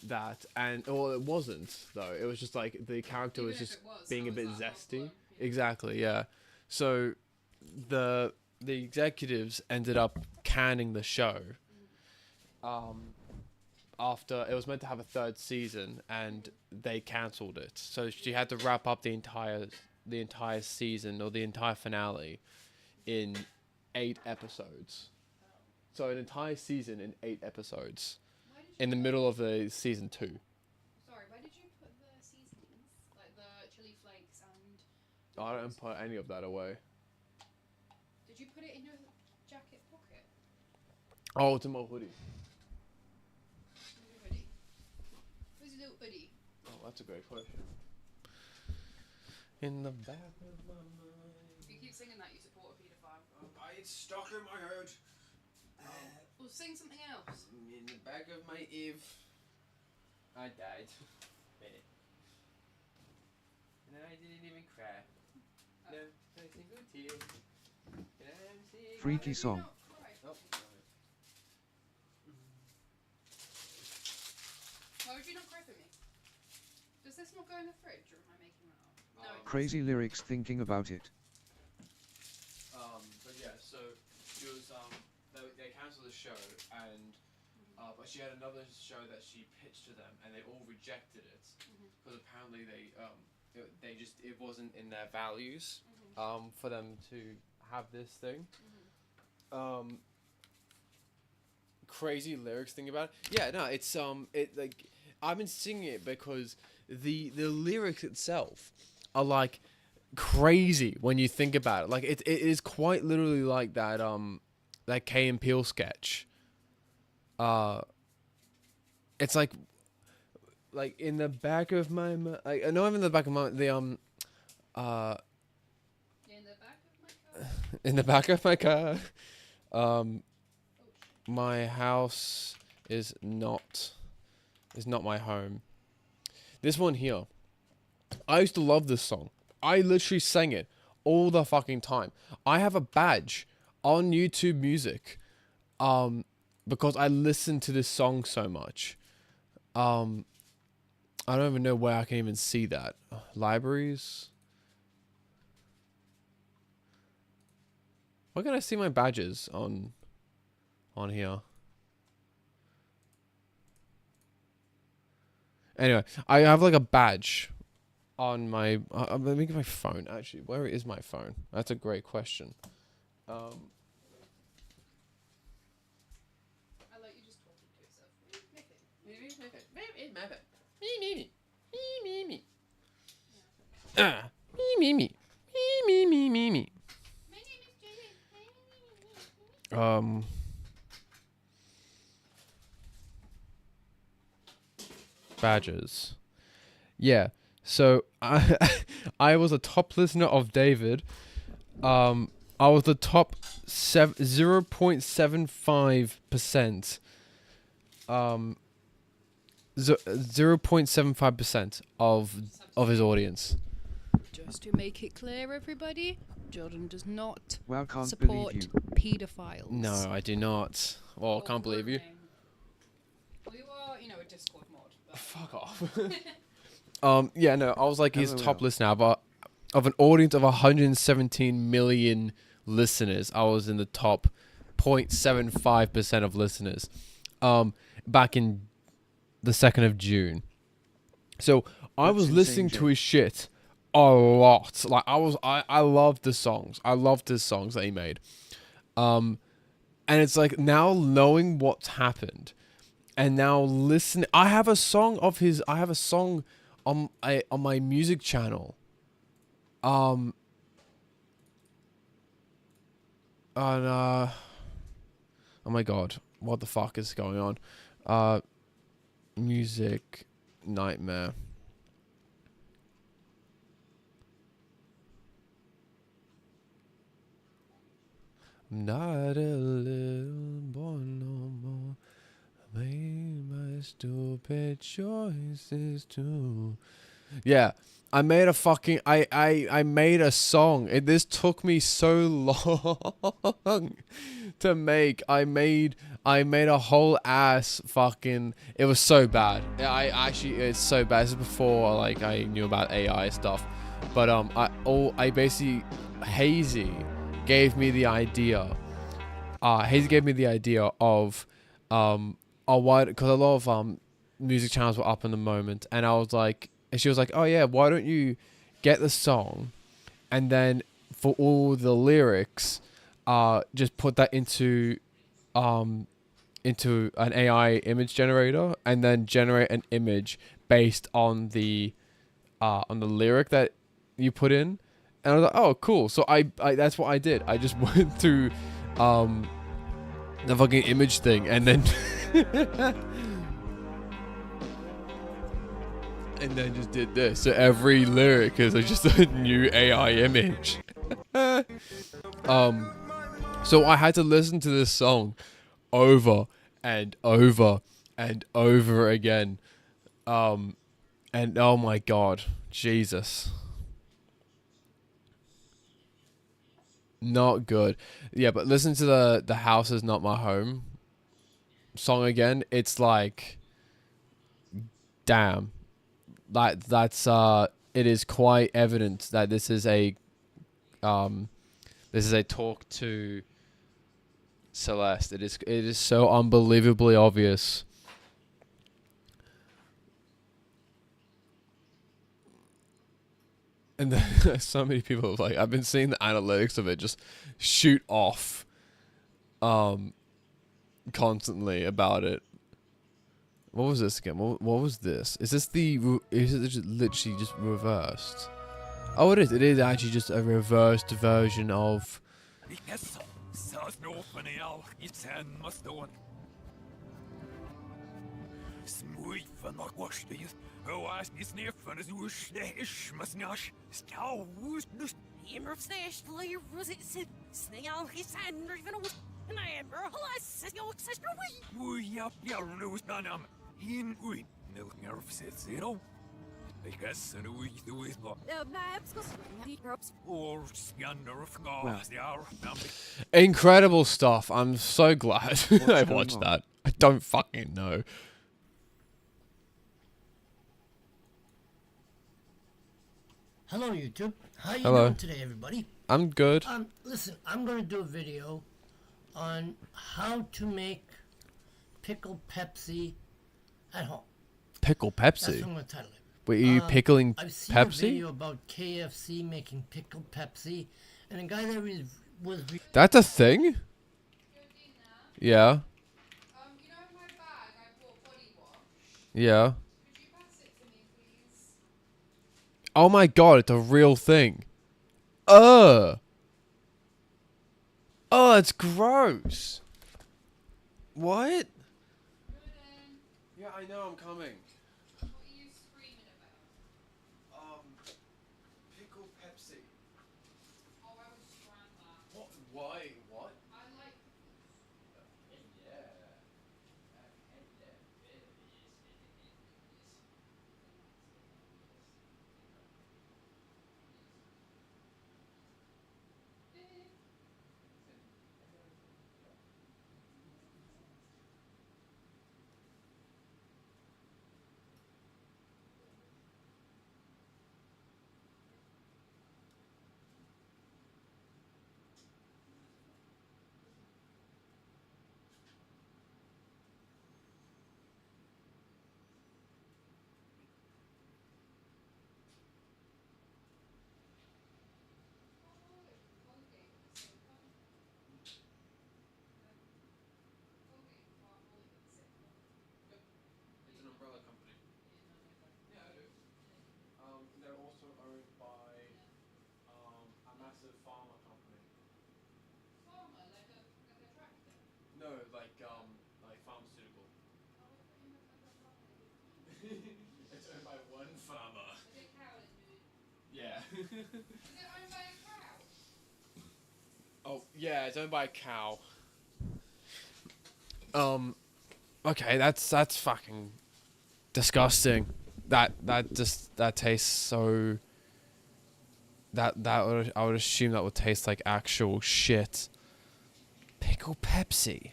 That and it wasn't though. It was just the character was just being a bit zesty. Exactly, yeah. So the executives ended up canning the show. After it was meant to have a third season, and they cancelled it. So she had to wrap up the entire season or the entire finale in 8 episodes. So an entire season in 8 episodes. In the middle of the season 2. Sorry, where did you put the seasonings? Like the chili flakes and... I don't put any of that away. Did you put it in your jacket pocket? Oh, it's in my hoodie. Your hoodie? Where's your little hoodie? Oh, that's a great question. In the back of my mind. If you keep singing that, you support a paedophile. It's stuck in my head. Well, sing something else. In the back of my Eve, I died. And I didn't even cry. No, not a single tear. Freaky song. Oh, Why would you not cry for me? Does this not go in the fridge, or am I making that up? No. Crazy lyrics thinking about it. But yeah, so she was they cancelled the show, and but she had another show that she pitched to them, and they all rejected it because apparently it wasn't in their values for them to have this thing. Crazy lyrics thing about it. Yeah, no, it's I've been singing it because the lyrics itself are crazy when you think about it. It is quite literally like that that Key and Peele sketch. It's like in the back of my mind. I know I'm in the back of my in the back of my car. My house is not my home. This one here. I used to love this song. I literally sang it all the fucking time. I have a badge on YouTube Music because I listened to this song so much. I don't even know where I can even see that. Libraries? Where can I see my badges on here? Anyway, I have a badge on my... let me get my phone, actually. Where is my phone? That's a great question. I like you just talking to yourself. Badges. Yeah. So I was a top listener of David. On I was the top 0.75%. 0.75% of his audience. Just to make it clear, everybody, Jordan does not Wow, can't support believe pedophiles. No, I do not. Well, can't believe you. We were, you know, a Discord mod. Fuck off. Yeah, no, I was like his LOL. top listener, but of an audience of 117 million listeners, I was in the top 0.75% of listeners. Back in the 2nd of June. So I That's was insane, listening Jay. to his shit a lot. Like I loved the songs. I loved his songs that he made. And it's like now knowing what's happened, and now listen. I have a song of his. I have a song on my music channel. And oh my god, what the fuck is going on? Music nightmare. I'm not a little boy no more. I made my stupid choices too. Yeah, I made a fucking I made a song. This took me so long to make. I made a whole ass fucking. It was so bad. It's so bad. This is before like I knew about AI stuff, but I basically Hazy gave me the idea. Hazy gave me the idea of why, because a lot of music channels were up in the moment, and I was like. And she was like, oh yeah, why don't you get the song and then for all the lyrics, just put that into an AI image generator and then generate an image based on the lyric that you put in. And I was like, oh cool. So I that's what I did. I just went through the fucking image thing and then and then just did this. So every lyric is just a new AI image. So I had to listen to this song over and over and over again. And oh my god, Jesus. Not good. Yeah, but listen to the House Is Not My Home song again. It's like, damn. That's it is quite evident that this is a talk to Celeste. It is so unbelievably obvious. And then so many people like I've been seeing the analytics of it just shoot off constantly about it. What was this again? What was this? Is it just literally just reversed? Oh, it is. It is actually just a reversed version of. Incredible stuff. I'm so glad I watched that. I don't fucking know. Hello, YouTube. How you Hello. doing today, everybody? I'm good. Listen, I'm going to do a video on how to make pickled Pepsi at home. Pickle That's Pepsi? what I'm going to title it. Wait, are you pickling I've seen Pepsi? a video about KFC making pickled Pepsi, and a guy that was That's a thing? Yeah. Yeah. Oh my god, it's a real thing. Oh, it's gross. What? Yeah, I know, I'm coming. What are you screaming about? Pickled Pepsi. Oh, I was Why? What? It's an umbrella company. Yeah, I do. They're also owned by a massive pharma company. Pharma, like a tractor? No, like pharmaceutical. It's owned by one farmer. Is it cow? Yeah. Is it owned by a cow? Oh, yeah, it's owned by a cow. Okay, that's fucking disgusting. That tastes so. I would assume that would taste like actual shit. Pickle Pepsi.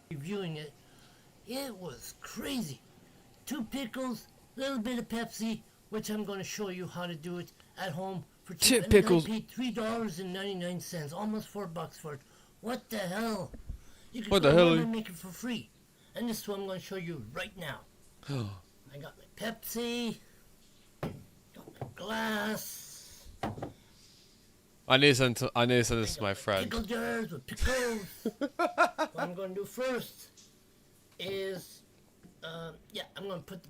Reviewing it, it was crazy. 2 pickles, little bit of Pepsi, which I'm going to show you how to do it at home for cheap. 2 pickles. I paid $3.99, almost $4 for it. What the hell? You can What the go hell? home and make it for free. And this is what I'm going to show you right now. I got my Pepsi, got my glass. I need to send this to my friend. Pickle jars with pickles. What I'm going to do first is, yeah, I'm going to put the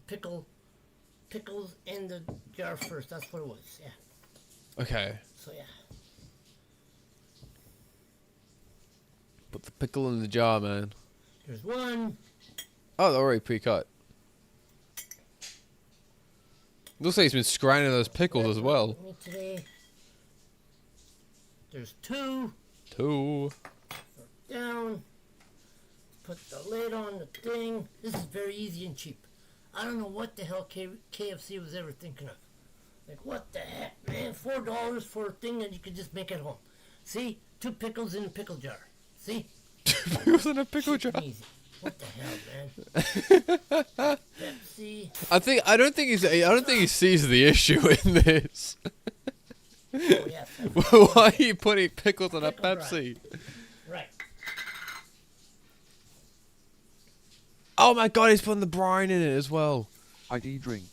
pickles in the jar first. That's what it was, yeah. Okay. So, yeah. Put the pickle in the jar, man. Here's one. Oh, they're already pre-cut. Looks like he's been scrambling those pickles as well. Today. There's 2. 2. Down. Put the lid on the thing. This is very easy and cheap. I don't know what the hell KFC was ever thinking of. Like, what the heck, man? $4 for a thing that you could just make at home. See? 2 pickles in a pickle jar. See? 2 pickles in a pickle jar. Easy. What the hell, man? Pepsi. I don't think he sees the issue in this. Oh, yeah, Why are you putting pickles in a Pickle Pepsi? Right. Oh my god, he's putting the brine in it as well. ID drink.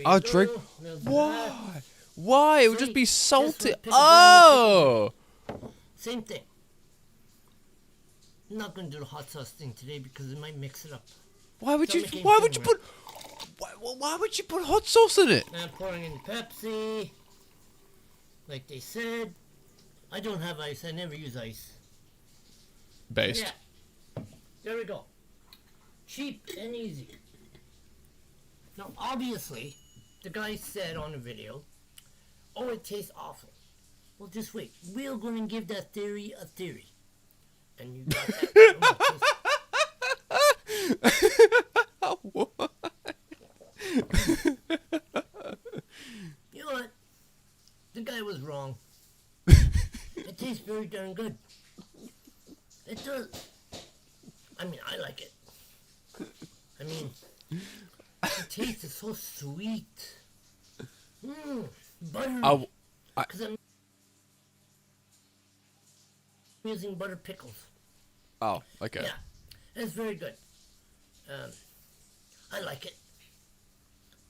I'll go. drink. There's Why? that. Why? It would just See, be salty. pickle Oh! Same thing. I'm not going to do the hot sauce thing today because it might mix it up. Why would Don't you? make any Why would you flavor. put? Why would you put hot sauce in it? And I'm pouring in Pepsi. Like they said. I don't have ice. I never use ice. Based. Yeah. There we go. Cheap and easy. Now, obviously, the guy said on the video, oh, it tastes awful. Well, just wait. We're going to give that theory a theory. And you got that. What? You know what? The guy was wrong. It tastes very darn good. It does. I mean, I like it. I mean, the taste is so sweet. Buttery. Because I'm using butter pickles. Oh, okay. Yeah, it's very good. I like it.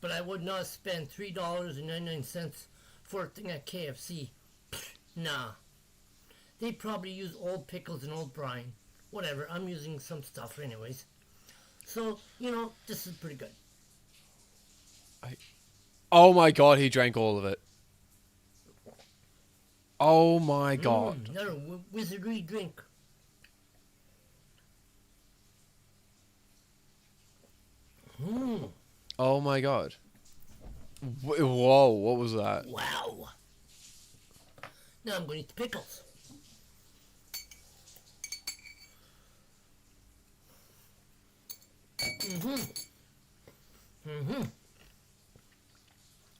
But I would not spend $3.99 for a thing at KFC. Nah. They probably use old pickles and old brine. Whatever, I'm using some stuff anyways. So, you know, this is pretty good. Oh my god, he drank all of it. Oh my god. Another wizardry drink. Oh my god. Whoa, what was that? Wow. Now I'm going to eat the pickles.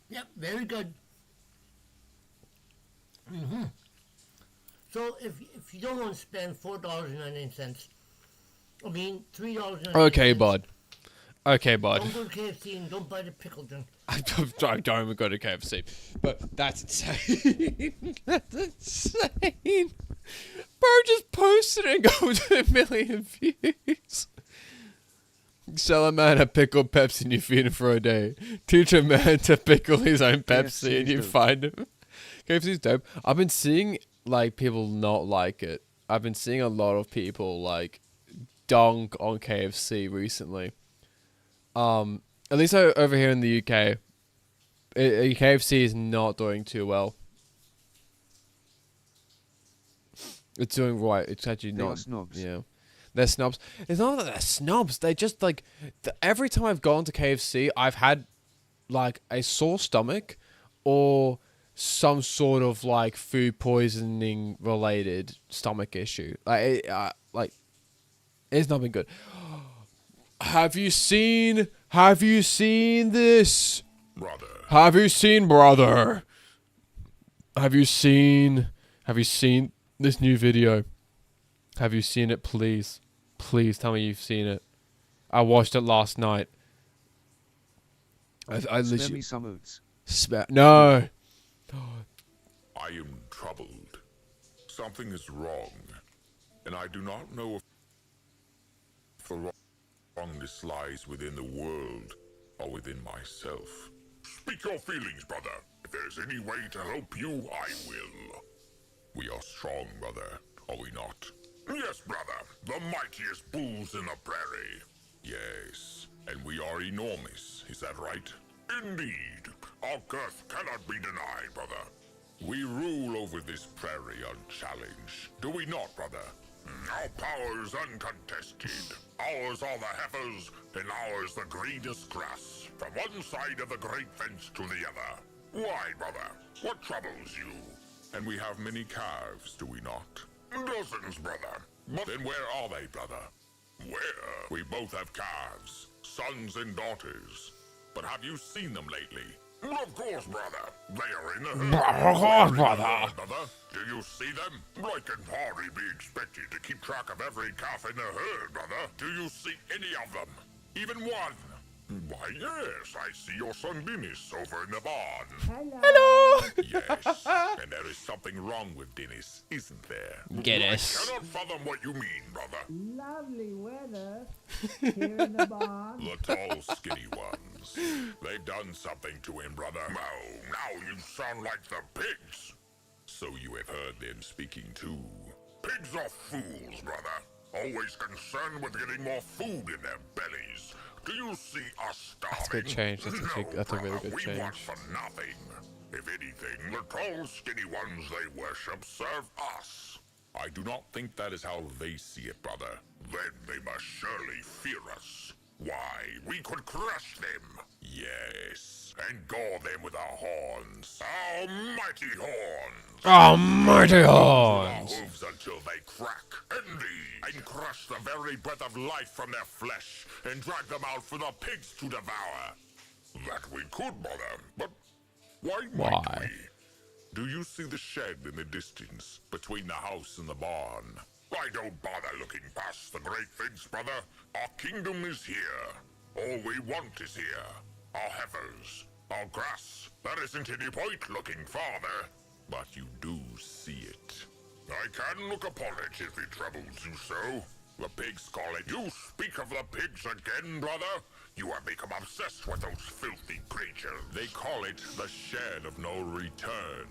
Yep, very good. So if you don't want to spend $4.99, I mean $3.99. Okay, bud. Okay, bud. Don't go to KFC and don't buy the pickle drink. I don't even go to KFC, but that's insane. That's insane. Bro just posted it and goes to 1 million views. Sell a man a pickled Pepsi and you feed him for a day. Teach a man to pickle his own Pepsi and you find him. KFC's dope. I've been seeing like people not like it. I've been seeing a lot of people like dunk on KFC recently. At least over here in the UK, KFC is not doing too well. It's doing right. It's actually not. They're snobs. Yeah, they're snobs. It's not that they're snobs. They just like every time I've gone to KFC, I've had like a sore stomach or some sort of like food poisoning related stomach issue. Like it's not been good. Have you seen this? Brother. Have you seen, brother? Have you seen this new video? Have you seen it, please? Please tell me you've seen it. I watched it last night. I Spare me some oats. No. I am troubled. Something is wrong, and I do not know if the wrongness lies within the world or within myself. Speak your feelings, brother. If there's any way to help you, I will. We are strong, brother, are we not? Yes, brother. The mightiest bulls in the prairie. Yes, and we are enormous, is that right? Indeed. Our girth cannot be denied, brother. We rule over this prairie unchallenged, do we not, brother? Our power is uncontested. Ours are the heifers, and ours the greenest grass, from one side of the great fence to the other. Why, brother? What troubles you? And we have many calves, do we not? Dozens, brother. But then where are they, brother? Where? We both have calves, sons and daughters. But have you seen them lately? Of course, brother. They are in the herd. Of course, brother. Do you see them? I can hardly be expected to keep track of every calf in the herd, brother. Do you see any of them? Even one? Why, yes, I see your son Dennis over in the barn. Hello. Yes, and there is something wrong with Dennis, isn't there? Dennis. I cannot fathom what you mean, brother. Lovely weather here in the barn. The tall, skinny ones. They've done something to him, brother. Oh, now you sound like the pigs. So you have heard them speaking too. Pigs are fools, brother. Always concerned with getting more food in their bellies. Do you see us starving? That's a good change. That's a really good we change. want for nothing. If anything, the tall, skinny ones they worship serve us. I do not think that is how they see it, brother. Then they must surely fear us. Why, we could crush them. Yes, and gore them with our horns. Our mighty horns. Our mighty horns. Our hooves until they crack. Indeed. And crush the very breath of life from their flesh and drag them out for the pigs to devour. That we could, brother, but why might we? Do you see the shed in the distance between the house and the barn? I don't bother looking past the great fence, brother. Our kingdom is here. All we want is here. Our heifers, our grass. There isn't any point looking farther. But you do see it. I can look upon it if it troubles you so. The pigs call it. You speak of the pigs again, brother? You have become obsessed with those filthy creatures. They call it the shed of no return.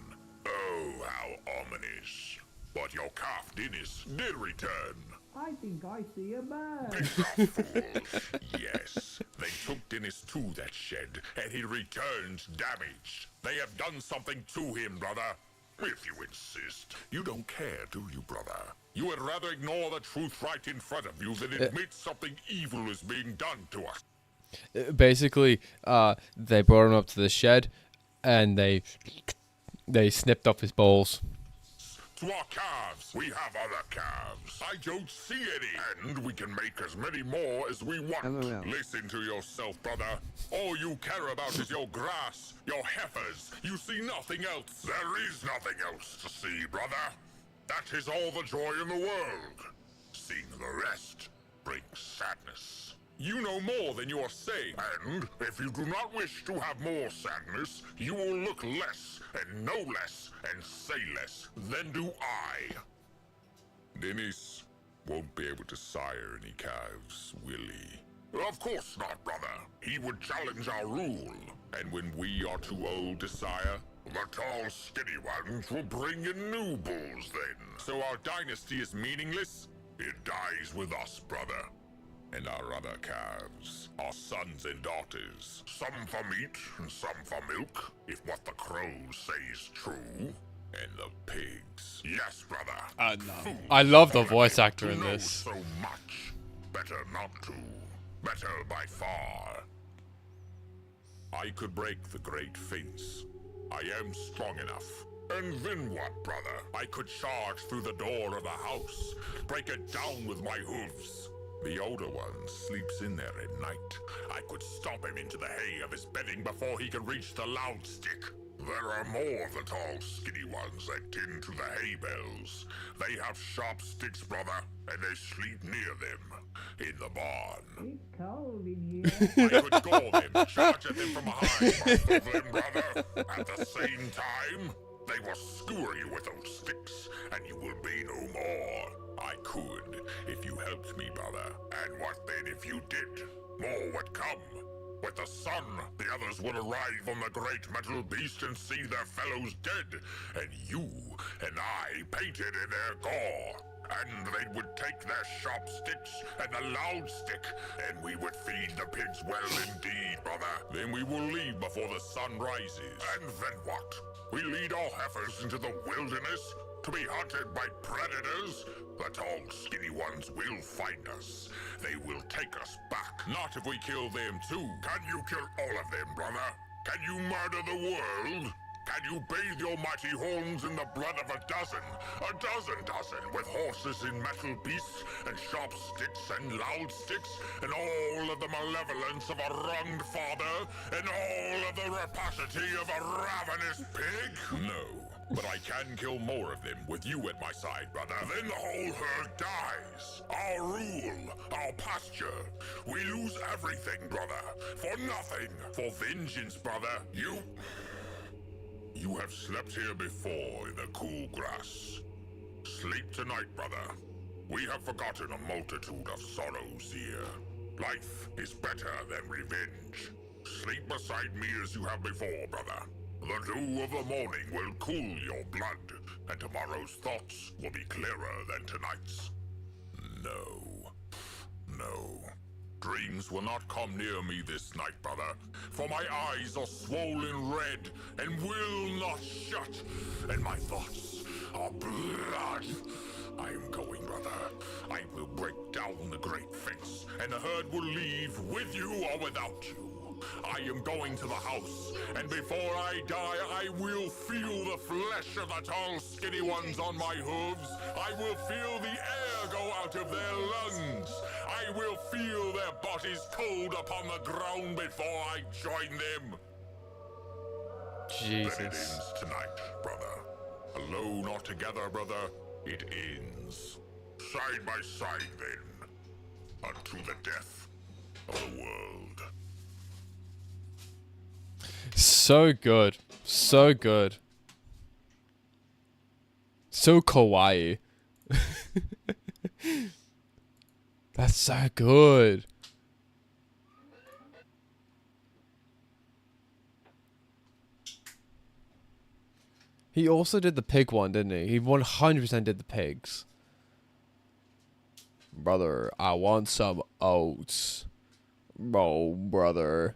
Oh, how ominous. But your calf, Dennis, did return. I think I see a bird. Pigs are fools. Yes, they took Dennis to that shed, and he returned damaged. They have done something to him, brother. If you insist. You don't care, do you, brother? You would rather ignore the truth right in front of you than admit something evil is being done to us. Basically, they brought him up to the shed, and they snipped off his balls. To to our calves. We have other calves. I don't see any. And we can make as many more as we want. LOL. Listen to yourself, brother. All you care about is your grass, your heifers. You see nothing else. There is nothing else to see, brother. That is all the joy in the world. Seeing the rest brings sadness. You know more than you are saying, and if you do not wish to have more sadness, you will look less, and know less, and say less than do I. Dennis won't be able to sire any calves, will he? Of course not, brother. He would challenge our rule, and when we are too old to sire, the tall, skinny ones will bring in new bulls then. So our dynasty is meaningless? It dies with us, brother. And our other calves, our sons and daughters, some for meat and some for milk, if what the crows say is true. And the pigs. Yes, brother. No. I love the voice actor in this. So much. Better not to. Better by far. I could break the great fence. I am strong enough. And then what, brother? I could charge through the door of the house, break it down with my hooves. The older one sleeps in there at night. I could stomp him into the hay of his bedding before he could reach the loud stick. There are more of the tall, skinny ones that tend to the hay bales. They have sharp sticks, brother, and they sleep near them, in the barn. It's cold in here. I could gore them, charge at them from behind, both of them, brother. At the same time, they will skewer you with those sticks, and you will be no more. I could, if you helped me, brother. And what then if you did? More would come. With the sun, the others would arrive on the great metal beast and see their fellows dead, and you and I painted in their gore. And they would take their sharp sticks and the loud stick, and we would feed the pigs well indeed, brother. Then we will leave before the sun rises. And then what? We lead our heifers into the wilderness to be hunted by predators? The tall, skinny ones will find us. They will take us back. Not if we kill them too. Can you kill all of them, brother? Can you murder the world? Can you bathe your mighty horns in the blood of a dozen with horses in metal beasts, and sharp sticks and loud sticks, and all of the malevolence of a wronged father, and all of the rapacity of a ravenous pig? No. But I can kill more of them with you at my side, brother. Then the whole herd dies. Our rule, our pasture. We lose everything, brother. For nothing. For vengeance, brother. You have slept here before in the cool grass. Sleep tonight, brother. We have forgotten a multitude of sorrows here. Life is better than revenge. Sleep beside me as you have before, brother. The dew of the morning will cool your blood, and tomorrow's thoughts will be clearer than tonight's. No. Dreams will not come near me this night, brother, for my eyes are swollen red and will not shut, and my thoughts are blood. I am going, brother. I will break down the great fence, and the herd will leave with you or without you. I am going to the house, and before I die, I will feel the flesh of the tall, skinny ones on my hooves. I will feel the air go out of their lungs. I will feel their bodies cold upon the ground before I join them. Jesus. Then it ends tonight, brother. Alone or together, brother, it ends. Side by side, then, unto the death of the world. So good. So good. So kawaii. That's so good. He also did the pig one, didn't he? He 100% did the pigs. Brother, I want some oats. Oh, brother.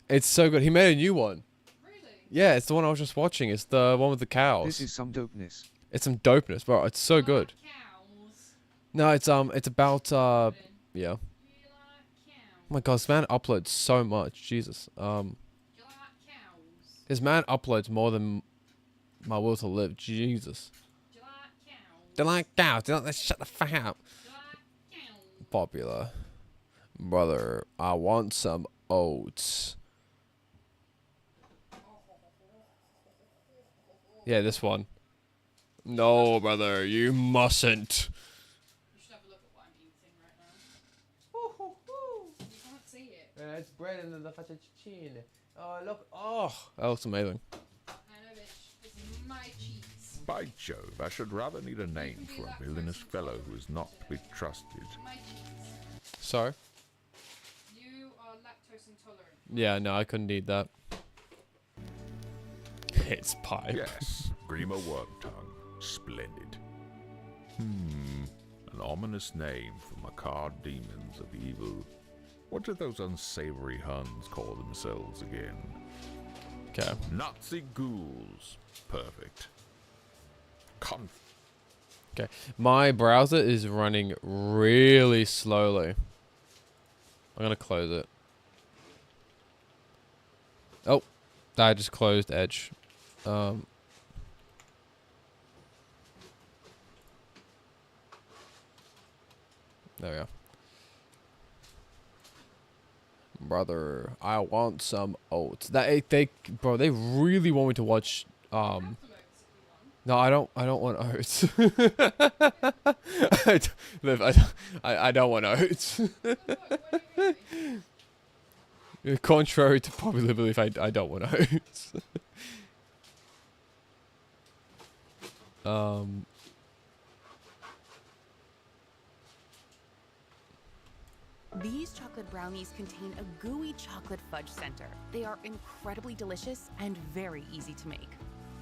It's so good. He made a new one. Really? Yeah, it's the one I was just watching. It's the one with the cows. This is some dopeness. It's some dopeness, bro. It's so good. Cows. No, it's about yeah. Oh my god, this man uploads so much. Jesus. His man uploads more than my will to live. Jesus. Do you like cows? Do you like shut the fuck up? Popular. Brother, I want some oats. Yeah, this one. No, brother, you mustn't. You should have a look at what I'm eating right now. You can't see it. Yeah, it's bread and the fettuccine. Oh, look. Oh, that looks amazing. I know, bitch. It's my cheese. By Jove, I should rather need a name for a villainous fellow who is not to be trusted. My cheese. Sorry? You are lactose intolerant. Yeah, no, I couldn't eat that. It's pipe. Yes, Grima Wormtongue. Splendid. An ominous name for macabre demons of evil. What do those unsavory Huns call themselves again? Okay. Nazi ghouls. Perfect. Okay. My browser is running really slowly. I'm gonna close it. Oh, I just closed Edge. There we go. Brother, I want some oats. Bro, they really want me to watch. No, I don't want oats. I don't want oats. Contrary to popular belief, I don't want oats. These chocolate brownies contain a gooey chocolate fudge center. They are incredibly delicious and very easy to make.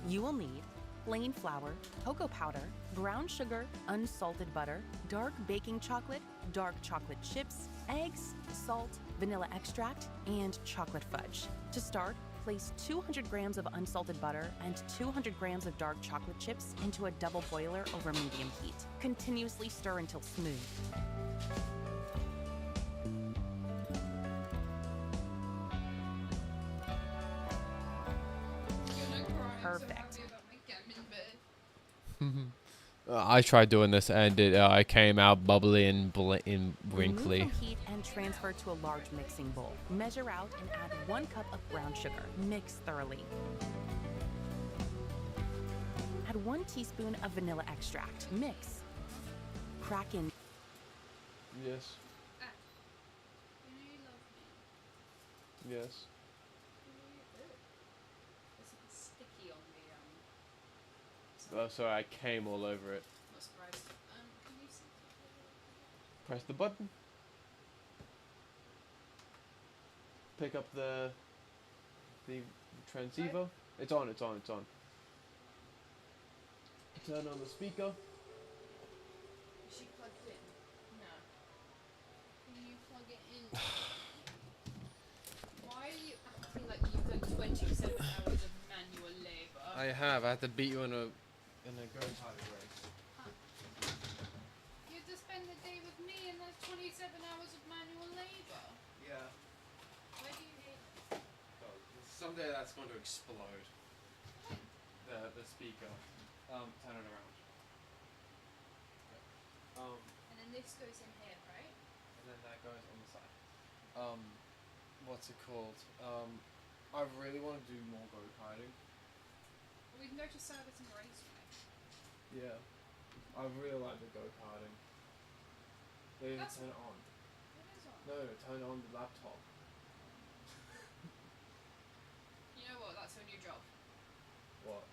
You will need plain flour, cocoa powder, brown sugar, unsalted butter, dark baking chocolate, dark chocolate chips, eggs, salt, vanilla extract, and chocolate fudge. To start, place 200 grams of unsalted butter and 200 grams of dark chocolate chips into a double boiler over medium heat. Continuously stir until smooth. Perfect. I tried doing this and it came out bubbly and wrinkly. Remove from heat and transfer to a large mixing bowl. Measure out and add 1 cup of brown sugar. Mix thoroughly. Add 1 teaspoon of vanilla extract. Mix. Crack in. Yes. Yes. Sticky on the Oh, sorry, I came all over it. Not surprised. Can you see? Press the button. Pick up the transceiver. It's on. Turn on the speaker. Is she plugged in? No. Can you plug it in? Why are you acting like you've done 27 hours of manual labor? I have. I had to beat you in a go-kart race. You had to spend the day with me and that's 27 hours of manual labor. Yeah. Why do you hate it? Oh, someday that's going to explode. The speaker. Turn it around. And then this goes in here, right? And then that goes on the side. What's it called? I really want to do more go-karting. We've noticed Service and Raceway. Yeah. I really like the go-karting. They That's turn it on. It is on. No, turn on the laptop. You know what? That's her new job. What?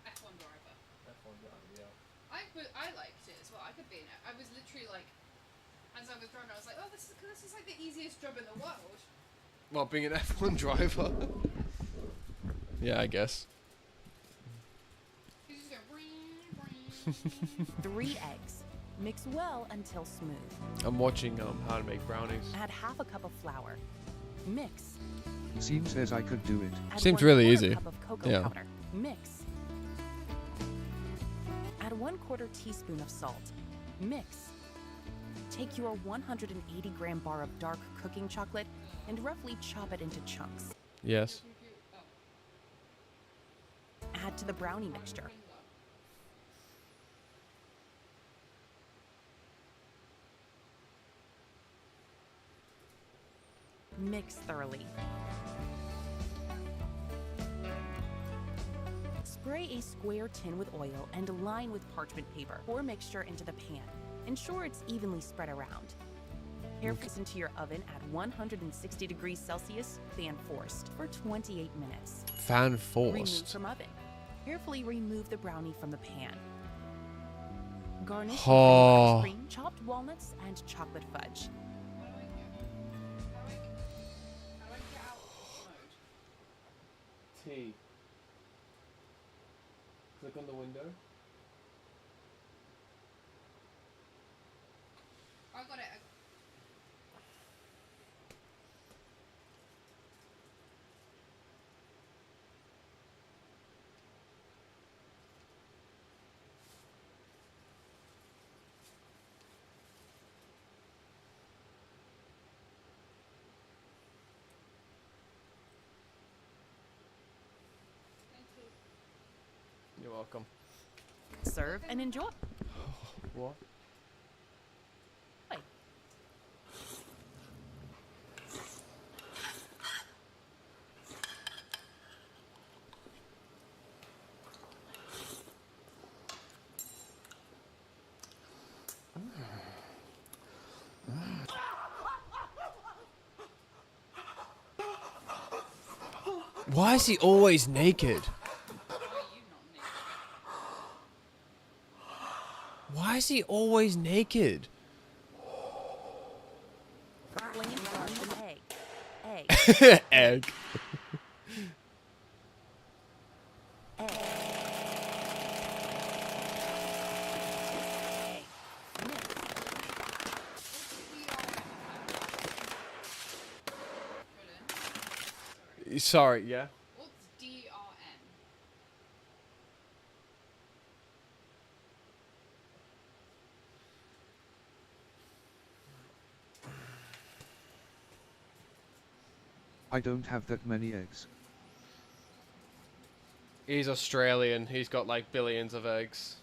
F1 driver. F1 driver, yeah. I liked it as well. I could be in it. I was literally like, as I was driving, I was like, oh, this is like the easiest job in the world. Well, being an F1 driver. Yeah, I guess. 3 eggs. Mix well until smooth. I'm watching how to make brownies. Add half a cup of flour. Mix. Seems as I could do it. Add Seems 1/4 really easy. cup of cocoa Yeah. powder. Mix. Add 1/4 teaspoon of salt. Mix. Take your 180-gram bar of dark cooking chocolate and roughly chop it into chunks. Yes. add to the brownie mixture. Mix thoroughly. Spray a square tin with oil and line with parchment paper. Pour mixture into the pan. Ensure it's evenly spread around. Air this into your oven at 160 degrees Celsius, fan forced, for 28 minutes. Fan Remove forced. from oven. Carefully remove the brownie from the pan. Garnish Oh. with cream, chopped walnuts, and chocolate fudge. T. Click on the window. I got it. You're welcome. Serve and enjoy. What? Why is he always naked? Why is he always naked? Plain garlic and egg. Egg. Sorry, yeah? What's DRM? I don't have that many eggs. He's Australian. He's got like billions of eggs.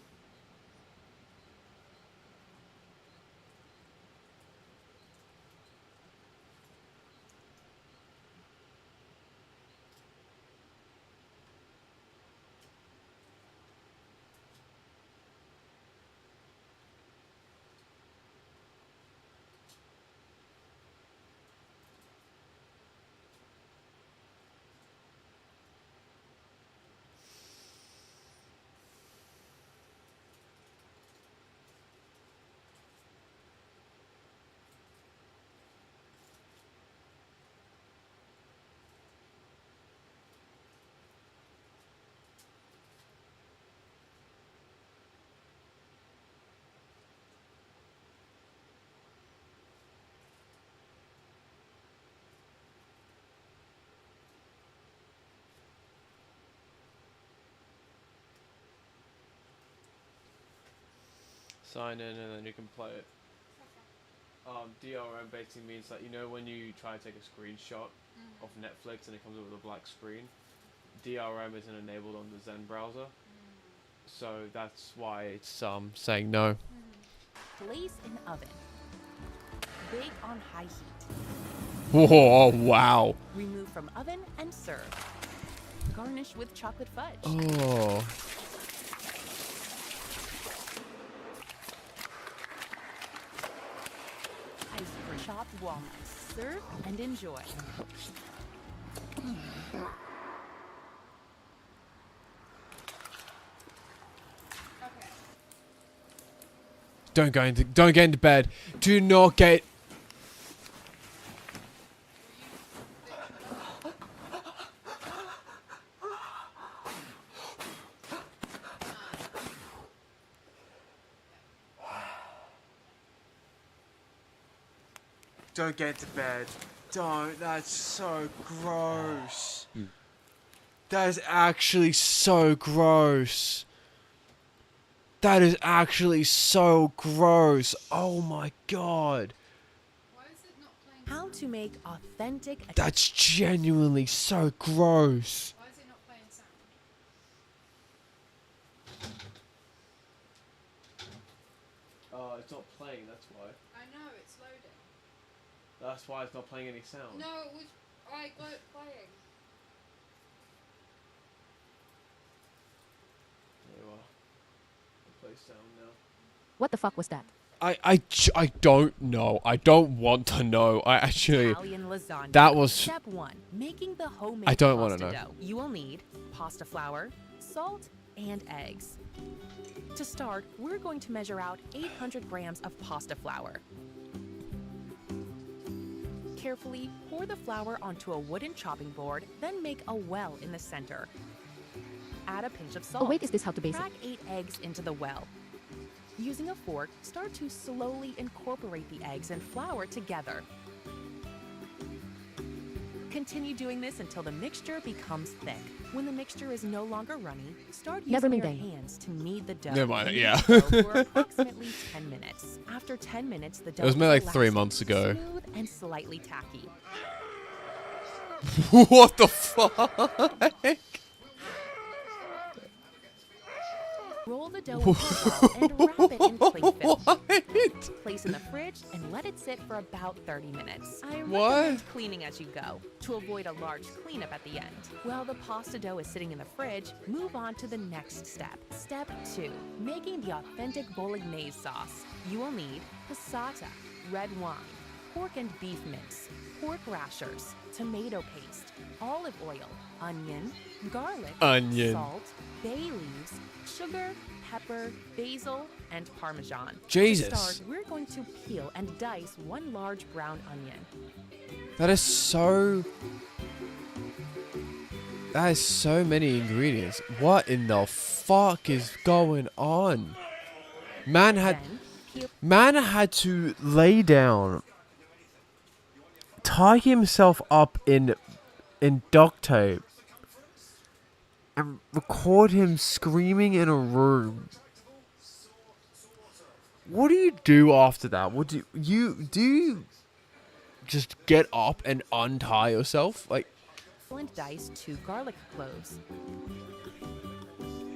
Sign in and then you can play it. DRM basically means that, you know, when you try to take a screenshot of Netflix and it comes up with a black screen, DRM isn't enabled on the Zen browser, so that's why it's saying no. Place in oven. Bake on high heat. Oh wow! Remove from oven and serve. Garnish with chocolate fudge. Oh. Ice for chopped walnuts. Serve and enjoy. Don't get into bed. Do not get. Don't get into bed. Don't. That's so gross. That is actually so gross. That is actually so gross. Oh my god. How to make authentic. That's genuinely so gross. Why is it not playing sound? it's not playing, that's why. I know, it's loading. That's why it's not playing any sound. No, it was... I got it playing. There you are. I'll play sound now. What the fuck was that? I don't know. I don't want to know. I actually... Italian lasagna. That was... Step 1. Making the homemade I don't pasta want to know. dough. You will need pasta flour, salt, and eggs. To start, we're going to measure out 800 grams of pasta flour. Carefully pour the flour onto a wooden chopping board, then make a well in the center. Add a pinch of salt. Oh wait, is this how to basic? Crack 8 eggs into the well. Using a fork, start to slowly incorporate the eggs and flour together. Continue doing this until the mixture becomes thick. When the mixture is no longer runny, start using your hands to knead the dough. Never mind, Knead yeah. the dough for approximately 10 minutes. After 10 minutes, the dough It was made like is 3 months ago. smooth and slightly tacky. What the fuck? Roll the dough into a ball and wrap it in cling film. Place in the fridge and let it sit for about 30 minutes. I recommend cleaning as you go to avoid a large cleanup at the end. While the pasta dough is sitting in the fridge, move on to the next step. Step 2. Making the authentic bolognese sauce. You will need passata, red wine, pork and beef mince, pork rashers, tomato paste, olive oil, onion, garlic, salt, bay leaves, sugar, pepper, basil, and Parmesan. Jesus. To start, we're going to peel and dice 1 large brown onion. That is so many ingredients. What in the fuck is going on? Man had to lay down, tie himself up in duct tape, and record him screaming in a room. What do you do after that? What do you just get up and untie yourself? Like, And dice 2 garlic cloves.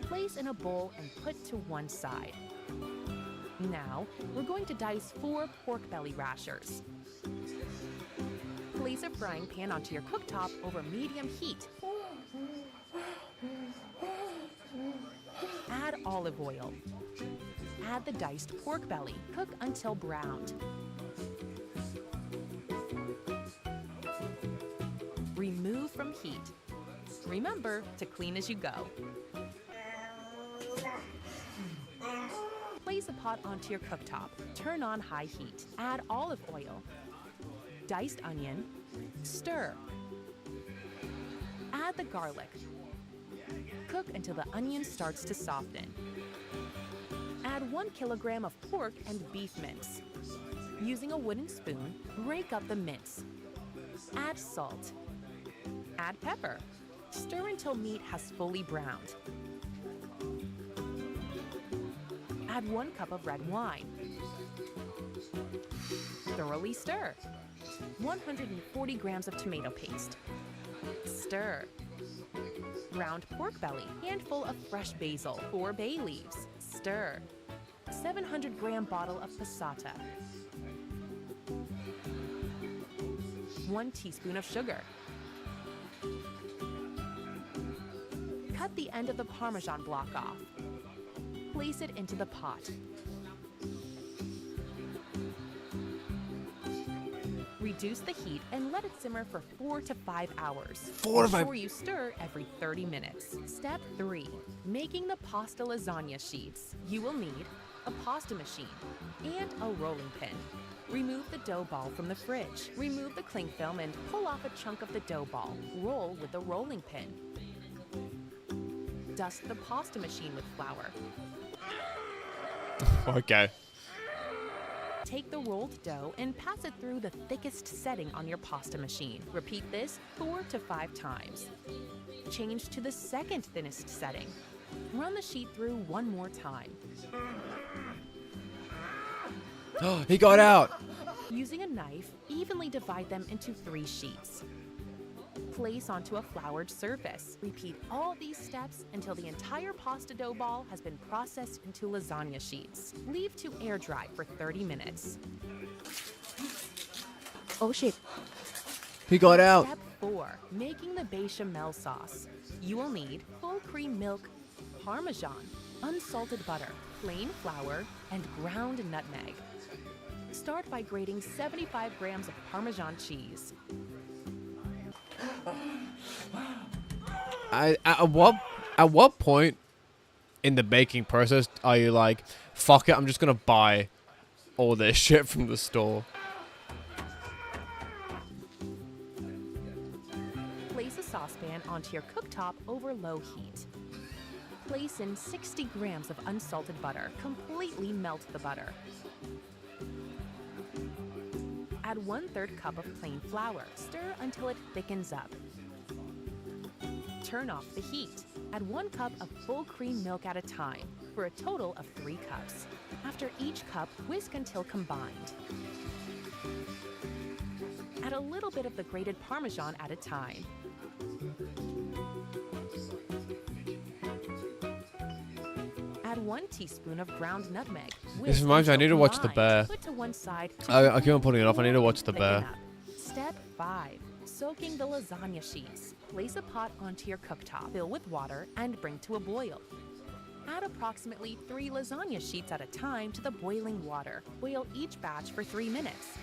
Place in a bowl and put to one side. Now, we're going to dice 4 pork belly rashers. Place a frying pan onto your cooktop over medium heat. Add olive oil. Add the diced pork belly. Cook until browned. Remove from heat. Remember to clean as you go. Place a pot onto your cooktop. Turn on high heat. Add olive oil. Diced onion. Stir. Add the garlic. Cook until the onion starts to soften. Add 1 kilogram of pork and beef mince. Using a wooden spoon, break up the mince. Add salt. Add pepper. Stir until meat has fully browned. Add 1 cup of red wine. Thoroughly stir. 140 grams of tomato paste. Stir. Ground pork belly, handful of fresh basil, 4 bay leaves. Stir. 700-gram bottle of passata. 1 teaspoon of sugar. Cut the end of the Parmesan block off. Place it into the pot. Reduce the heat and let it simmer for 4 to 5 hours. 4 to 5. Before you stir every 30 minutes. Step 3. Making the pasta lasagna sheets. You will need a pasta machine and a rolling pin. Remove the dough ball from the fridge. Remove the cling film and pull off a chunk of the dough ball. Roll with the rolling pin. Dust the pasta machine with flour. okay. Take the rolled dough and pass it through the thickest setting on your pasta machine. Repeat this 4 to 5 times. Change to the second thinnest setting. Run the sheet through 1 more time. He got out! Using a knife, evenly divide them into 3 sheets. Place onto a floured surface. Repeat all these steps until the entire pasta dough ball has been processed into lasagna sheets. Leave to air dry for 30 minutes. Oh shit. He got out. Step 4. Making the bechamel sauce. You will need full cream milk, Parmesan, unsalted butter, plain flour, and ground nutmeg. Start by grating 75 grams of Parmesan cheese. At what point in the baking process are you like, fuck it, I'm just gonna buy all this shit from the store? Place a saucepan onto your cooktop over low heat. Place in 60 grams of unsalted butter. Completely melt the butter. Add 1/3 cup of plain flour. Stir until it thickens up. Turn off the heat. Add 1 cup of full cream milk at a time for a total of 3 cups. After each cup, whisk until combined. Add a little bit of the grated Parmesan at a time. Add 1 teaspoon of ground nutmeg. This reminds me, I need to watch The Bear. Put to one side. I keep on putting it off. I need to watch The Bear. Step 5. Soaking the lasagna sheets. Place a pot onto your cooktop, fill with water, and bring to a boil. Add approximately 3 lasagna sheets at a time to the boiling water. Boil each batch for 3 minutes.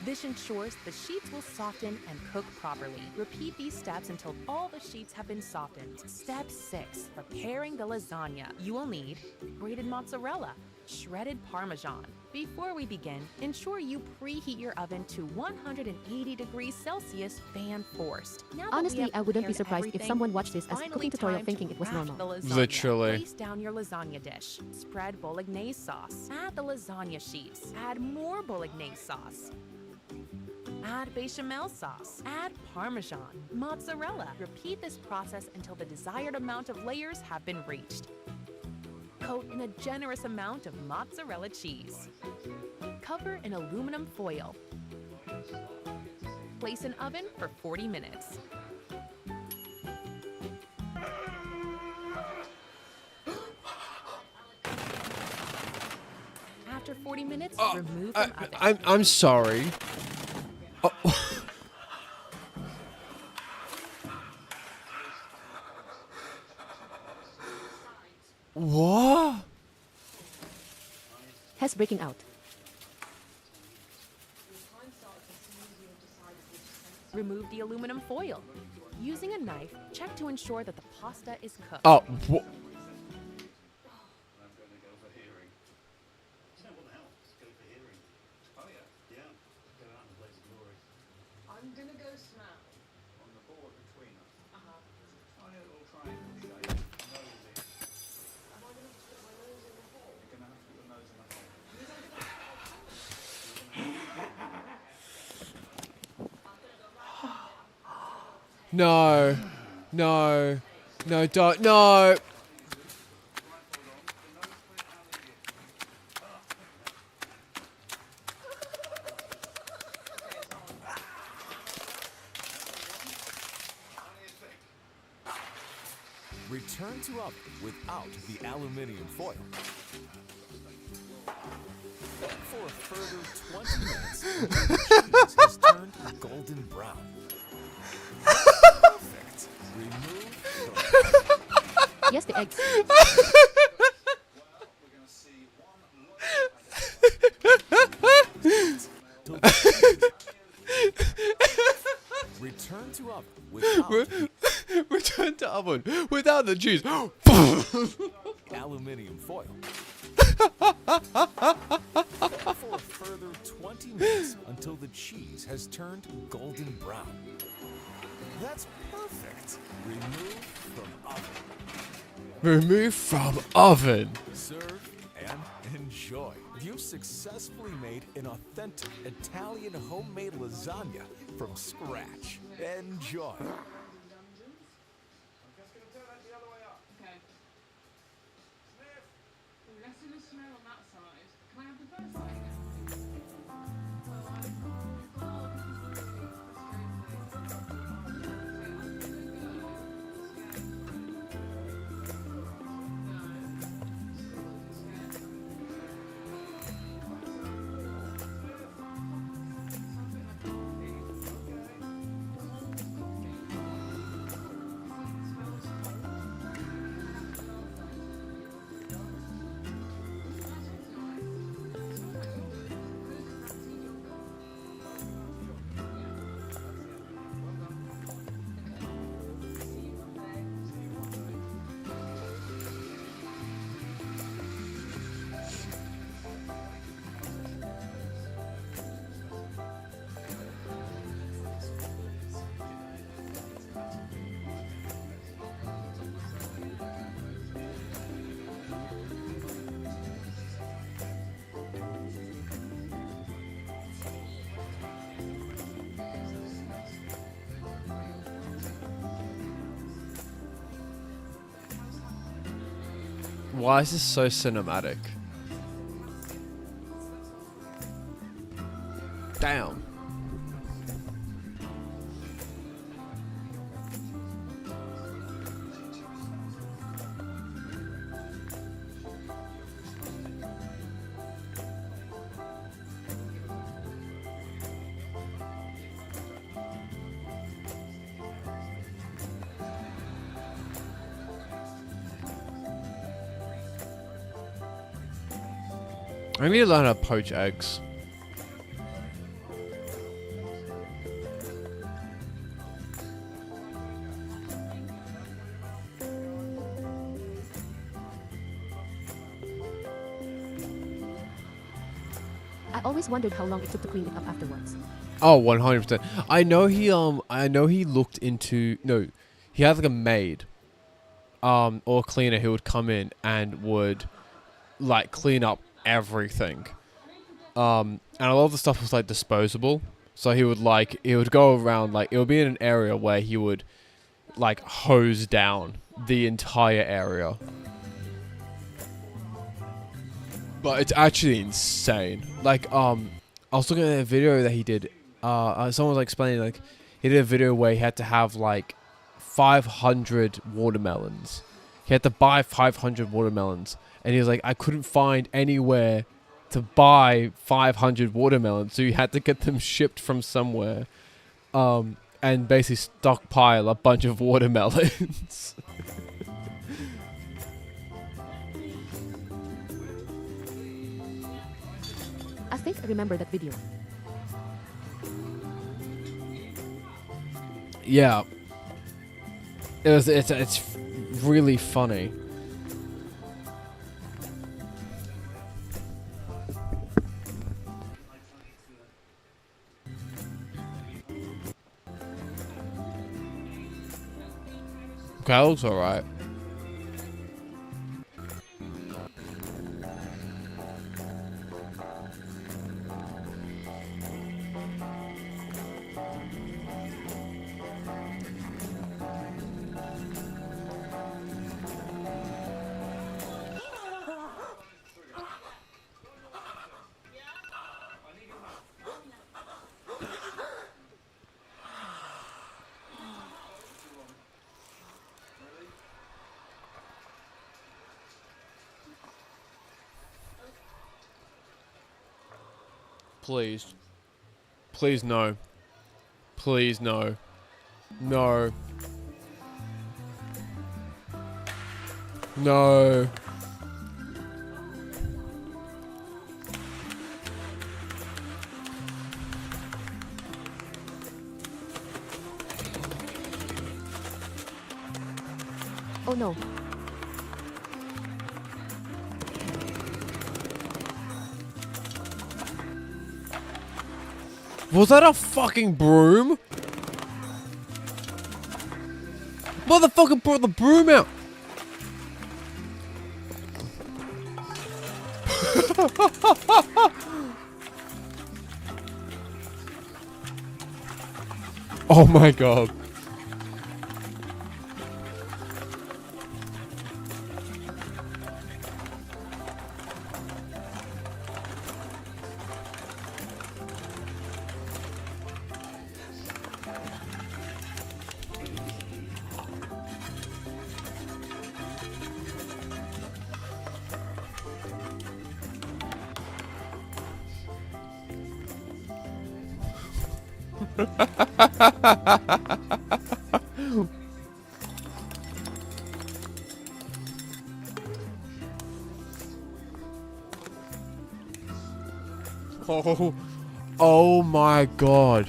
This ensures the sheets will soften and cook properly. Repeat these steps until all the sheets have been softened. Step 6. Preparing the lasagna. You will need grated mozzarella, shredded Parmesan. Before we begin, ensure you preheat your oven to 180 degrees Celsius fan forced. Now that Honestly, we have I wouldn't be prepared surprised if everything, someone watched this as a finally cooking tutorial time thinking to it was craft normal. the lasagna. Literally. Place down your lasagna dish. Spread bolognese sauce. Add the lasagna sheets. Add more bolognese sauce. Add bechamel sauce. Add Parmesan, mozzarella. Repeat this process until the desired amount of layers have been reached. Coat in a generous amount of mozzarella cheese. Cover in aluminum foil. Place in oven for 40 minutes. After 40 minutes, remove from oven. I'm sorry. Oh. What? Hess breaking out. Remove the aluminum foil. Using a knife, check to ensure that the pasta is cooked. Oh. I'm gonna go smell. On the board between us. Tiny little triangle shape. Nosy. Am I gonna put my nose in the hole? You're gonna have to put your nose in the hole. No. No. No, don't. No. Return to oven without the aluminium foil. For a further 20 minutes, the cheese has turned golden brown. Perfect. Remove the... Yes, the eggs. Return to oven without Return to oven without the cheese. aluminium foil. For a further 20 minutes until the cheese has turned golden brown. That's perfect. Remove from oven. Remove from oven. Serve and enjoy. You've successfully made an authentic Italian homemade lasagna from scratch. Enjoy. Okay. Let's do the smell on that side. Can I have the first side again? Why is this so cinematic? Damn. I need to learn how to poach eggs. I always wondered how long it took to clean it up afterwards. Oh, 100%. I know he looked into, no, he had like a maid, or a cleaner who would come in and would like clean up everything. And a lot of the stuff was like disposable. So he would go around, like, it would be in an area where he would like hose down the entire area. But it's actually insane. Like, I was looking at a video that he did. Someone was explaining, like, he did a video where he had to have like 500 watermelons. He had to buy 500 watermelons, and he was like, I couldn't find anywhere to buy 500 watermelons, so you had to get them shipped from somewhere, and basically stockpile a bunch of watermelons. I think I remember that video. Yeah. It's really funny. Okay, that looks alright. Please. Please, no. Please, no. No. No. Oh no. Was that a fucking broom? Motherfucker brought the broom out. Oh my god. Oh, oh my god.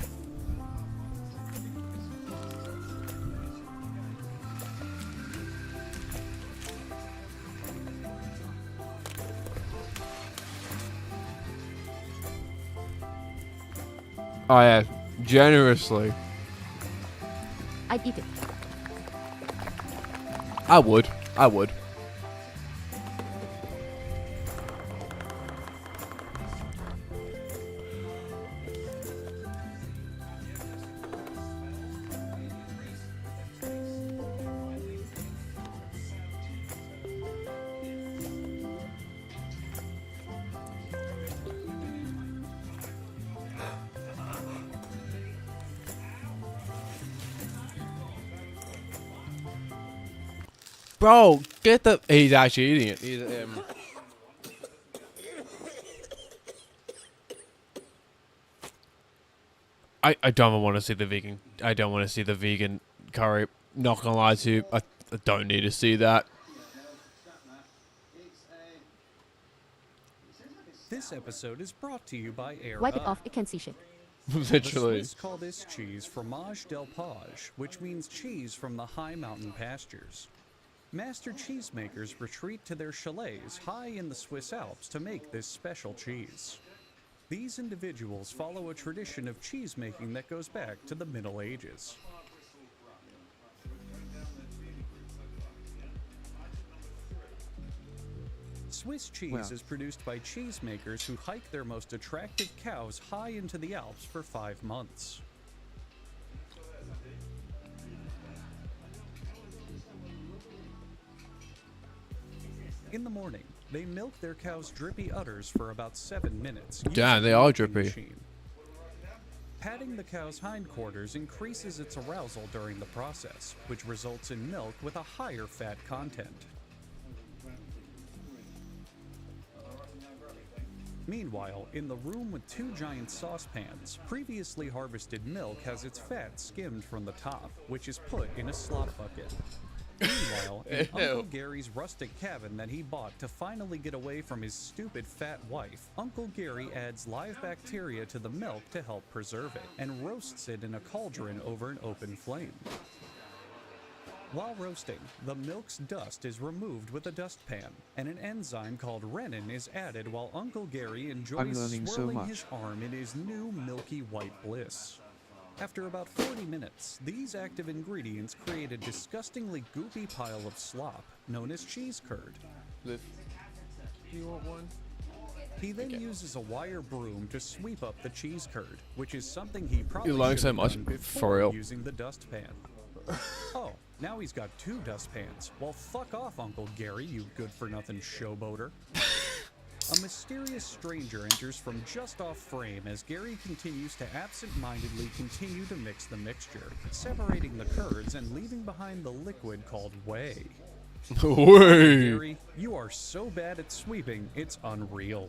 Oh yeah, generously. I'd eat it. I would. I would. Bro, get the... He's actually eating it. He's, I don't want to see the vegan... I don't want to see the vegan curry. Not gonna lie to you. I don't need to see that. This episode is brought to you by Air Wipe it Up. off, it can see shit. Literally. The Swiss call this cheese fromage del page, which means cheese from the high mountain pastures. Master cheesemakers retreat to their chalets high in the Swiss Alps to make this special cheese. These individuals follow a tradition of cheese making that goes back to the Middle Ages. Swiss cheese is produced by cheesemakers who hike their most attractive cows high into the Alps for 5 months. In the morning, they milk their cows' drippy udders for about 7 minutes. Yeah, they are drippy. Machine. Patting the cow's hindquarters increases its arousal during the process, which results in milk with a higher fat content. Meanwhile, in the room with 2 giant saucepans, previously harvested milk has its fat skimmed from the top, which is put in a slop bucket. Meanwhile, in Uncle Gary's rustic cabin that he bought to finally get away from his stupid fat wife, Uncle Gary adds live bacteria to the milk to help preserve it, and roasts it in a cauldron over an open flame. While roasting, the milk's dust is removed with a dustpan, and an enzyme called renin is added while Uncle Gary enjoys swirling his arm in his new milky white bliss. After about 40 minutes, these active ingredients create a disgustingly goopy pile of slop, known as cheese curd. Do you want one? He then uses a wire broom to sweep up the cheese curd, which is something he probably You learn should so have much, done before for real. using the dustpan. Oh, now he's got 2 dustpans. Well, fuck off, Uncle Gary, you good-for-nothing showboater. A mysterious stranger enters from just off frame as Gary continues to absent-mindedly continue to mix the mixture, separating the curds and leaving behind the liquid called whey. Whey! Gary, you are so bad at sweeping, it's unreal.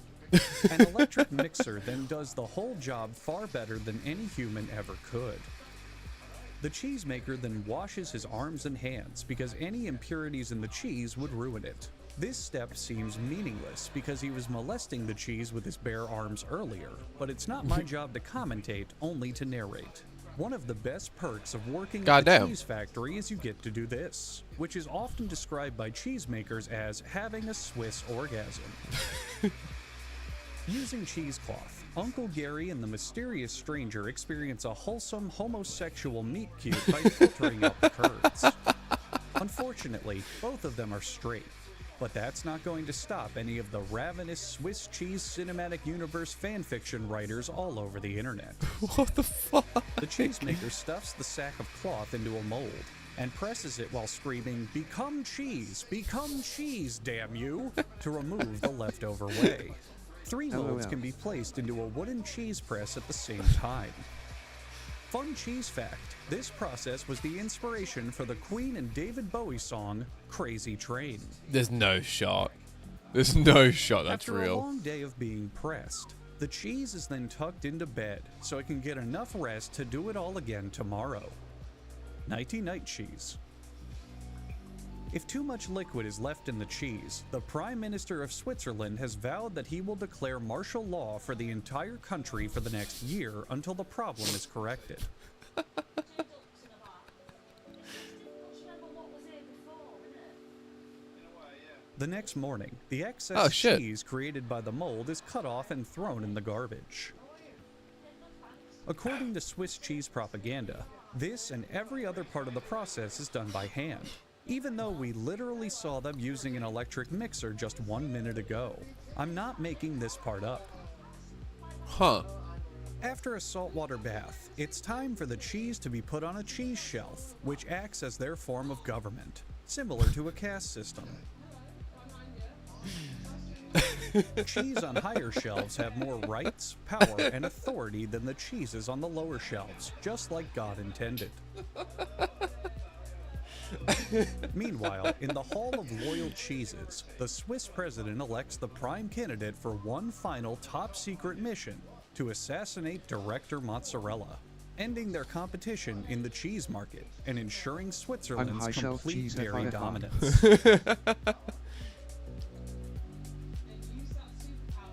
An electric mixer then does the whole job far better than any human ever could. The cheesemaker then washes his arms and hands because any impurities in the cheese would ruin it. This step seems meaningless because he was molesting the cheese with his bare arms earlier, but it's not my job to commentate, only to narrate. One of the best perks of working at the cheese factory is you get to do this, which is often described by cheesemakers as having a Swiss orgasm. Using cheesecloth, Uncle Gary and the mysterious stranger experience a wholesome homosexual meet cute by filtering out the curds. Unfortunately, both of them are straight, but that's not going to stop any of the ravenous Swiss cheese cinematic universe fanfiction writers all over the internet. What the fuck? The cheesemaker stuffs the sack of cloth into a mold and presses it while screaming, become cheese, damn you," to remove the leftover whey. 3 molds can be placed into a wooden cheese press at the same time. Fun cheese fact, this process was the inspiration for the Queen and David Bowie song, Crazy Train. There's no shot. There's no shot that's After real. a long day of being pressed, the cheese is then tucked into bed so it can get enough rest to do it all again tomorrow. Nighty-night cheese. If too much liquid is left in the cheese, the Prime Minister of Switzerland has vowed that he will declare martial law for the entire country for the next year until the problem is corrected. The next morning, the excess cheese created by the mold is cut off and thrown in the garbage. According to Swiss cheese propaganda, this and every other part of the process is done by hand, even though we literally saw them using an electric mixer just 1 minute ago. I'm not making this part up. Huh. After a saltwater bath, it's time for the cheese to be put on a cheese shelf, which acts as their form of government, similar to a caste system. Cheese on higher shelves have more rights, power, and authority than the cheeses on the lower shelves, just like God intended. Meanwhile, in the Hall of Loyal Cheeses, the Swiss president elects the prime candidate for one final top-secret mission to assassinate Director Mozzarella, ending their competition in the cheese market and ensuring Switzerland's complete dairy dominance.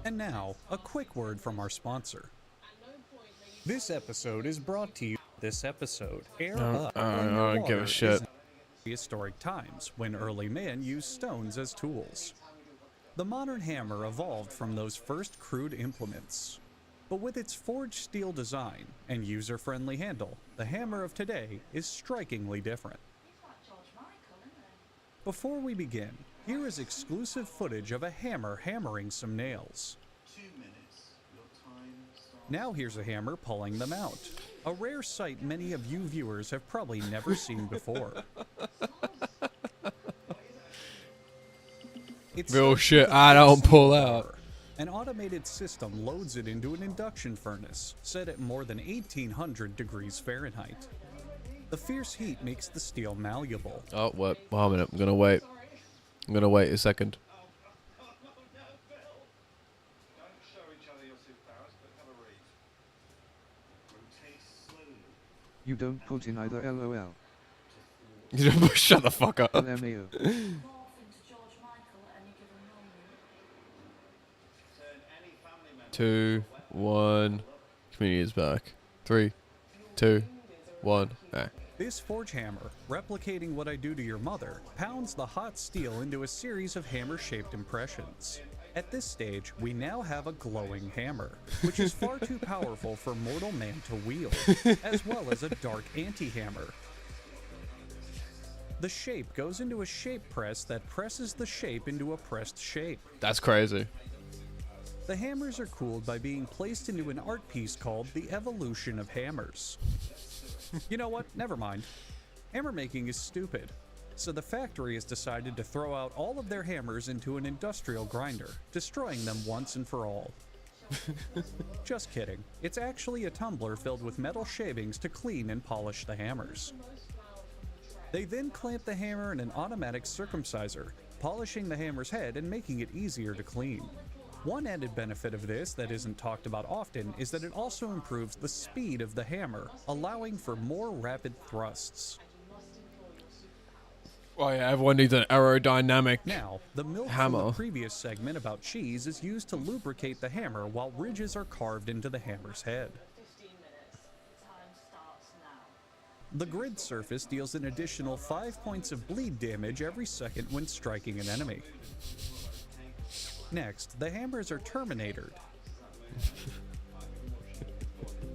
And now, a quick word from our sponsor. This episode is brought to you. This episode, Air Up. I don't give a shit. Prehistoric times, when early man used stones as tools. The modern hammer evolved from those first crude implements. But with its forged steel design and user-friendly handle, the hammer of today is strikingly different. Before we begin, here is exclusive footage of a hammer hammering some nails. 2 minutes. Your time starts. Now here's a hammer pulling them out. A rare sight many of you viewers have probably never seen before. Real shit, I don't pull out. An automated system loads it into an induction furnace, set at more than 1800 degrees Fahrenheit. The fierce heat makes the steel malleable. Oh, what? 1 minute. I'm gonna wait. I'm gonna wait a second. You don't put in either LOL. You don't shut the fuck up. LMAO. 2, 1. Community is back. 3, 2, 1. Ah. This forge hammer, replicating what I do to your mother, pounds the hot steel into a series of hammer-shaped impressions. At this stage, we now have a glowing hammer, which is far too powerful for mortal man to wield, as well as a dark anti-hammer. The shape goes into a shape press that presses the shape into a pressed shape. That's crazy. The hammers are cooled by being placed into an art piece called The Evolution of Hammers. You know what? Never mind. Hammer making is stupid. So the factory has decided to throw out all of their hammers into an industrial grinder, destroying them once and for all. Just kidding. It's actually a tumbler filled with metal shavings to clean and polish the hammers. They then clamp the hammer in an automatic circumciser, polishing the hammer's head and making it easier to clean. One added benefit of this that isn't talked about often is that it also improves the speed of the hammer, allowing for more rapid thrusts. Oh yeah, everyone needs an aerodynamic Now, the milk hammer. from the previous segment about cheese is used to lubricate the hammer while ridges are carved into the hammer's head. The grid surface deals an additional 5 points of bleed damage every second when striking an enemy. Next, the hammers are terminatored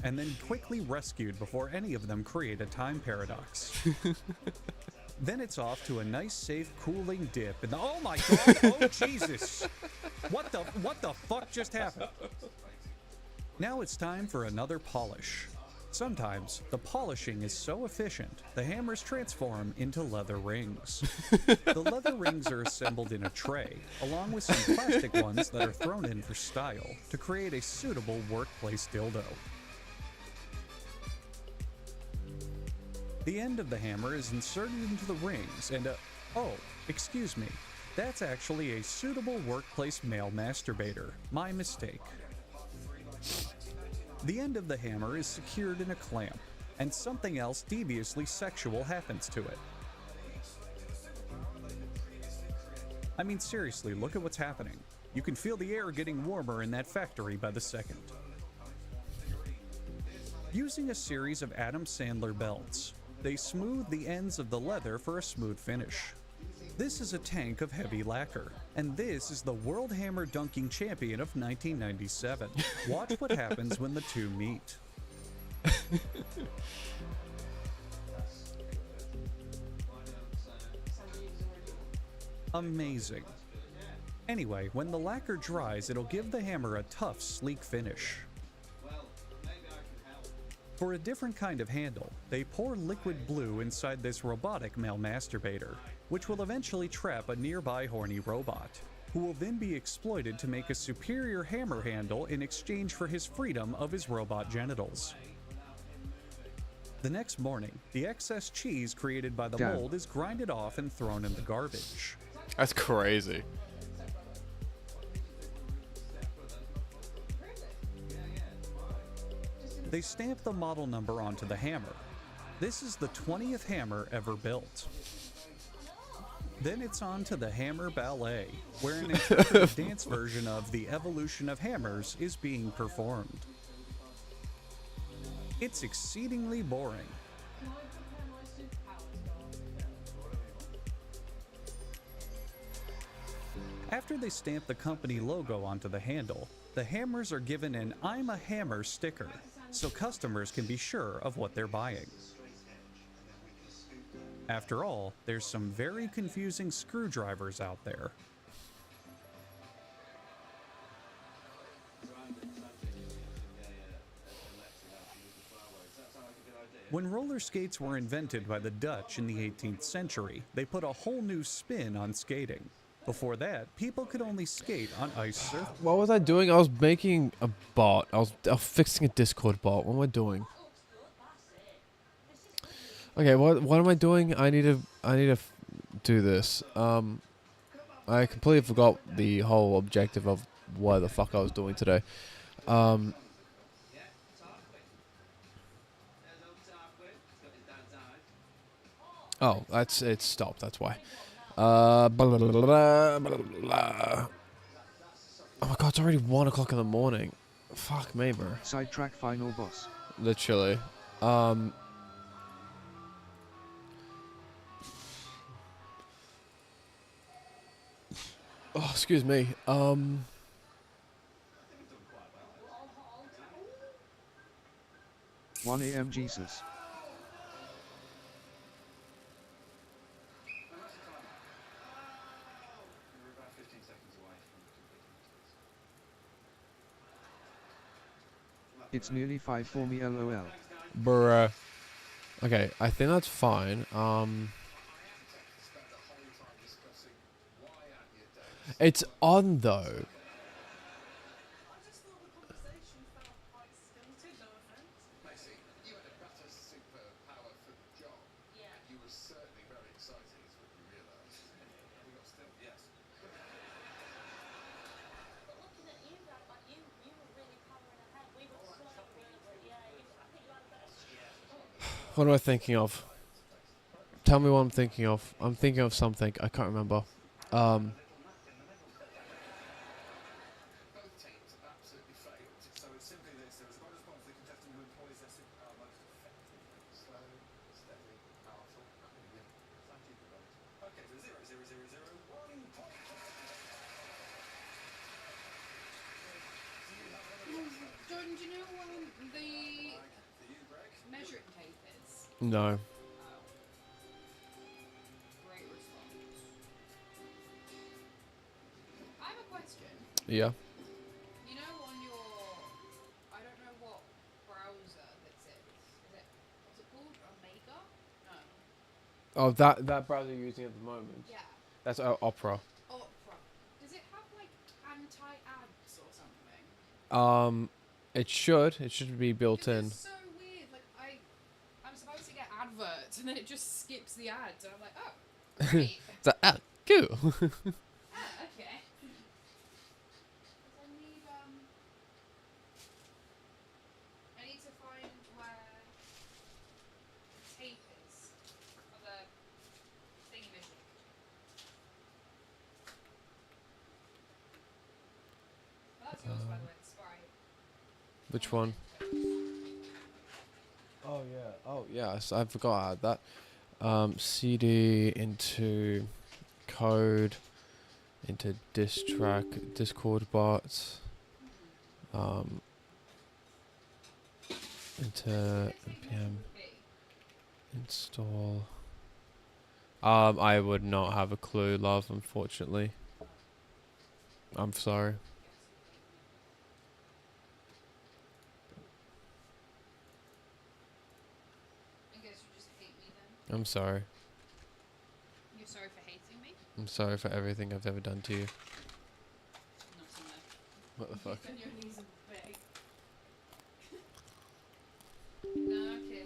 and then quickly rescued before any of them create a time paradox. Then it's off to a nice, safe, cooling dip in the— oh my god, oh Jesus! What the fuck just happened? Now it's time for another polish. Sometimes, the polishing is so efficient, the hammers transform into leather rings. The leather rings are assembled in a tray, along with some plastic ones that are thrown in for style, to create a suitable workplace dildo. The end of the hammer is inserted into the rings and oh, excuse me, that's actually a suitable workplace male masturbator. My mistake. The end of the hammer is secured in a clamp, and something else deviously sexual happens to it. I mean, seriously, look at what's happening. You can feel the air getting warmer in that factory by the second. Using a series of Adam Sandler belts, they smooth the ends of the leather for a smooth finish. This is a tank of heavy lacquer, and this is the World Hammer Dunking Champion of 1997. Watch what happens when the two meet. Amazing. Anyway, when the lacquer dries, it'll give the hammer a tough, sleek finish. For a different kind of handle, they pour liquid blue inside this robotic male masturbator, which will eventually trap a nearby horny robot, who will then be exploited to make a superior hammer handle in exchange for his freedom of his robot genitals. The next morning, the excess cheese created by the Damn. mold is grinded off and thrown in the garbage. That's crazy. They stamp the model number onto the hammer. This is the 20th hammer ever built. Then it's on to the Hammer Ballet, where an interpretive dance version of The Evolution of Hammers is being performed. It's exceedingly boring. After they stamp the company logo onto the handle, the hammers are given an "I'm a Hammer" sticker, so customers can be sure of what they're buying. After all, there's some very confusing screwdrivers out there. When roller skates were invented by the Dutch in the 18th century, they put a whole new spin on skating. Before that, people could only skate on ice surface. What was I doing? I was making a bot. I was fixing a Discord bot. What am I doing? Okay, what am I doing? I need to do this. I completely forgot the whole objective of what the fuck I was doing today. Oh, it's stopped. That's why. Blah, blah, blah, blah, blah, blah. Oh my god, it's already 1 o'clock in the morning. Fuck me, bro. Sidetrack final boss. Literally. Oh, excuse me. 1 a.m. Jesus. It's nearly 5 for me, lol. Bruh. Okay, I think that's fine. It's on though. What am I thinking of? Tell me what I'm thinking of. I'm thinking of something. I can't remember. Jordan, do you know the measuring tape is? No. Great response. I have a question. Yeah. You know on your, I don't know what browser that's it. What's it called? Omega? No. Oh, that browser you're using at the moment. Yeah. That's Opera. Opera. Does it have like anti-ads or something? It should be built in. It's so weird. Like I'm supposed to get adverts and then it just skips the ads and I'm like, oh, great. It's like, ah, cool. Okay. I need to find where the tape is of the thingy mission. That's yours, by the way. The Sprite. Which one? Oh yeah. Oh yes, I forgot I had that. CD into code into diss track Discord bots. Into npm install. I would not have a clue, love, unfortunately. I'm sorry. I guess you just hate me then. I'm sorry. You're sorry for hating me? I'm sorry for everything I've ever done to you. Not so much. What the fuck? And your knees are big. No, okay.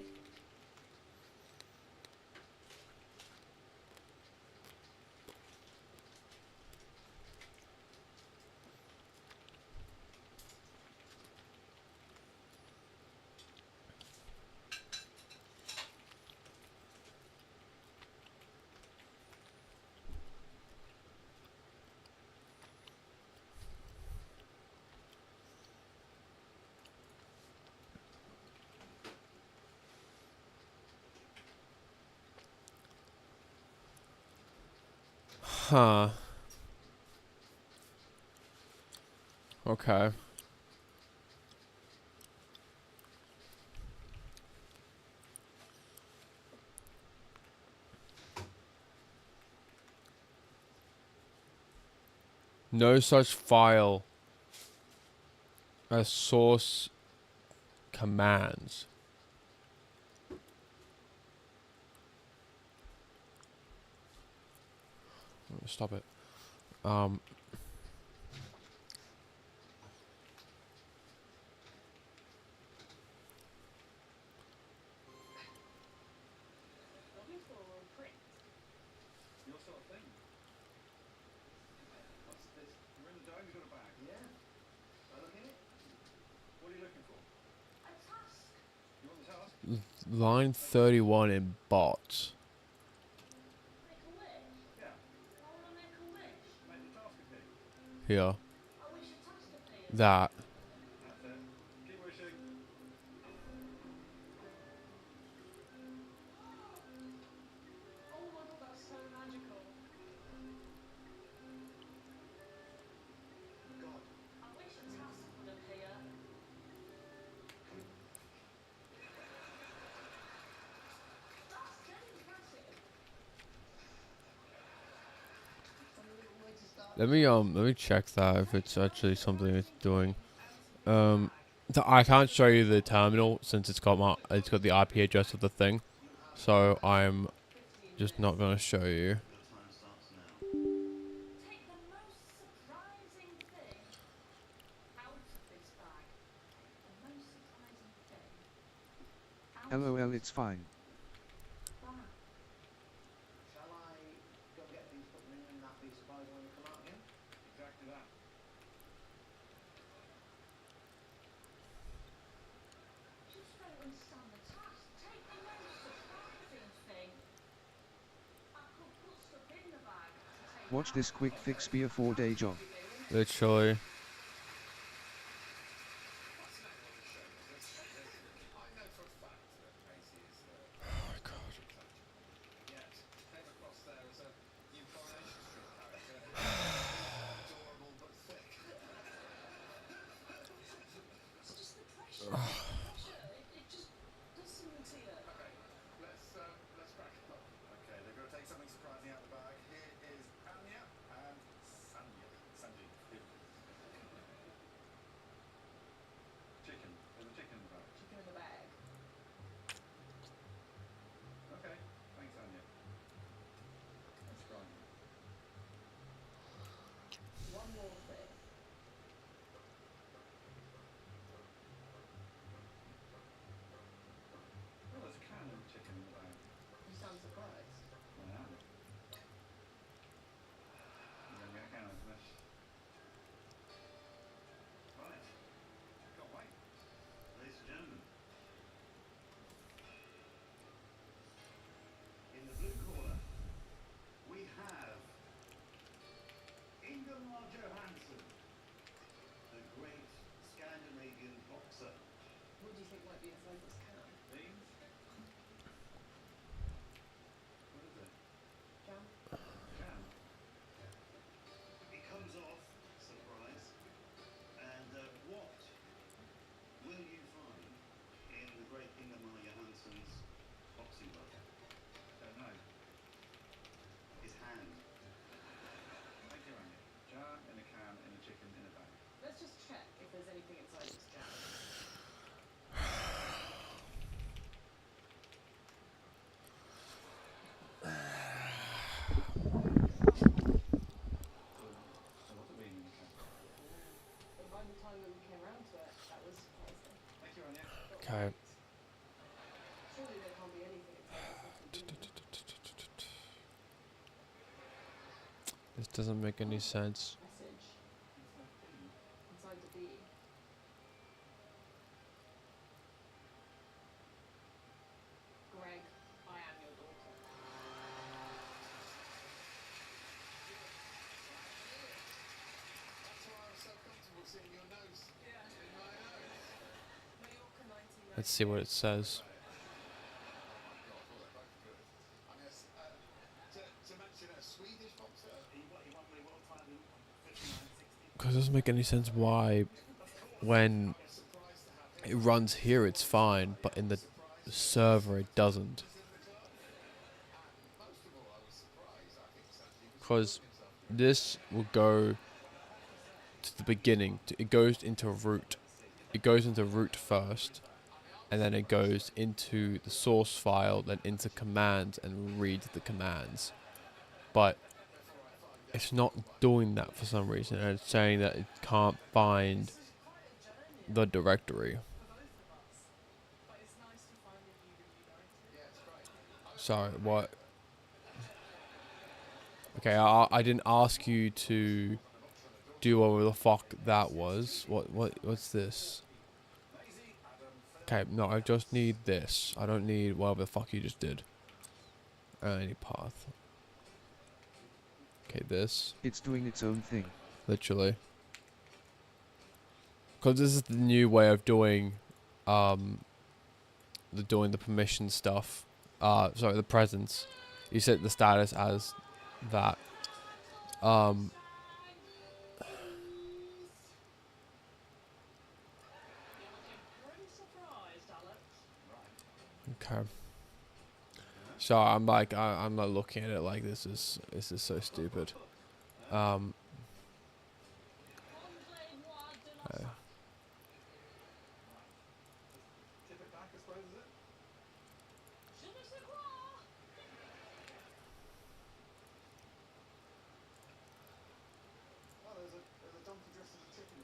Huh. Okay. No such file as source commands. Stop it. Your sort of thing. What's this? You're in the dome, you got a bag? Yeah. I look in it? What are you looking for? A tusk. You want the tusk? Line 31 in bots. Make a wish? Yeah. I want to make a wish. Make the tusk appear. Here. I wish a tusk appeared. That. That's it. Keep wishing. Oh my god, that's so magical. God. I wish a tusk would appear. That's very impressive. Let me check that if it's actually something it's doing. I can't show you the terminal since it's got the IP address of the thing, so I'm just not gonna show you. Take the most surprising thing out of this bag. The most surprising thing. LOL, it's fine. Shall I go get these, put them in, and that be surprised when you come out again? Exactly that. Just don't understand the task. Take the most surprising thing. I could put stuff in the bag to take Watch this quick fix be a 4-day job. Literally. It's just the pressure. It just does something to you. Okay, let's crack it up. Okay, they're going to take something surprising out of the bag. Here is Anya and Sanji. Chicken. There's a chicken in the bag. Chicken in the bag. Okay, thanks Anya. Let's try. One more thing. Oh, there's a can of chicken in the bag. You sound surprised. I am. I'm going to get a can of this. Right. Can't wait. Ladies and gentlemen. In the blue corner, we have Ingemar Johansson, the great Scandinavian boxer. What do you think might be inside this can? Beans? What is it? Jam. Jam? It comes off, surprise. And what will you find in the great Ingemar Johansson's boxing book? Don't know. His hand. Thank you, Andy. Jam in a can, in a chicken, in a bag. Let's just check if there's anything inside this jam. So what's it mean in the can? But by the time that we came around to it, that was surprising. Thank you, Anya. Okay. Surely there can't be anything inside this. This doesn't make any sense. Message. Inside the bee. Greg, I am your daughter. That's why I'm so comfortable seeing your nose. Yeah. In my nose. Mallorca 1990. Let's see what it says. To mention a Swedish boxer, Because it doesn't make any sense why, when it runs here, it's fine, but in the server, it doesn't. Because this will go to the beginning. It goes into root. It goes into root first, and then it goes into the source file, then into commands, and reads the commands. But it's not doing that for some reason, and it's saying that it can't find the directory. Sorry, what? Okay, I didn't ask you to do whatever the fuck that was. What's this? Okay, no, I just need this. I don't need whatever the fuck you just did. Any path. Okay, this. It's doing its own thing. Literally. Because this is the new way of doing, doing the permission stuff. Sorry, the presence. You set the status as that. Okay. So I'm like, I'm not looking at it like this is so stupid.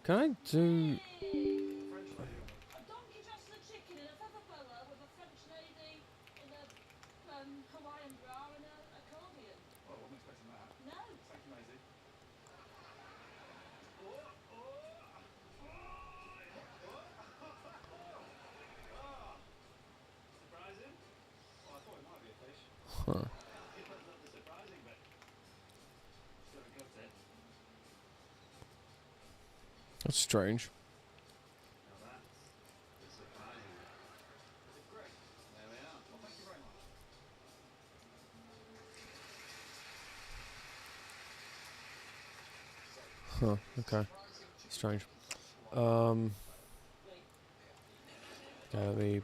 Can I do? Huh. That's strange. Huh, okay. Strange. Okay, let me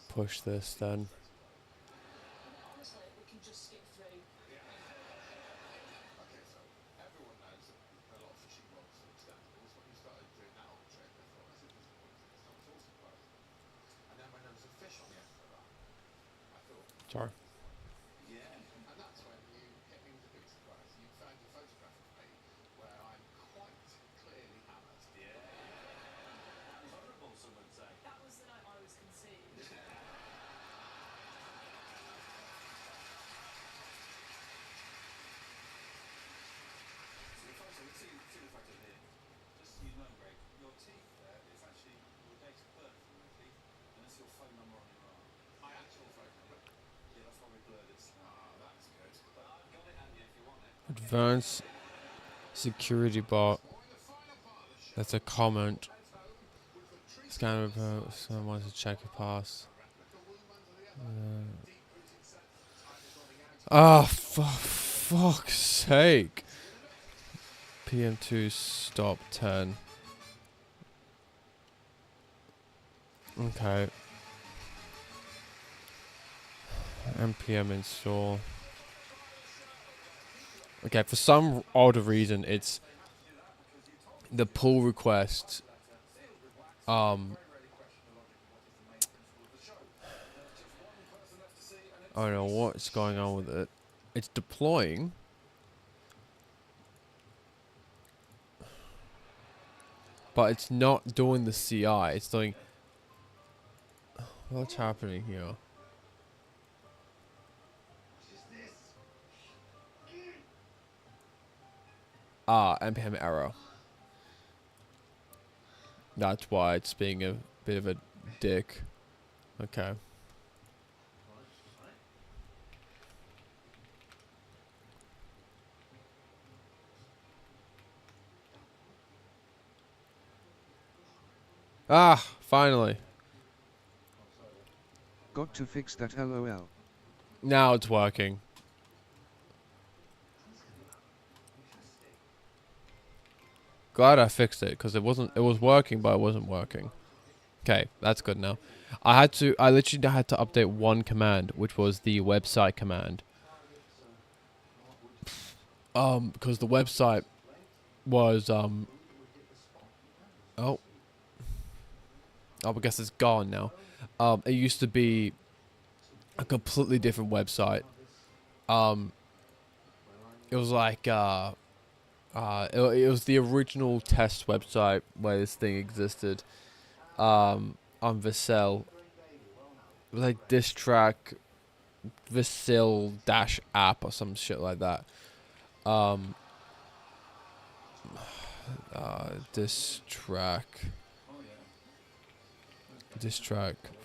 push this then. Sorry. Advanced security bot. That's a comment. Scan report. Someone wants to check your pass. For fuck's sake. PM2 stop 10. Okay. npm install. Okay, for some odd reason, it's the pull request. I don't know what's going on with it. It's deploying. But it's not doing the CI. It's doing... What's happening here? npm error. That's why it's being a bit of a dick. Okay. Finally. Got to fix that, LOL. Now it's working. glad I fixed it because it was working, but it wasn't working. Okay, that's good now. I literally had to update one command, which was the website command. Because the website was oh, I guess it's gone now. It used to be a completely different website. It was like it was the original test website where this thing existed. On Vasil, like diss track Vasil -app or some shit like that. Diss track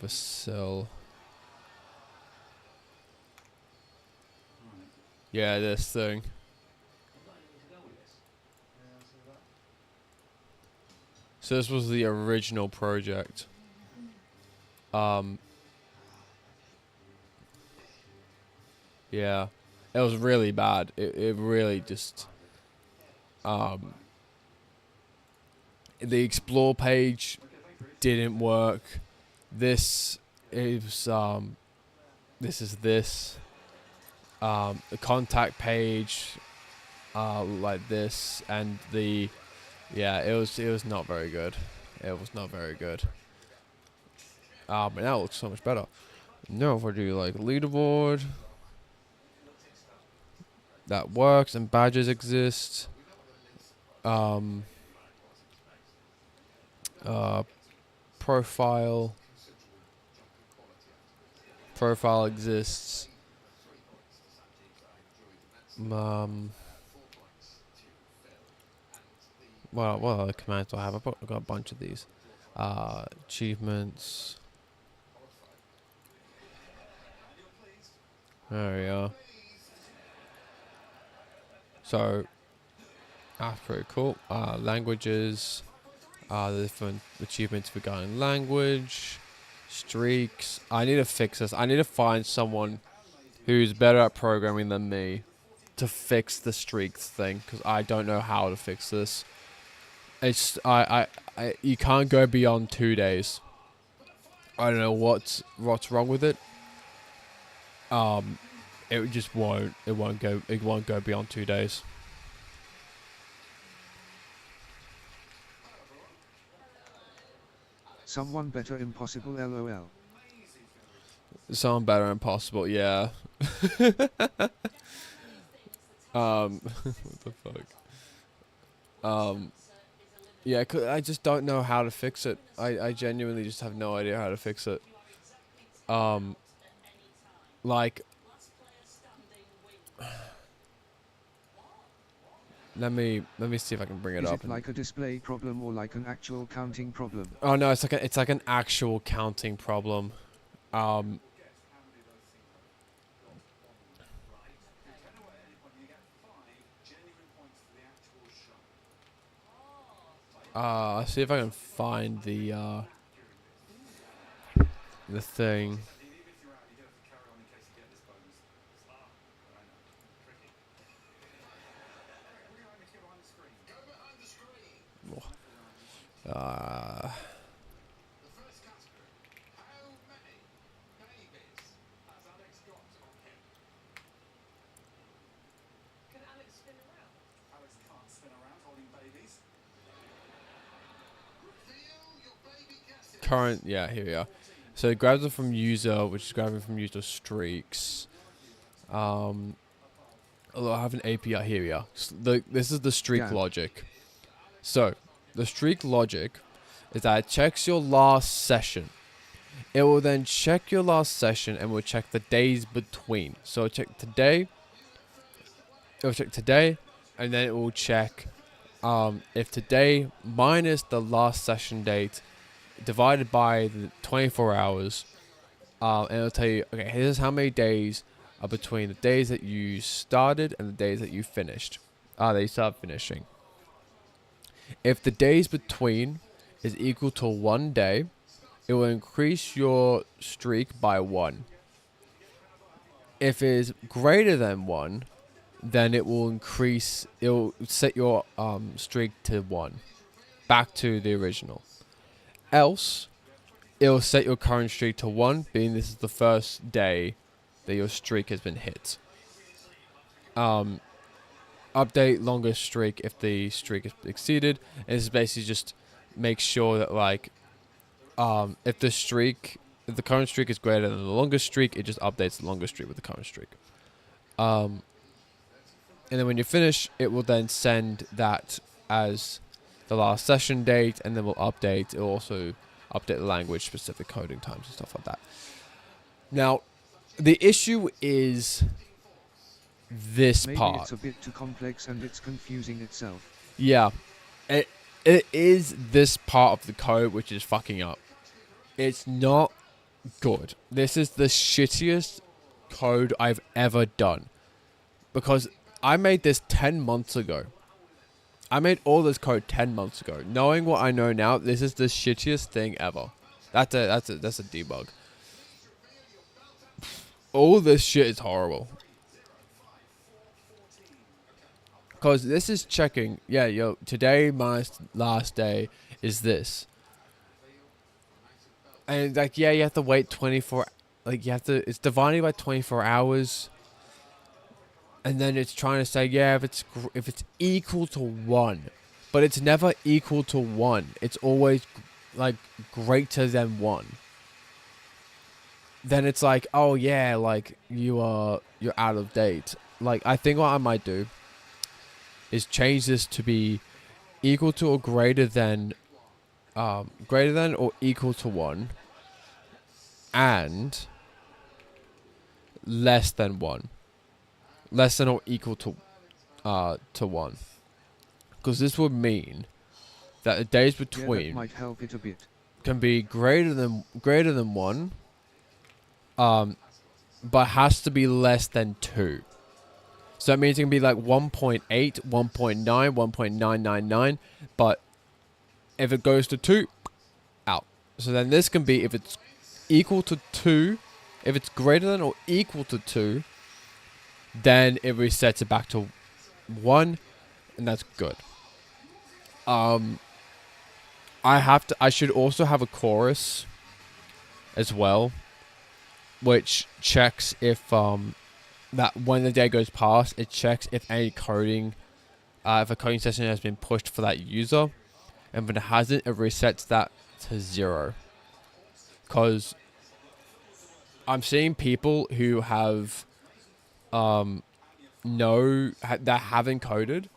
Vasil. Yeah, this thing. So this was the original project. Yeah, it was really bad. It really just the explore page didn't work. This is this. The contact page, like this, and the, yeah, it was not very good. It was not very good. But now it looks so much better. Now if I do like leaderboard, that works, and badges exist. Profile exists. Well, what other commands do I have? I've got a bunch of these. Achievements. There we are. So, that's pretty cool. Languages. The different achievements regarding language. Streaks. I need to fix this. I need to find someone who's better at programming than me to fix the streaks thing, because I don't know how to fix this. It's you can't go beyond 2 days. I don't know what's wrong with it. It just won't. It won't go beyond 2 days. Someone better impossible, lol. Someone better impossible, yeah. What the fuck? Yeah, I just don't know how to fix it. I genuinely just have no idea how to fix it. Like, let me see if I can bring it Is up. it like a display problem or like an actual counting problem? Oh no, it's like an actual counting problem. I'll see if I can find the thing. Current, yeah, here we are. So it grabs it from user, which is grabbing from user streaks. Although I have an API, here we are. This is the streak logic. So the streak logic is that it checks your last session. It will then check your last session and will check the days between. So it'll check today. It'll check today, and then it will check if today minus the last session date divided by the 24 hours, and it'll tell you, okay, here's how many days are between the days that you started and the days that you finished. That you start finishing. If the days between is equal to 1 day, it will increase your streak by 1. If it is greater than 1, then it will increase. It'll set your streak to 1, back to the original. Else, it'll set your current streak to 1, being this is the first day that your streak has been hit. Update longest streak if the streak is exceeded. And this is basically just make sure that like, if the current streak is greater than the longest streak, it just updates the longest streak with the current streak. And then when you finish, it will then send that as the last session date, and then we'll update. It will also update the language, specific coding times, and stuff like that. Now, the issue is this Maybe part. it's a bit too complex and it's confusing itself. Yeah, it is this part of the code which is fucking up. It's not good. This is the shittiest code I've ever done, because I made this 10 months ago. I made all this code 10 months ago. Knowing what I know now, this is the shittiest thing ever. That's a debug. All this shit is horrible. Because this is checking, yeah, yo, today my last day is this. And like, yeah, you have to wait 24, like it's divided by 24 hours. And then it's trying to say, yeah, if it's equal to 1. But it's never equal to 1. It's always like greater than 1. Then it's like, oh yeah, like you're out of date. Like, I think what I might do is change this to be equal to or greater than or equal to 1, and less than 1, less than or equal to 1, because this would mean that the days between that might help it a bit. can be greater than 1, but has to be less than 2. So that means it can be like 1.8, 1.9, 1.999, but if it goes to 2, out. So then this can be if it's equal to 2, if it's greater than or equal to 2, then it resets it back to 1, and that's good. I should also have a chorus as well, which checks if that when the day goes past, it checks if any coding, if a coding session has been pushed for that user, and if it hasn't, it resets that to 0. Because I'm seeing people who have that haven't coded,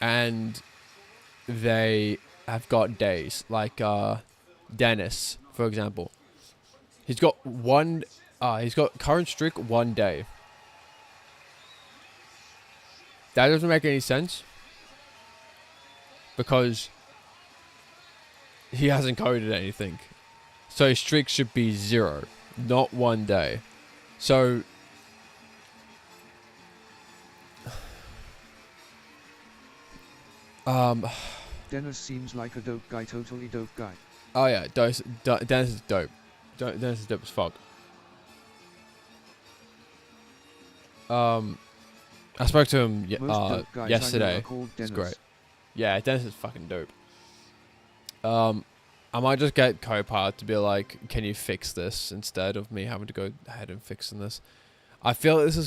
and they have got days, like Dennis, for example. He's got current streak 1 day. That doesn't make any sense, because he hasn't coded anything. So his streak should be 0, not 1 day. So Dennis seems like a dope guy, totally dope guy. Oh yeah, Dennis is dope. Dennis is dope as fuck. I spoke to him yesterday. It's great. Yeah, Dennis is fucking dope. I might just get Copilot to be like, can you fix this, instead of me having to go ahead and fixing this. I feel that's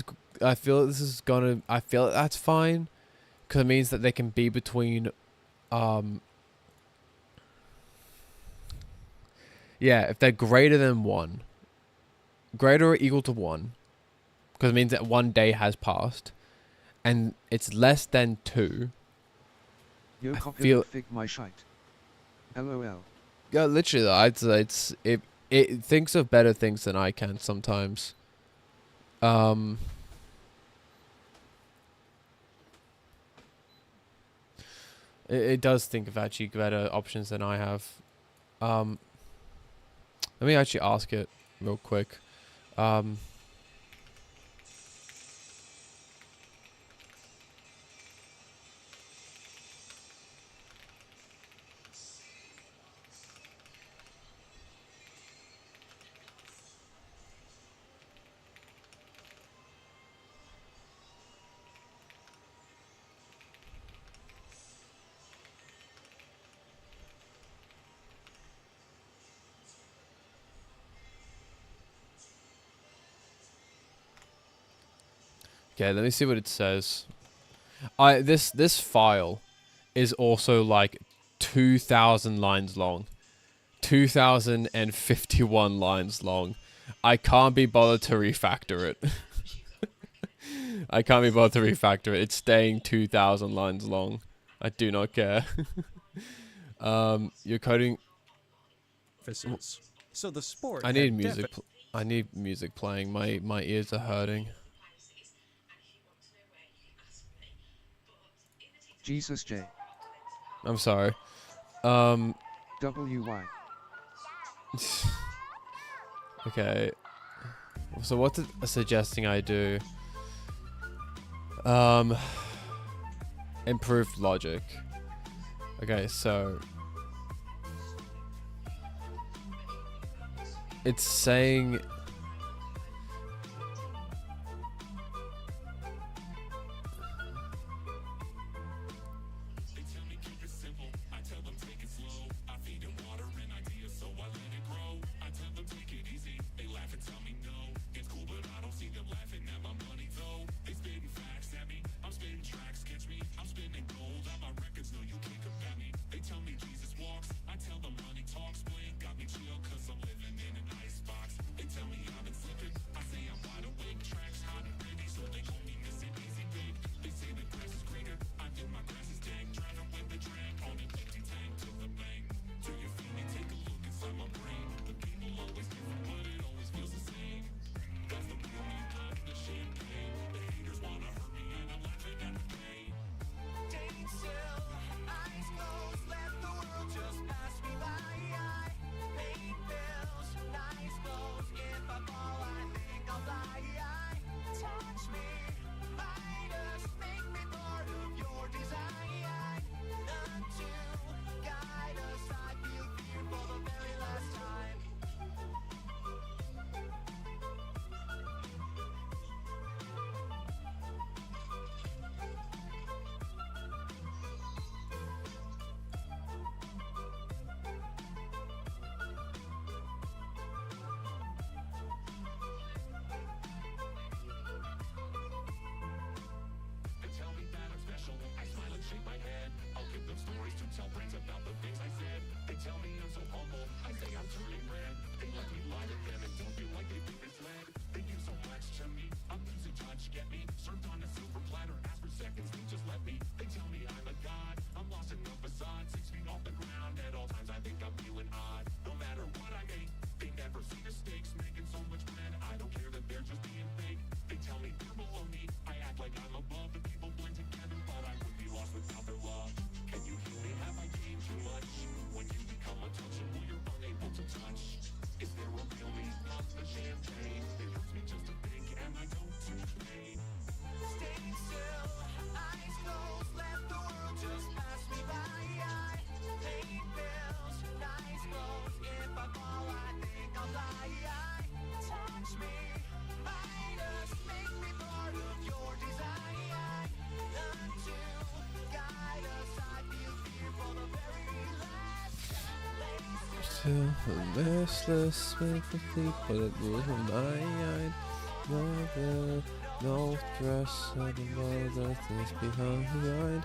fine, because it means that they can be between yeah, if they're greater than 1, greater or equal to 1, because it means that 1 day has passed, and it's less than 2. Yo, copy fig my shite. LOL. Yeah, literally though, I'd say it thinks of better things than I can sometimes. It does think of actually better options than I have. Let me actually ask it real quick. Okay, let me see what it says. This file is also like 2,000 lines long. 2,051 lines long. I can't be bothered to refactor it. I can't be bothered to refactor it. It's staying 2,000 lines long. I do not care. You're coding. So the sport. I need music. I need music playing. My ears are hurting. Jesus J. I'm sorry. WY. Okay. So what's it suggesting I do? Improved logic. Okay, so it's saying restless, make me sleep, but it was my eye. Never, no stress, I don't know that is behind.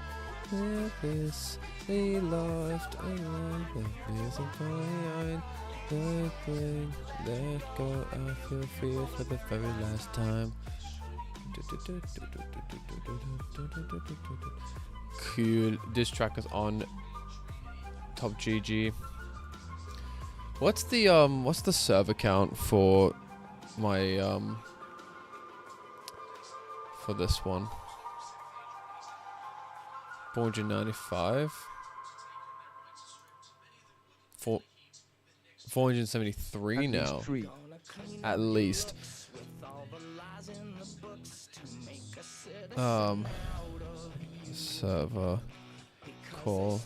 There is a left, and there is a behind. Let go, I feel free for the very last time. Cool. This track is on Top GG. What's the server count for my for this one? 495. 473 now. At least. Server call.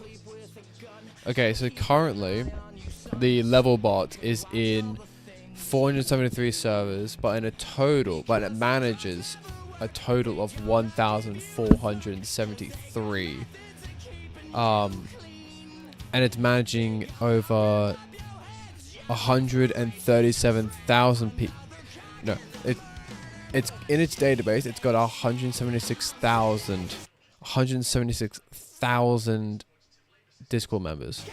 Okay, so currently the level bot is in 473 servers, but it manages a total of 1,473. And it's managing over 137,000 people. No, it's in its database. It's got 176,000 Discord members.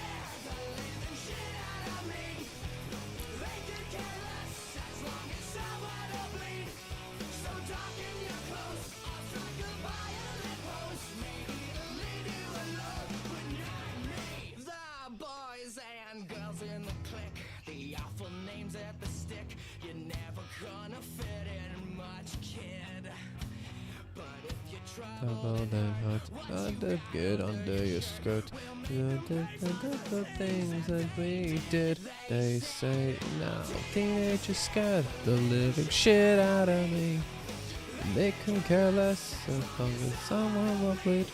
Get under your skirt. The things that we did. They say now teenagers scared the living shit out of me. They can care less as long as someone will bleed.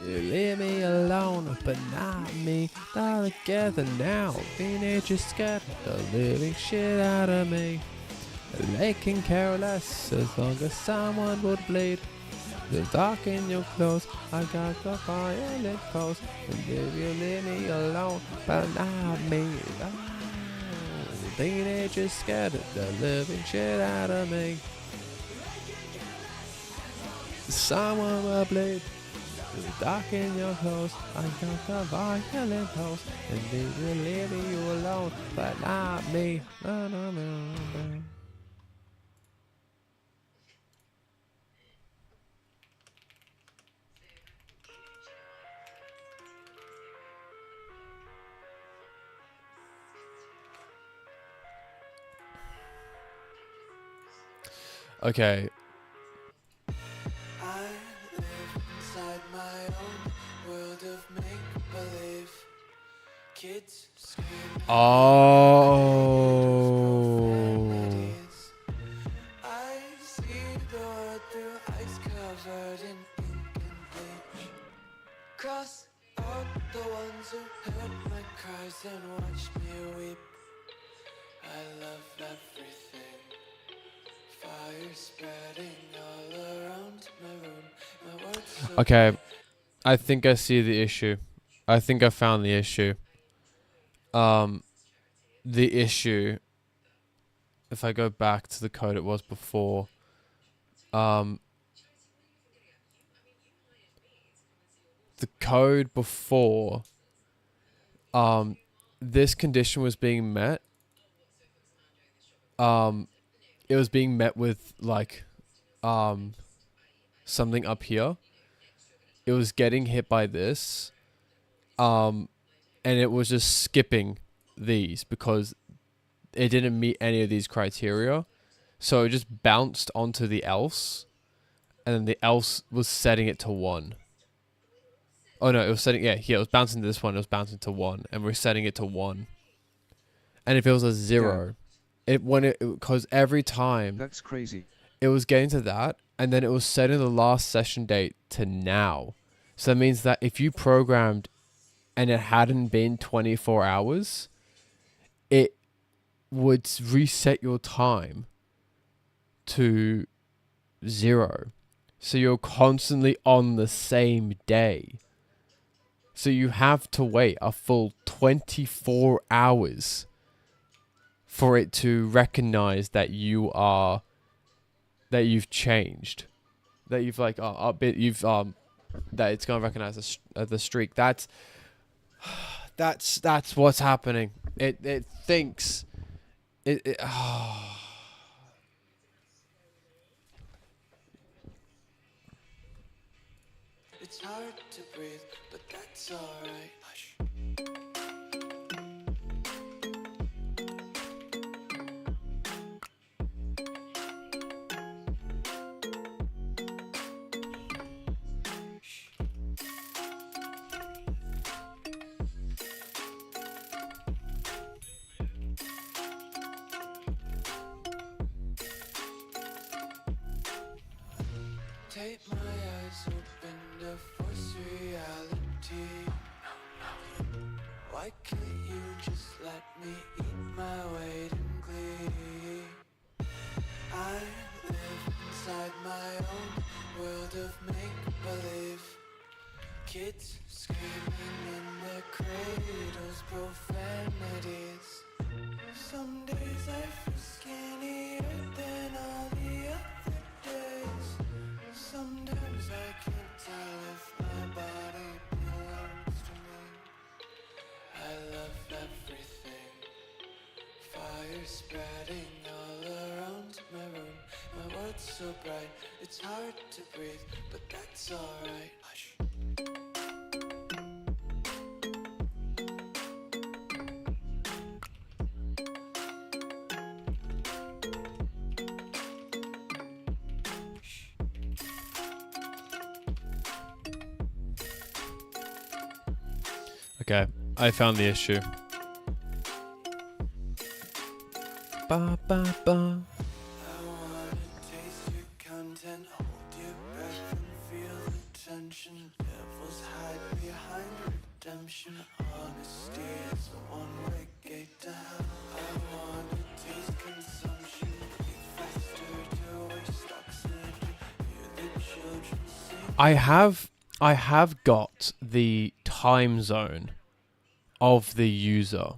You leave me alone, but not me. Not together now. Teenagers scared the living shit out of me. They can care less as long as someone would bleed. The dark in your clothes, I got the violent pose. And if you leave me alone, but not me. Oh, teenagers scared the living shit out of me. Someone will bleed. The dark in your clothes, I got the violent pose. And if you leave me alone, but not me. No, no, no, no. Okay. I live inside my own world of make-believe. Kids scream. Oh. I see the world through ice covered in ink and bleach. Cross out the ones who heard my cries and watched me weep. I love everything. Fire spreading all around my room. My words so Okay, I think I see the issue. I think I found the issue. The issue, if I go back to the code it was before, the code before, this condition was being met. It was being met with like something up here. It was getting hit by this, and it was just skipping these because it didn't meet any of these criteria. So it just bounced onto the else, and then the else was setting it to 1. Oh no, it was setting, yeah, here, it was bouncing to this one, it was bouncing to 1, and we're setting it to 1. And if it was a 0, because every time that's crazy, it was getting to that, and then it was setting the last session date to now. So that means that if you programmed and it hadn't been 24 hours, it would reset your time to 0. So you're constantly on the same day. So you have to wait a full 24 hours for it to recognize that you've changed, that you've like that it's gonna recognize the streak. That's what's happening. It thinks it. it's hard to breathe, but that's alright. Hush. Why can't you just let me eat my weight in glee? I live inside my own world of make-believe. Kids screaming in their cradles, profanities. Some days I feel skinnier than all the other days. Sometimes I can't tell if my body belongs to me. I love everything. Fire spreading all around my room. My world's so bright, it's hard to breathe, but that's alright. Hush. Okay, I found the issue. Ba ba ba. Taste your content, hold your breath and feel the tension. Devils hide behind redemption. Honesty is a one-way gate to hell. I wanna taste consumption. Be faster to waste oxygen. Hear the children sing. I have got the time zone of the user.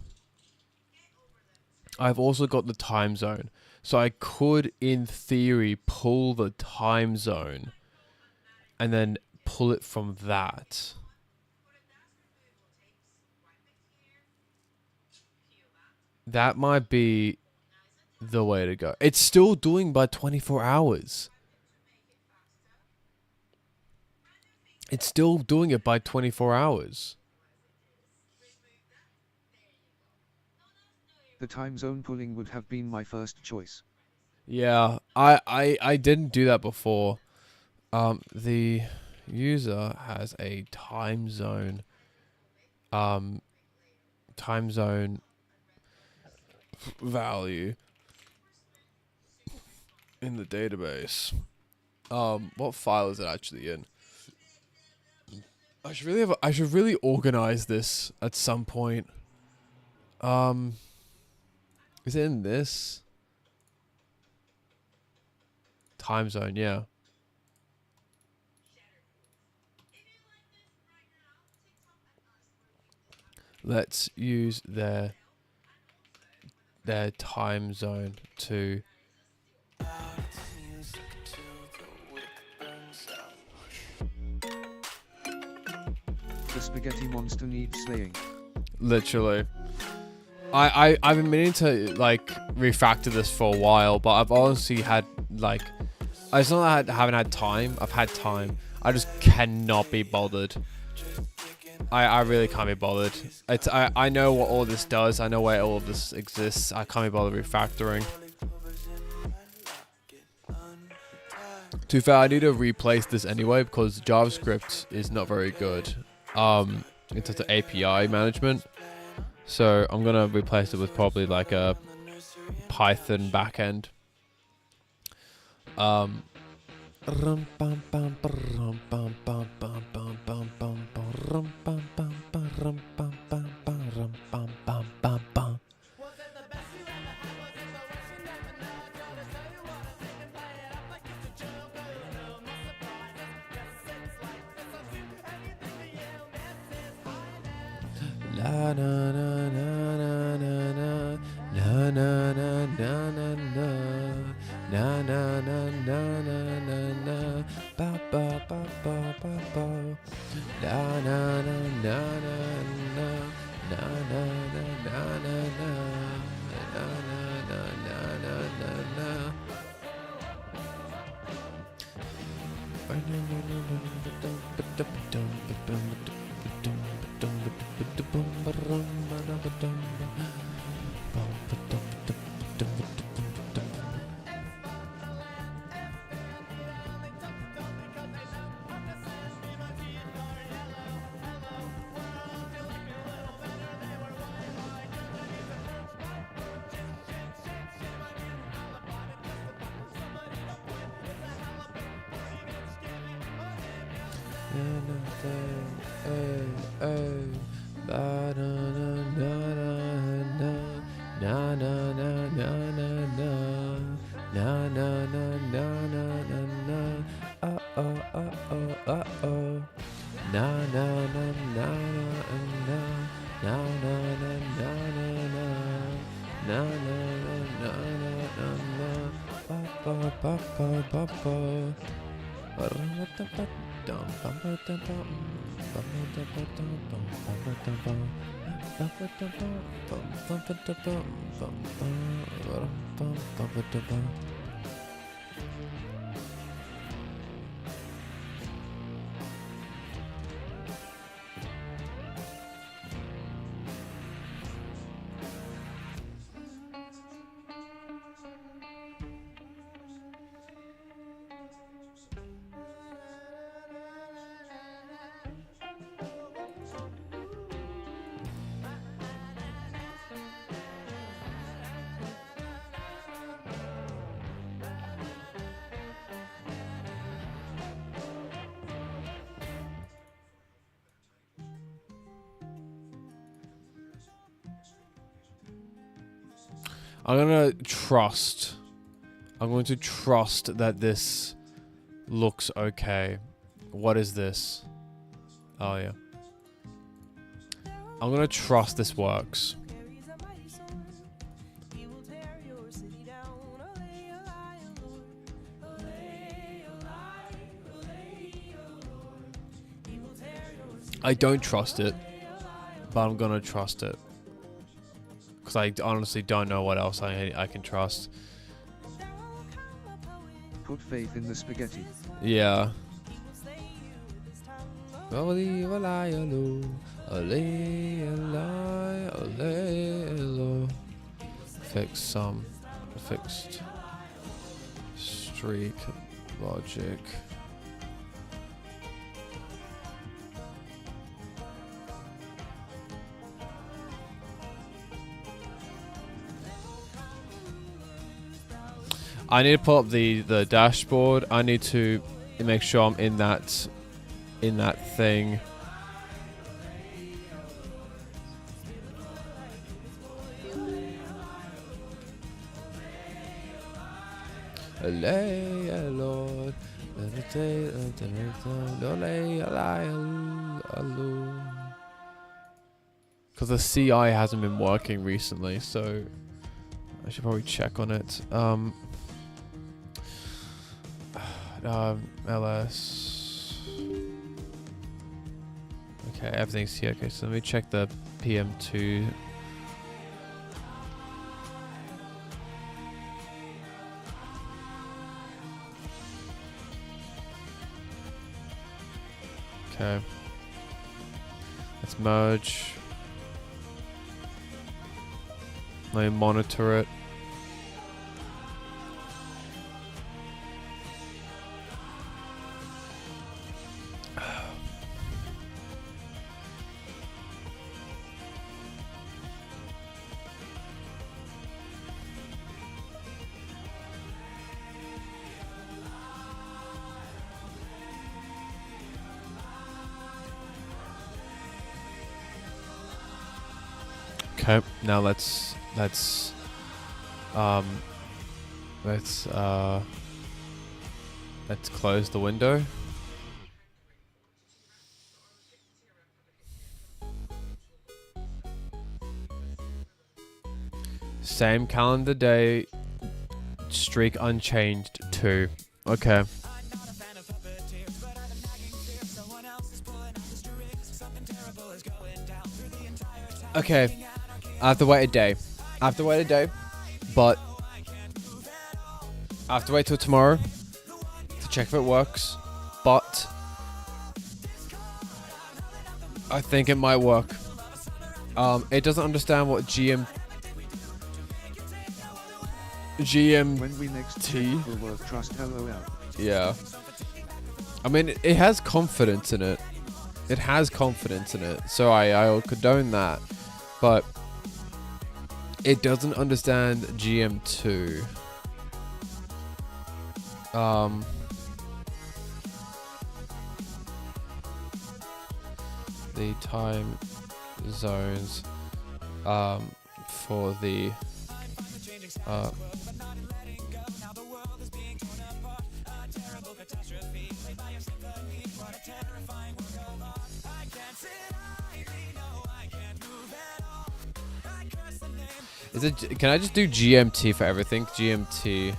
I've also got the time zone. So I could, in theory, pull the time zone and then pull it from that. That might be the way to go. It's still doing by 24 hours. It's still doing it by 24 hours. The time zone pulling would have been my first choice. Yeah, I didn't do that before. The user has a time zone value in the database. What file is it actually in? I should really organize this at some point. Is it in this? Time zone, yeah. Let's use their time zone to The spaghetti monster needs slaying. literally. I've been meaning to like refactor this for a while, but I've honestly had like, it's not that I haven't had time. I've had time. I just cannot be bothered. I really can't be bothered. I know what all this does. I know where all of this exists. I can't be bothered refactoring. To be fair, I need to replace this anyway because JavaScript is not very good in terms of API management. So I'm gonna replace it with probably like a Python backend. La na na na na na na na na na na na na na na na na na ba ba ba ba ba ba la na na na na na na na na na na na na na na. Na na na na na na na na na na na. Oh oh oh oh oh oh. Na na na na na na na na na na na na na na. Ba ba ba ba ba ba. I'm going to trust that this looks okay. What is this? Oh, yeah. I'm going to trust this works. I don't trust it, but I'm going to trust it. Because I honestly don't know what else I can trust. Put faith in the spaghetti. Yeah. Fix some fixed streak logic. I need to pull up the dashboard. I need to make sure I'm in that thing. Because the CI hasn't been working recently, so I should probably check on it. LS. Okay, everything's here. Okay, so let me check the PM2. Okay. Let's merge. Let me monitor it. Okay, now let's close the window. Same calendar day, streak unchanged 2. Okay. Okay. I have to wait a day. But I have to wait till tomorrow to check if it works. But I think it might work. It doesn't understand what GMT. When we next will work, trust LOL. Yeah. I mean, it has confidence in it. So I'll condone that. But it doesn't understand GM2. The time zones for the Is it? Can I just do GMT for everything? GMT.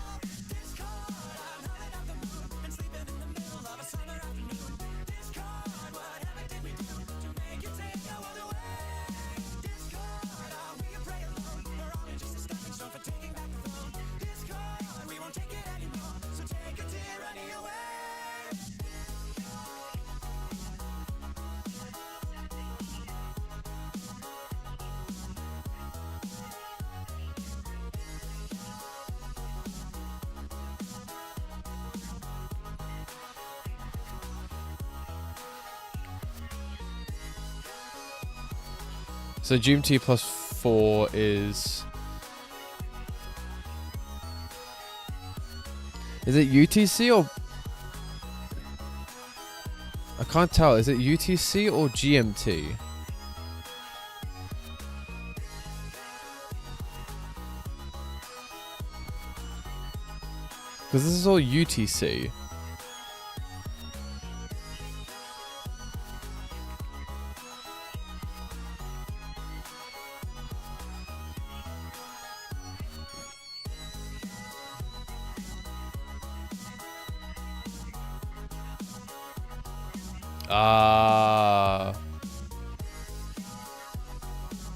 So GMT plus 4 is it UTC or I can't tell. Is it UTC or GMT? Because this is all UTC.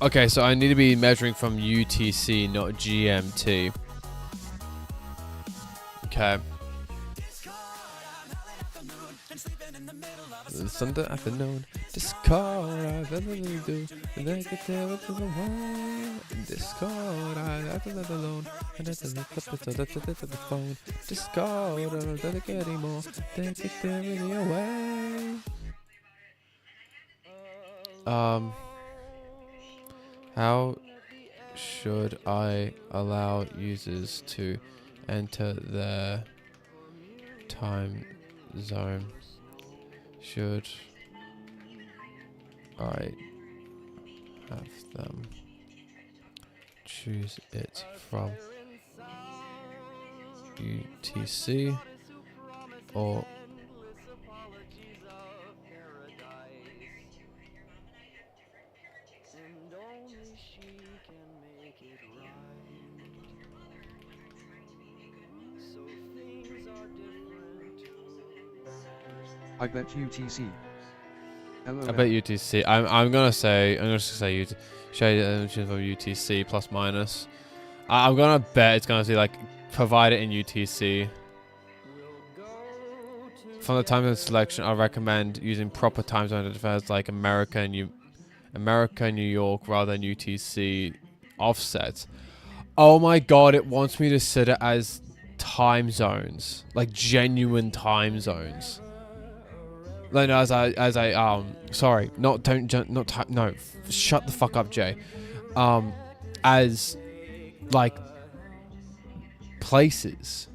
Okay, so I need to be measuring from UTC, not GMT. Okay. Sunday afternoon, discord, I don't know what to do, and I get there with the wine. Discord, I have to let alone, and I don't look up to the phone. Discord, I don't let it get anymore, they get there really away. How should I allow users to enter their time zone? Should I have them choose it from UTC or I bet UTC. LOL. I bet UTC. I'm gonna say UTC. Shade from UTC plus minus. I'm gonna bet it's gonna say like provide it in UTC. From the time zone selection, I recommend using proper time zone identifiers like America and New York rather than UTC offsets. Oh my god! It wants me to set it as time zones, like genuine time zones. No, sorry, no, shut the fuck up, Jay. As, like, places.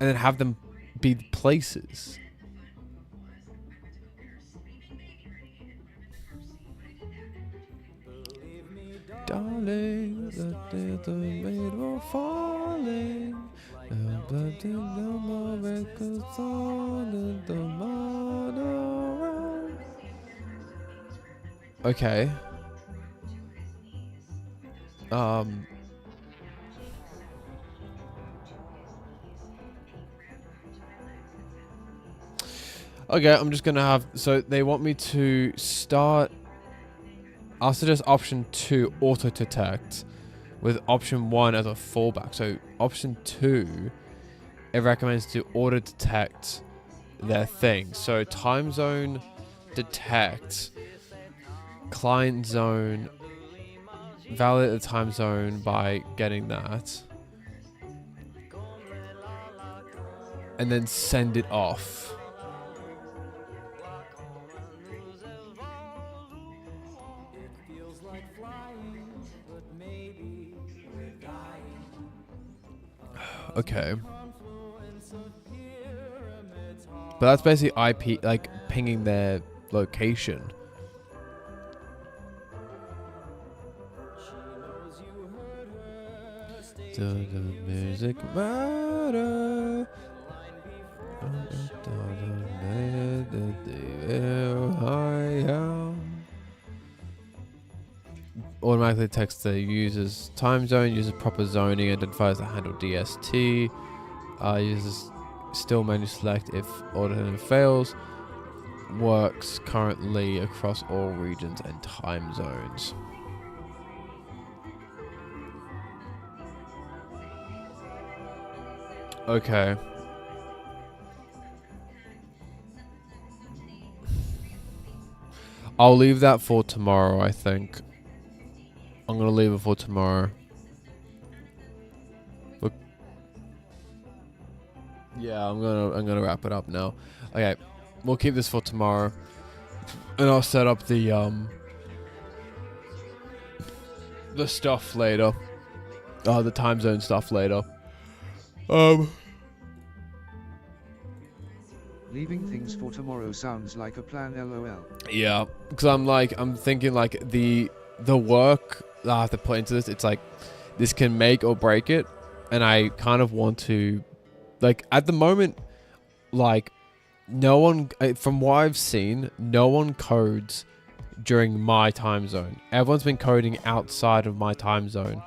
And then have them be places. Darling, the days are made for falling. Okay. Okay, I'm just gonna have, so they want me to start, I'll suggest option 2, auto detect, with option 1 as a fallback. So option 2, it recommends to auto detect their thing. So time zone detect, client zone, validate the time zone by getting that, and then send it off. Okay. But that's basically IP, like, pinging their location. Does the music matter? Automatically detects the user's time zone, uses proper zoning, identifies the handle DST, uses still menu select if alternative fails, works currently across all regions and time zones. Okay. I'll leave that for tomorrow, I think. I'm gonna leave it for tomorrow. Look. Yeah, I'm gonna wrap it up now. Okay, we'll keep this for tomorrow. And I'll set up the stuff later. The time zone stuff later. Leaving things for tomorrow sounds like a plan, lol. Yeah, because I'm thinking like the work that I have to put into this, it's like this can make or break it, and I kind of want to, like, at the moment, like, no one, from what I've seen, no one codes during my time zone. Everyone's been coding outside of my time zone.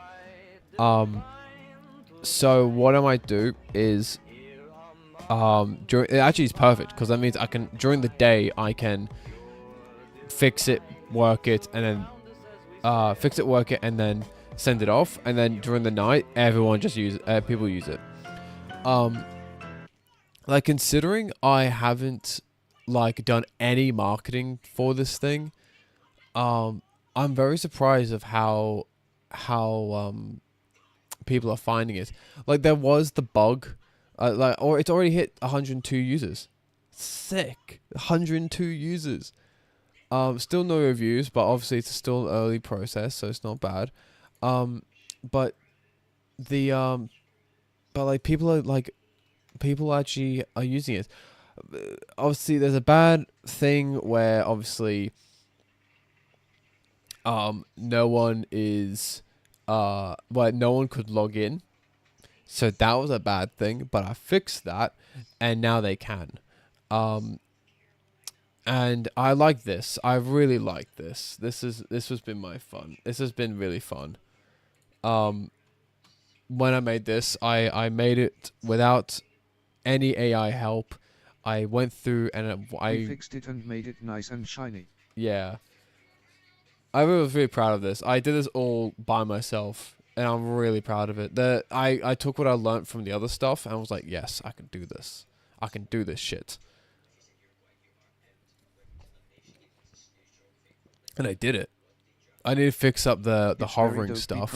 So what I might do is, it actually is perfect, because that means I can, during the day, I can fix it, work it, and then work it, and then send it off, and then during the night, everyone just people use it. Like, considering I haven't, like, done any marketing for this thing, I'm very surprised of how people are finding it. Like, there was the bug, or it's already hit 102 users. Sick. 102 users. Still no reviews, but obviously it's still an early process, so it's not bad. But like, people actually are using it. Obviously, there's a bad thing where obviously, no one could log in. So that was a bad thing, but I fixed that, and now they can. And I like this. I really like this. This has been my fun. This has been really fun. When I made this, I made it without any AI help. I went through and I fixed it and made it nice and shiny. Yeah. I was really proud of this. I did this all by myself, and I'm really proud of it. I took what I learned from the other stuff, and I was like, yes, I can do this. I can do this shit. And I did it. I need to fix up the hovering stuff.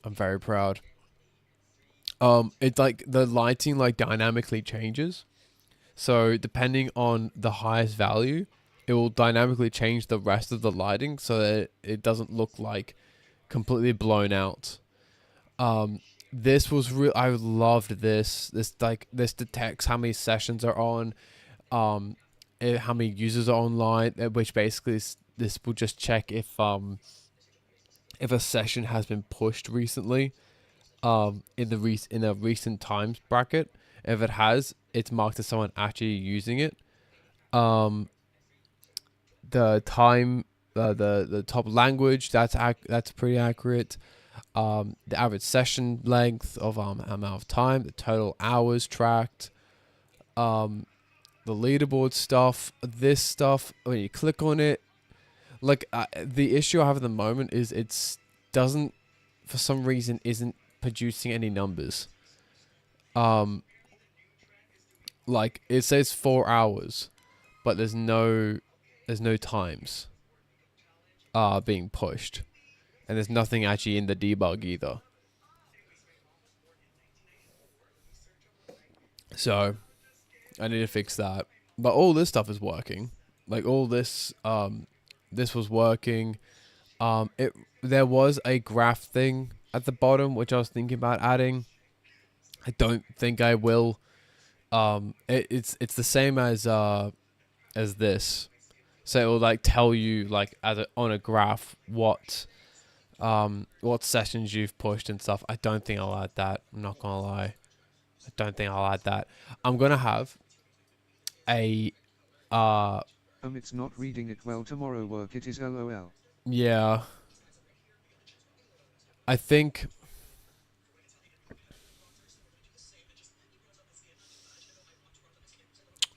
I'm very proud. It's like the lighting like dynamically changes. So depending on the highest value, it will dynamically change the rest of the lighting so that it doesn't look like completely blown out. This was real. I loved this. This detects how many sessions are on, how many users are online, which basically this will just check if a session has been pushed recently, in a recent times bracket. If it has, it's marked as someone actually using it. The time, the top language, that's pretty accurate. The average session length of amount of time, the total hours tracked, the leaderboard stuff, this stuff. When you click on it, like the issue I have at the moment is it's doesn't, for some reason, isn't producing any numbers. Like it says 4 hours, but there's no times being pushed, and there's nothing actually in the debug either. So I need to fix that. But all this stuff is working. Like all this this was working. There was a graph thing at the bottom which I was thinking about adding. I don't think I will. It's the same as this. So it will like tell you like on a graph what what sessions you've pushed and stuff. I don't think I'll add that. I'm not gonna lie. I don't think I'll add that. I'm gonna have a it's not reading it well tomorrow work it is LOL. yeah. I think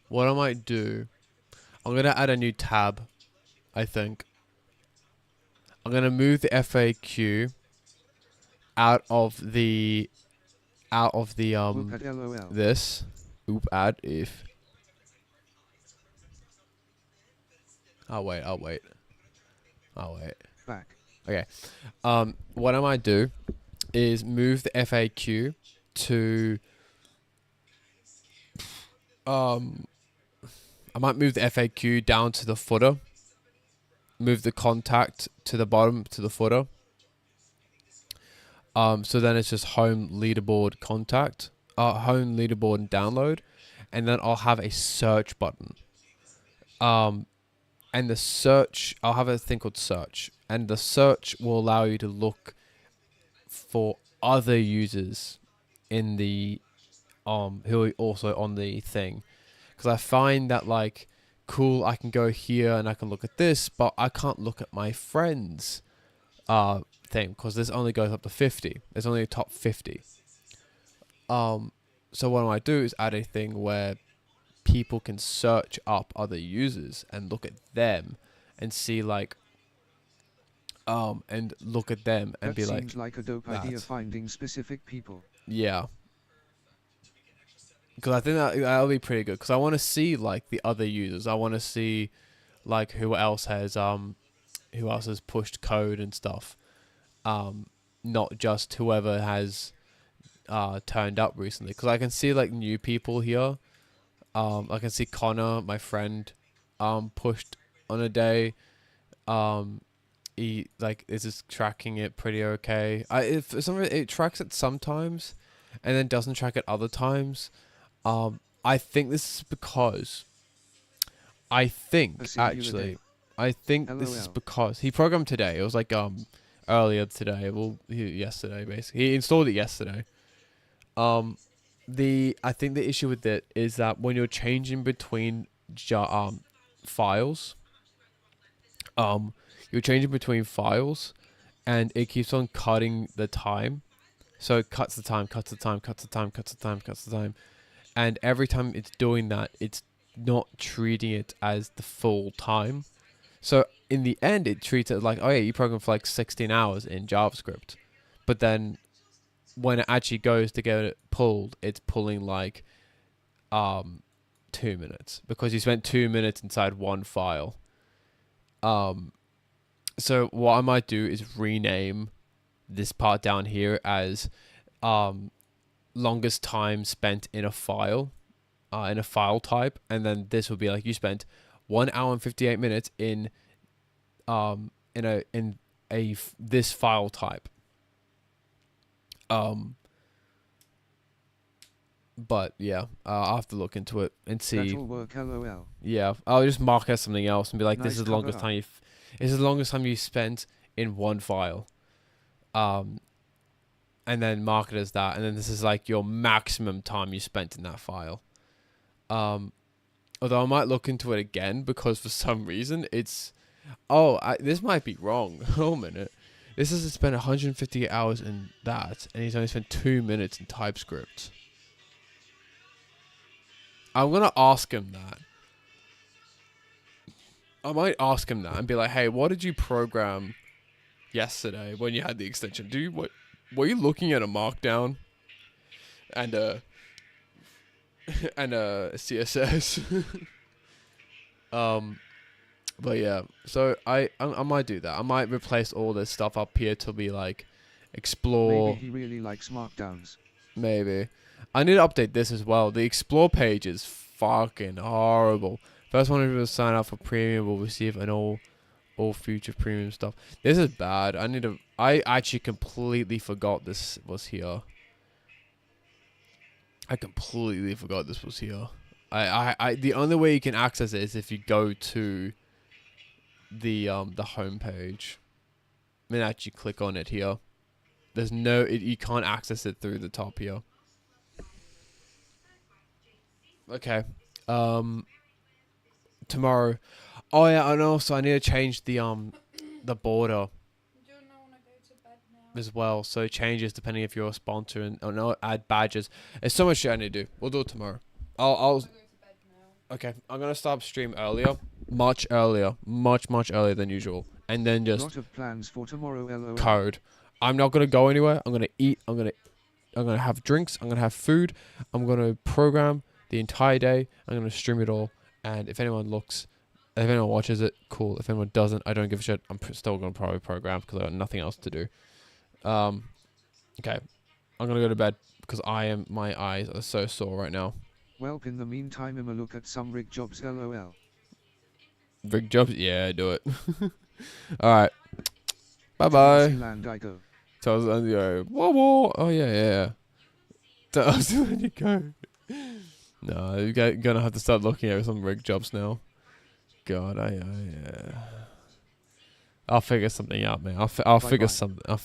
what I might do, I'm gonna add a new tab, I think. I'm gonna move the FAQ out of the this add if I'll wait. Back. Okay. What I might do is move the FAQ to I might move the FAQ down to the footer. Move the contact to the bottom to the footer. So then it's just home leaderboard contact, home leaderboard and download, and then I'll have a search button. And the search, I'll have a thing called search, and the search will allow you to look for other users in the who are also on the thing, because I find that like cool, I can go here and I can look at this, but I can't look at my friends thing because this only goes up to 50. There's only a top 50. So what I might do is add a thing where people can search up other users and look at them and see like and look at them and that be seems like a dope idea, finding specific people. Yeah. Because I think that'll be pretty good. Because I want to see like the other users. I want to see like who else has pushed code and stuff. Not just whoever has turned up recently. Because I can see like new people here. I can see Connor, my friend, pushed on a day. He like is just tracking it pretty okay. For some reason it tracks it sometimes, and then doesn't track it other times. I think this is because this is because he programmed today. It was like earlier today, yesterday basically. He installed it yesterday. I think the issue with it is that when you're changing between files, you're changing between files, and it keeps on cutting the time. So it cuts the time, and every time it's doing that, it's not treating it as the full time. So in the end, it treats it like, oh yeah, you programmed for like 16 hours in JavaScript, but then when it actually goes to get it pulled, it's pulling like 2 minutes because you spent 2 minutes inside one file. So what I might do is rename this part down here as longest time spent in a file type, and then this will be like you spent 1 hour and 58 minutes in this file type. But yeah, I'll have to look into it and see. That'll work, LOL. Yeah, I'll just mark it as something else and be like, Nice this is the longest time this is the longest time you spent in one file. And then mark it as that, and then this is like your maximum time you spent in that file. Although I might look into it again because for some reason it's this might be wrong. Hold a minute. This is to spend 150 hours in that, and he's only spent 2 minutes in TypeScript. I'm gonna ask him that. I might ask him that and be like, "Hey, what did you program yesterday when you had the extension? Were you looking at a Markdown and a CSS?" But yeah, so I might do that. I might replace all this stuff up here to be like explore. Maybe he really likes Markdowns. Maybe. I need to update this as well. The explore page is fucking horrible. First one to sign up for premium will receive an all future premium stuff. This is bad. I actually completely forgot this was here. I completely forgot this was here. The only way you can access it is if you go to the home page. and actually click on it here. There's no, you can't access it through the top here. Okay. Tomorrow. Oh yeah, and also I need to change the border as well, so it changes depending if you're a sponsor, and no, add badges. There's so much shit I need to do. We'll do it tomorrow. Okay, I'm gonna start stream earlier, much earlier than usual, and then just lot of plans for tomorrow. LOL. Code. I'm not gonna go anywhere. I'm gonna eat. I'm gonna have drinks. I'm gonna have food. I'm gonna program the entire day. I'm gonna stream it all. And if anyone watches it, cool. If anyone doesn't, I don't give a shit. I'm still gonna probably program because I got nothing else to do. Okay, I'm gonna go to bed because my eyes are so sore right now. Well, in the meantime, I'm a look at some rig jobs. LOL. Rig jobs? Yeah, do it. All right. Bye bye. Tell us when you go. Whoa. Oh yeah. Tell us when you go. No, you're gonna have to start looking at some rig jobs now. God, I'll figure something out, man. I'll figure something out.